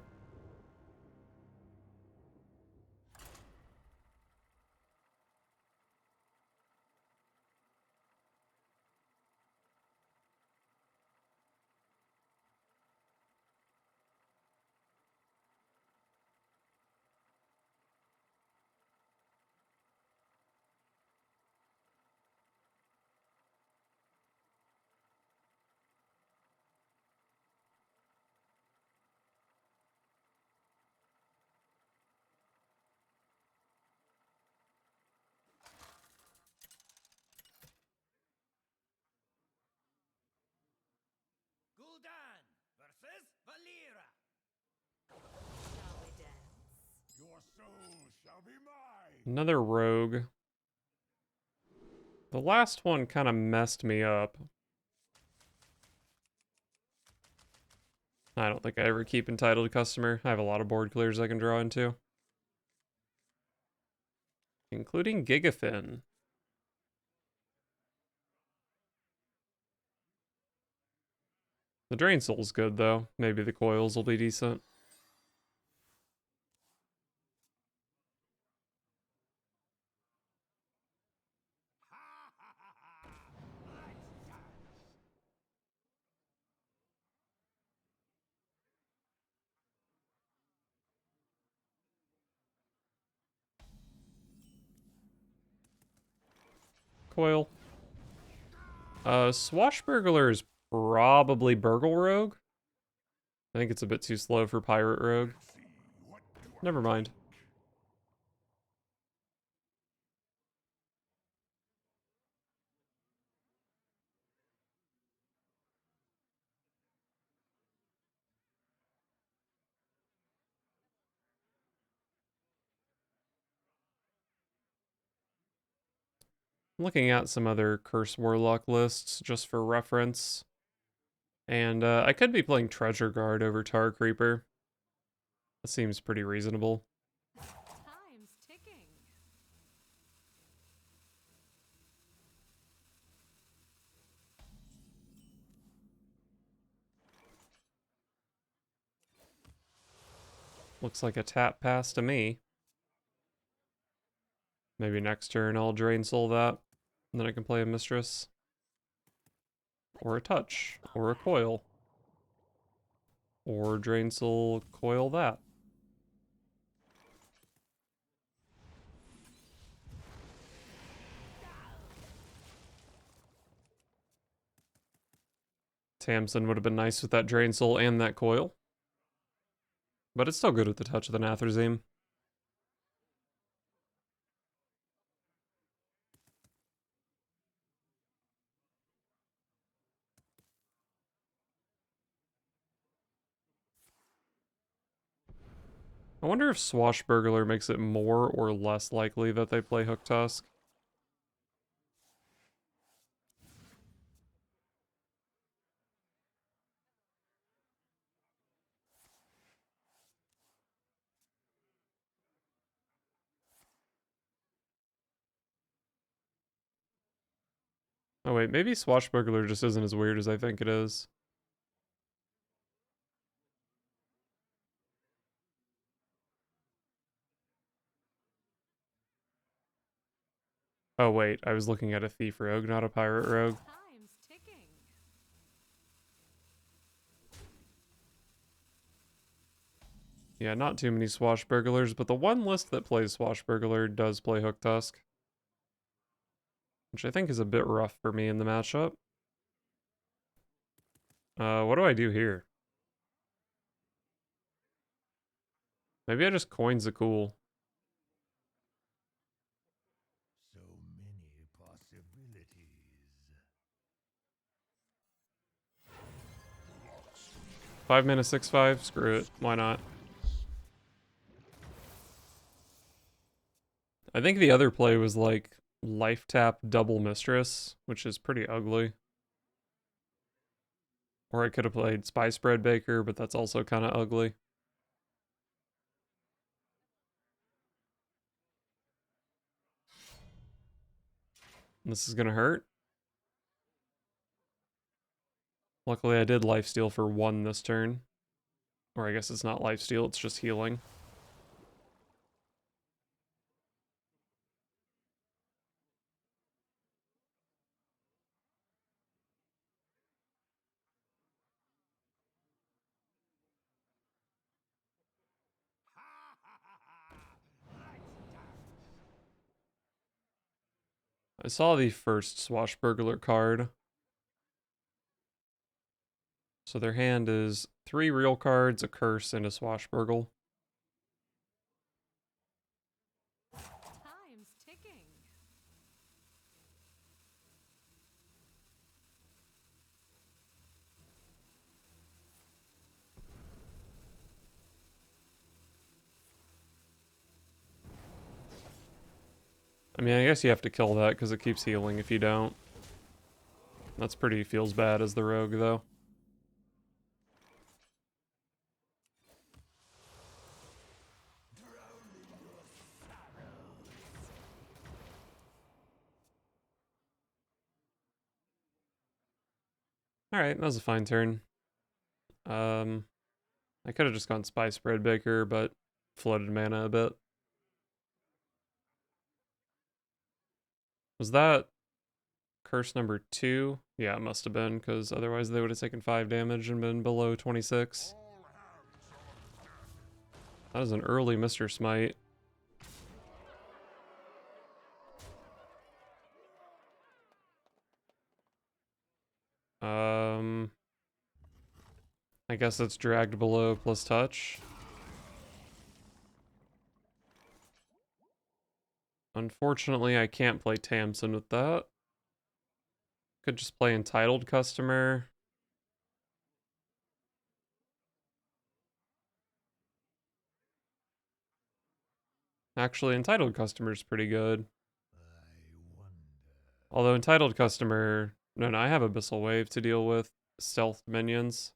Gul'dan versus Valera. Shall we dance? Your soul shall be mine. Another rogue. The last one kind of messed me up. I don't think I ever keep entitled customer. I have a lot of board clears I can draw into. Including Gigafin. The Drain Soul's good, though. Maybe the coils will be decent. Coil. Swashbuckler is probably Burgle Rogue. I think it's a bit too slow for Pirate Rogue. See what do I Never mind. I'm looking at some other Curse Warlock lists just for reference. And I could be playing Treasure Guard over Tar Creeper. That seems pretty reasonable. Time's ticking. Looks like a tap pass to me. Maybe next turn I'll Drain Soul that. And then I can play a Mistress. Or a Touch. Or a Coil. Or Drain Soul Coil that. Tamsin would have been nice with that Drain Soul and that Coil. But it's still good with the touch of the Nathrazim. I wonder if Swashbuckler makes it more or less likely that they play Hook Tusk. Oh wait, maybe Swashbuckler just isn't as weird as I think it is. Oh wait, I was looking at a thief rogue, not a pirate rogue. Time's ticking. Yeah, not too many swashbucklers, but the one list that plays swashbuckler does play Hook Tusk, which I think is a bit rough for me in the matchup. What do I do here? Maybe I just coins a cool. So many possibilities. 5 mana 6/5. Screw it. Why not? I think the other play was like life tap double mistress, which is pretty ugly. Or I could have played Spice Bread Baker, but that's also kind of ugly. This is gonna hurt. Luckily I did lifesteal for 1 this turn. Or I guess it's not lifesteal, it's just healing. I saw the first Swashbuckler card. So their hand is 3 real cards, a curse, and a Swashbuckle. Time's ticking. I mean, I guess you have to kill that because it keeps healing if you don't. That's pretty feels bad as the rogue, though. Alright, that was a fine turn. I could have just gone Spice Bread Baker, but flooded mana a bit. Was that curse number 2? Yeah, it must have been, because otherwise they would have taken 5 damage and been below 26. That is an early Mr. Smite. I guess it's dragged below plus touch. Unfortunately, I can't play Tamsin with that. Could just play Entitled Customer. Actually, Entitled Customer is pretty good. I wonder. Although Entitled Customer... No, I have Abyssal Wave to deal with. Stealth minions.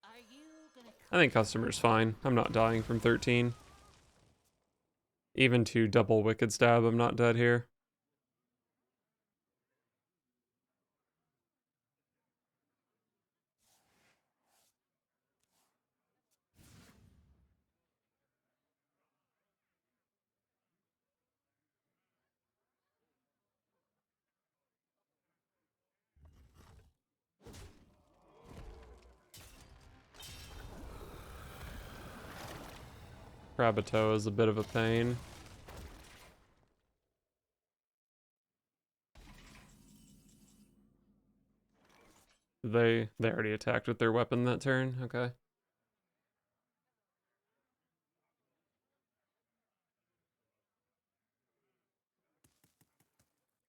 Are you gonna I think Customer's fine. I'm not dying from 13. Even to double Wicked Stab, I'm not dead here. Krabito is a bit of a pain. They already attacked with their weapon that turn. Okay.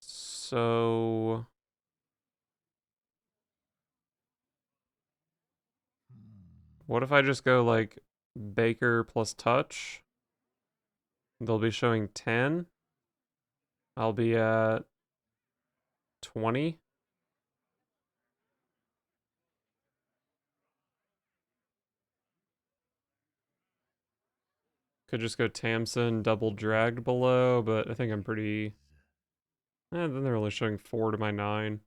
So what if I just go like Baker plus touch? They'll be showing 10. I'll be at 20. Could just go Tamsin, double dragged below, but I think I'm pretty... then they're only showing 4 to my 9.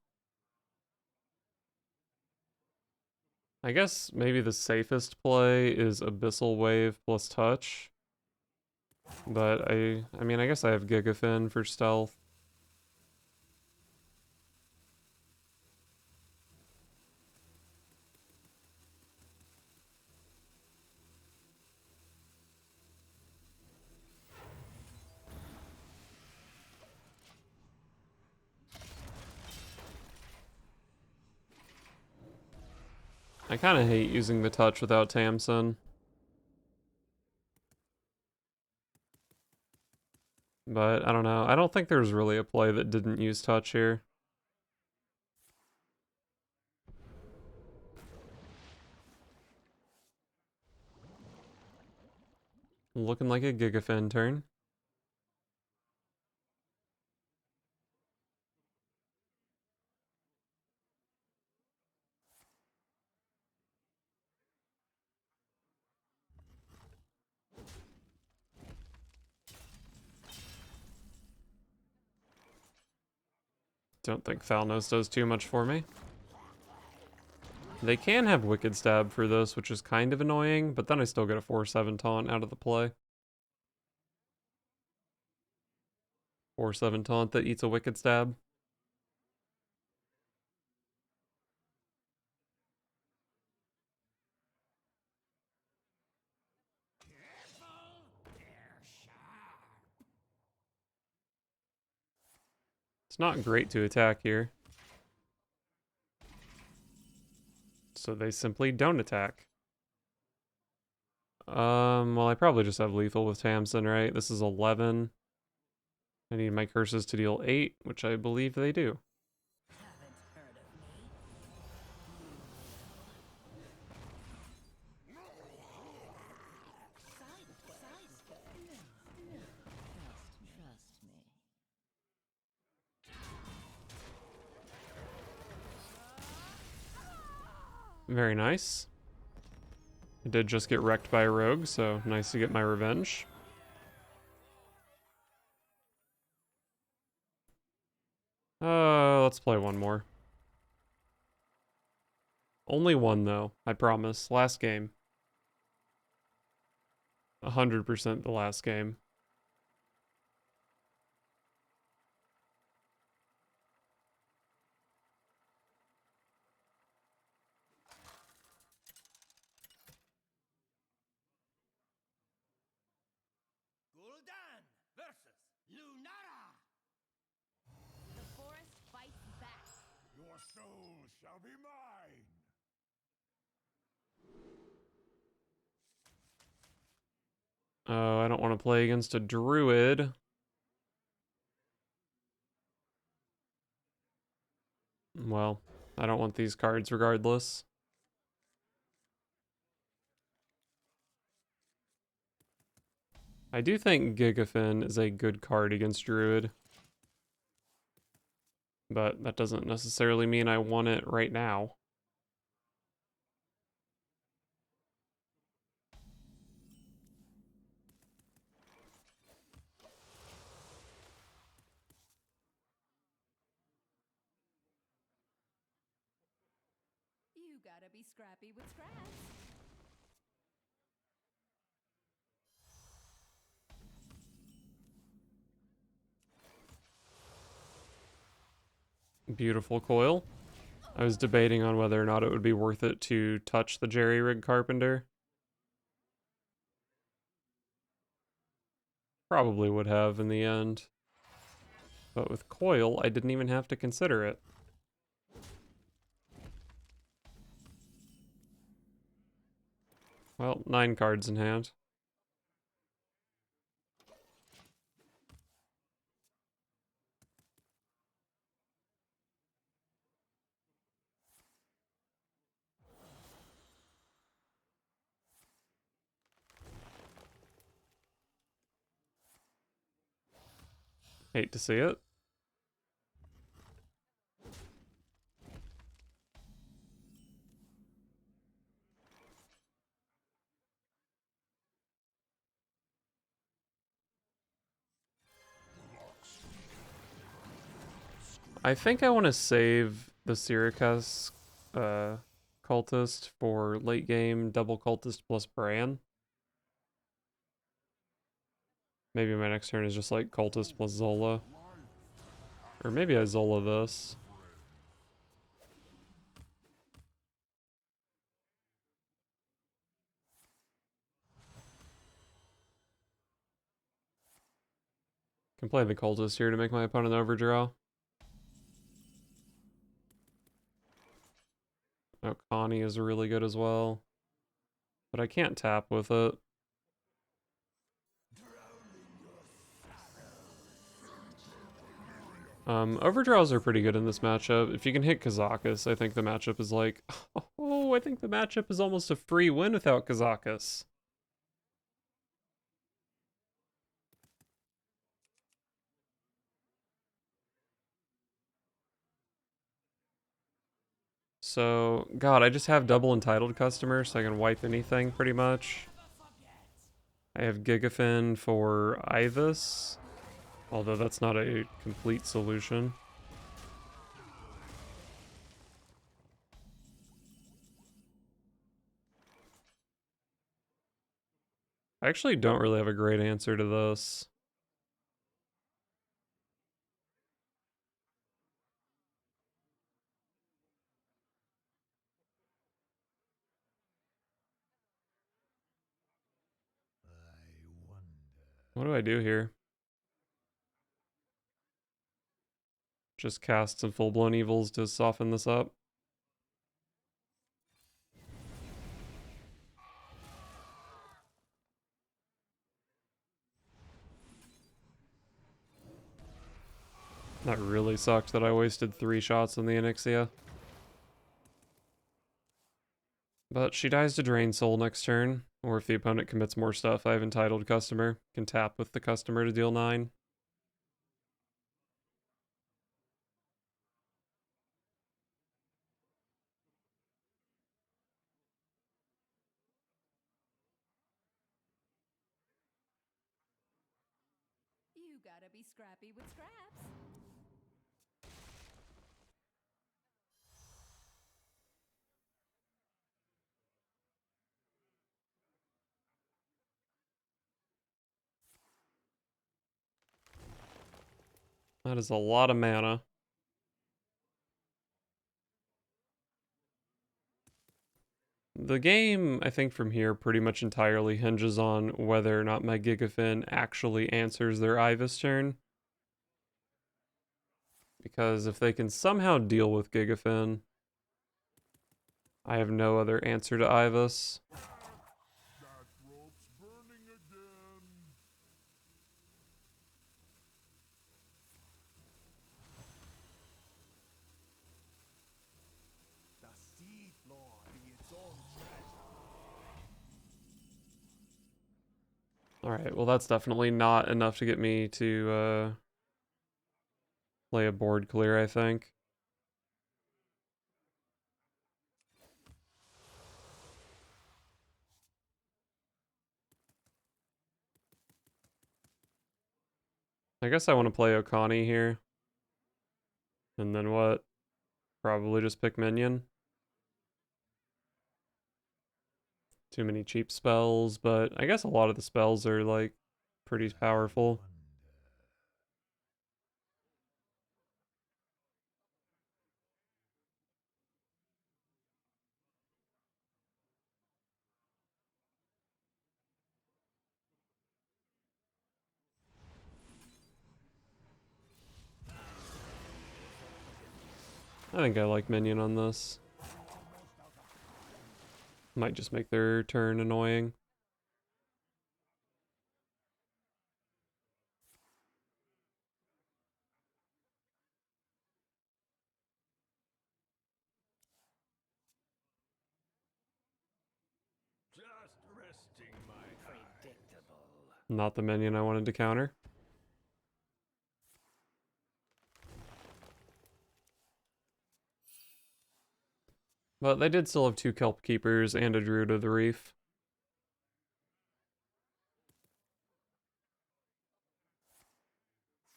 I guess maybe the safest play is Abyssal Wave plus touch. But I mean, I guess I have Gigafin for stealth. I kind of hate using the touch without Tamsin. But I don't know. I don't think there's really a play that didn't use touch here. Looking like a Gigafin turn. Don't think Thalnos does too much for me. They can have Wicked Stab for this, which is kind of annoying, but then I still get a 4-7 taunt out of the play. 4-7 taunt that eats a Wicked Stab. It's not great to attack here. So they simply don't attack. Well, I probably just have lethal with Tamsin, right? This is 11. I need my curses to deal 8, which I believe they do. Haven't heard of me. Trust me. Very nice. I did just get wrecked by a rogue, so nice to get my revenge. Let's play one more. Only one, though, I promise. Last game. 100% the last game. Gul'dan versus Lunara. The forest fights back. Your soul shall be mine. Oh, I don't want to play against a druid. Well, I don't want these cards regardless. I do think Gigafin is a good card against druid. But that doesn't necessarily mean I want it right now. You gotta be scrappy with scraps. Beautiful coil. I was debating on whether or not it would be worth it to touch the Jerry Rig Carpenter. Probably would have in the end. But with coil, I didn't even have to consider it. Well, 9 cards in hand. Hate to see it. I think I want to save the Syracuse cultist for late game double cultist plus Bran. Maybe my next turn is just like Cultist plus Zola. Or maybe I Zola this. Can play the Cultist here to make my opponent overdraw. Oh, Connie is really good as well. But I can't tap with it. Overdraws are pretty good in this matchup. If you can hit Kazakus, I think the matchup is like... Oh, I think the matchup is almost a free win without Kazakus. So, God, I just have double entitled customer, so I can wipe anything pretty much. I have Gigafin for Ivus, although that's not a complete solution. I actually don't really have a great answer to this. What do I do here? Just cast some full-blown evils to soften this up. That really sucked that I wasted 3 shots on the Onyxia. But she dies to Drain Soul next turn, or if the opponent commits more stuff, I have Entitled Customer. Can tap with the customer to deal 9. You gotta be scrappy with scraps. That is a lot of mana. The game, I think from here, pretty much entirely hinges on whether or not my Gigafin actually answers their Ivus turn. Because if they can somehow deal with Gigafin, I have no other answer to Ivus. That rope's burning again. The sea floor be its own treasure. Alright, well that's definitely not enough to get me to play a board clear, I think. I guess I want to play Okani here. And then what? Probably just pick Minion. Too many cheap spells, but I guess a lot of the spells are like pretty powerful. I think I like Minion on this. Might just make their turn annoying. Just resting my predictable. Not the Minion I wanted to counter. But they did still have 2 Kelp Keepers and a Druid of the Reef.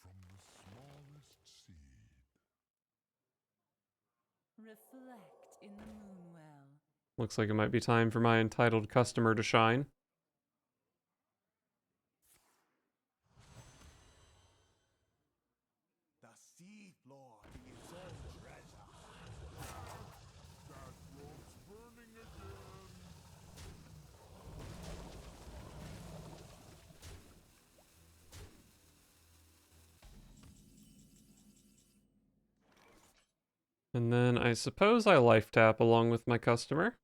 From the smallest seed. Reflect in the moonwell. Looks like it might be time for my entitled customer to shine. seafloor is all treasure. That rope's burning again. And then I suppose I life tap along with my customer.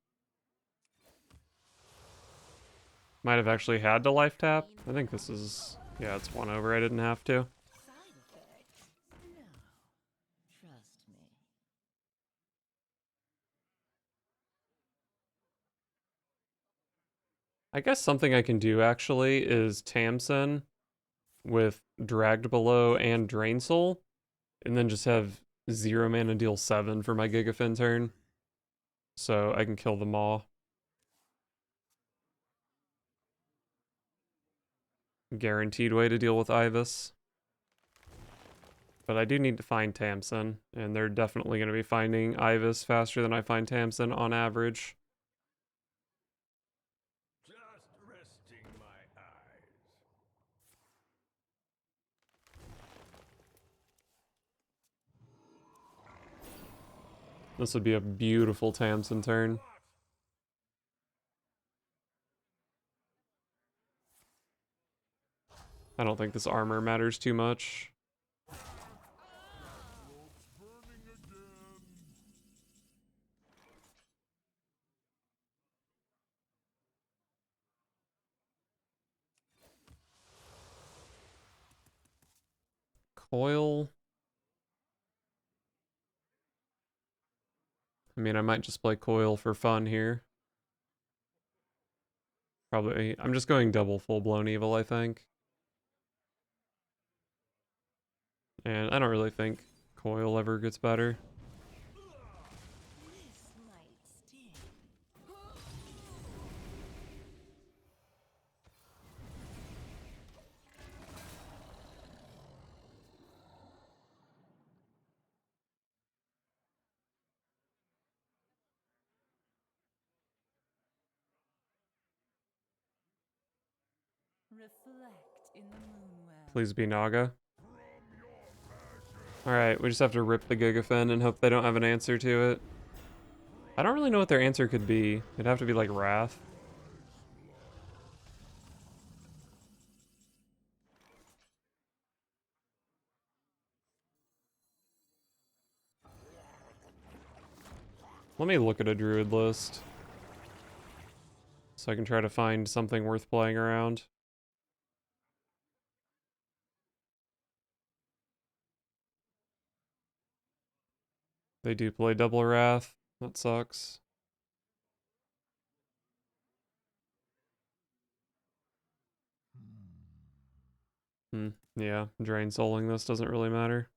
Might have actually had to life tap. I think this is, yeah, it's 1 over. I didn't have to. Side effects? No. Trust me. I guess something I can do actually is Tamsin with Dragged Below and Drain Soul, and then just have 0 mana deal 7 for my Gigafin turn. So I can kill the Maw. Guaranteed way to deal with Ibis. But I do need to find Tamsin, and they're definitely going to be finding Ibis faster than I find Tamsin on average. Just resting my eyes. This would be a beautiful Tamsin turn. I don't think this armor matters too much. Rope's burning again. Coil. I mean, I might just play Coil for fun here. Probably. I'm just going double full-blown evil, I think. And I don't really think Coil ever gets better. This might sting. Reflect in the moonwell. Please be Naga. Alright, we just have to rip the Gigafin and hope they don't have an answer to it. I don't really know what their answer could be. It'd have to be like Wrath. Let me look at a Druid list, so I can try to find something worth playing around. They do play double Wrath. That sucks. Yeah, Drain Souling this doesn't really matter.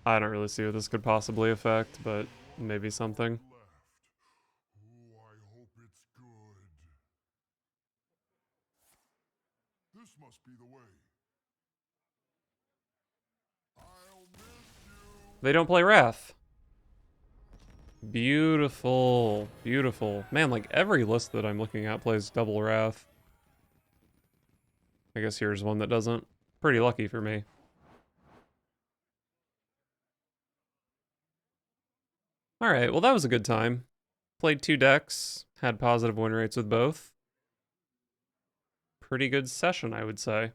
I don't really see what this could possibly affect, but maybe something. Left. Oh, I hope it's good. This must be the way. I'll miss you. They don't play Wrath. Beautiful. Beautiful. Man, like every list that I'm looking at plays double Wrath. I guess here's one that doesn't. Pretty lucky for me. Alright, well that was a good time. Played 2 decks, had positive win rates with both. Pretty good session, I would say.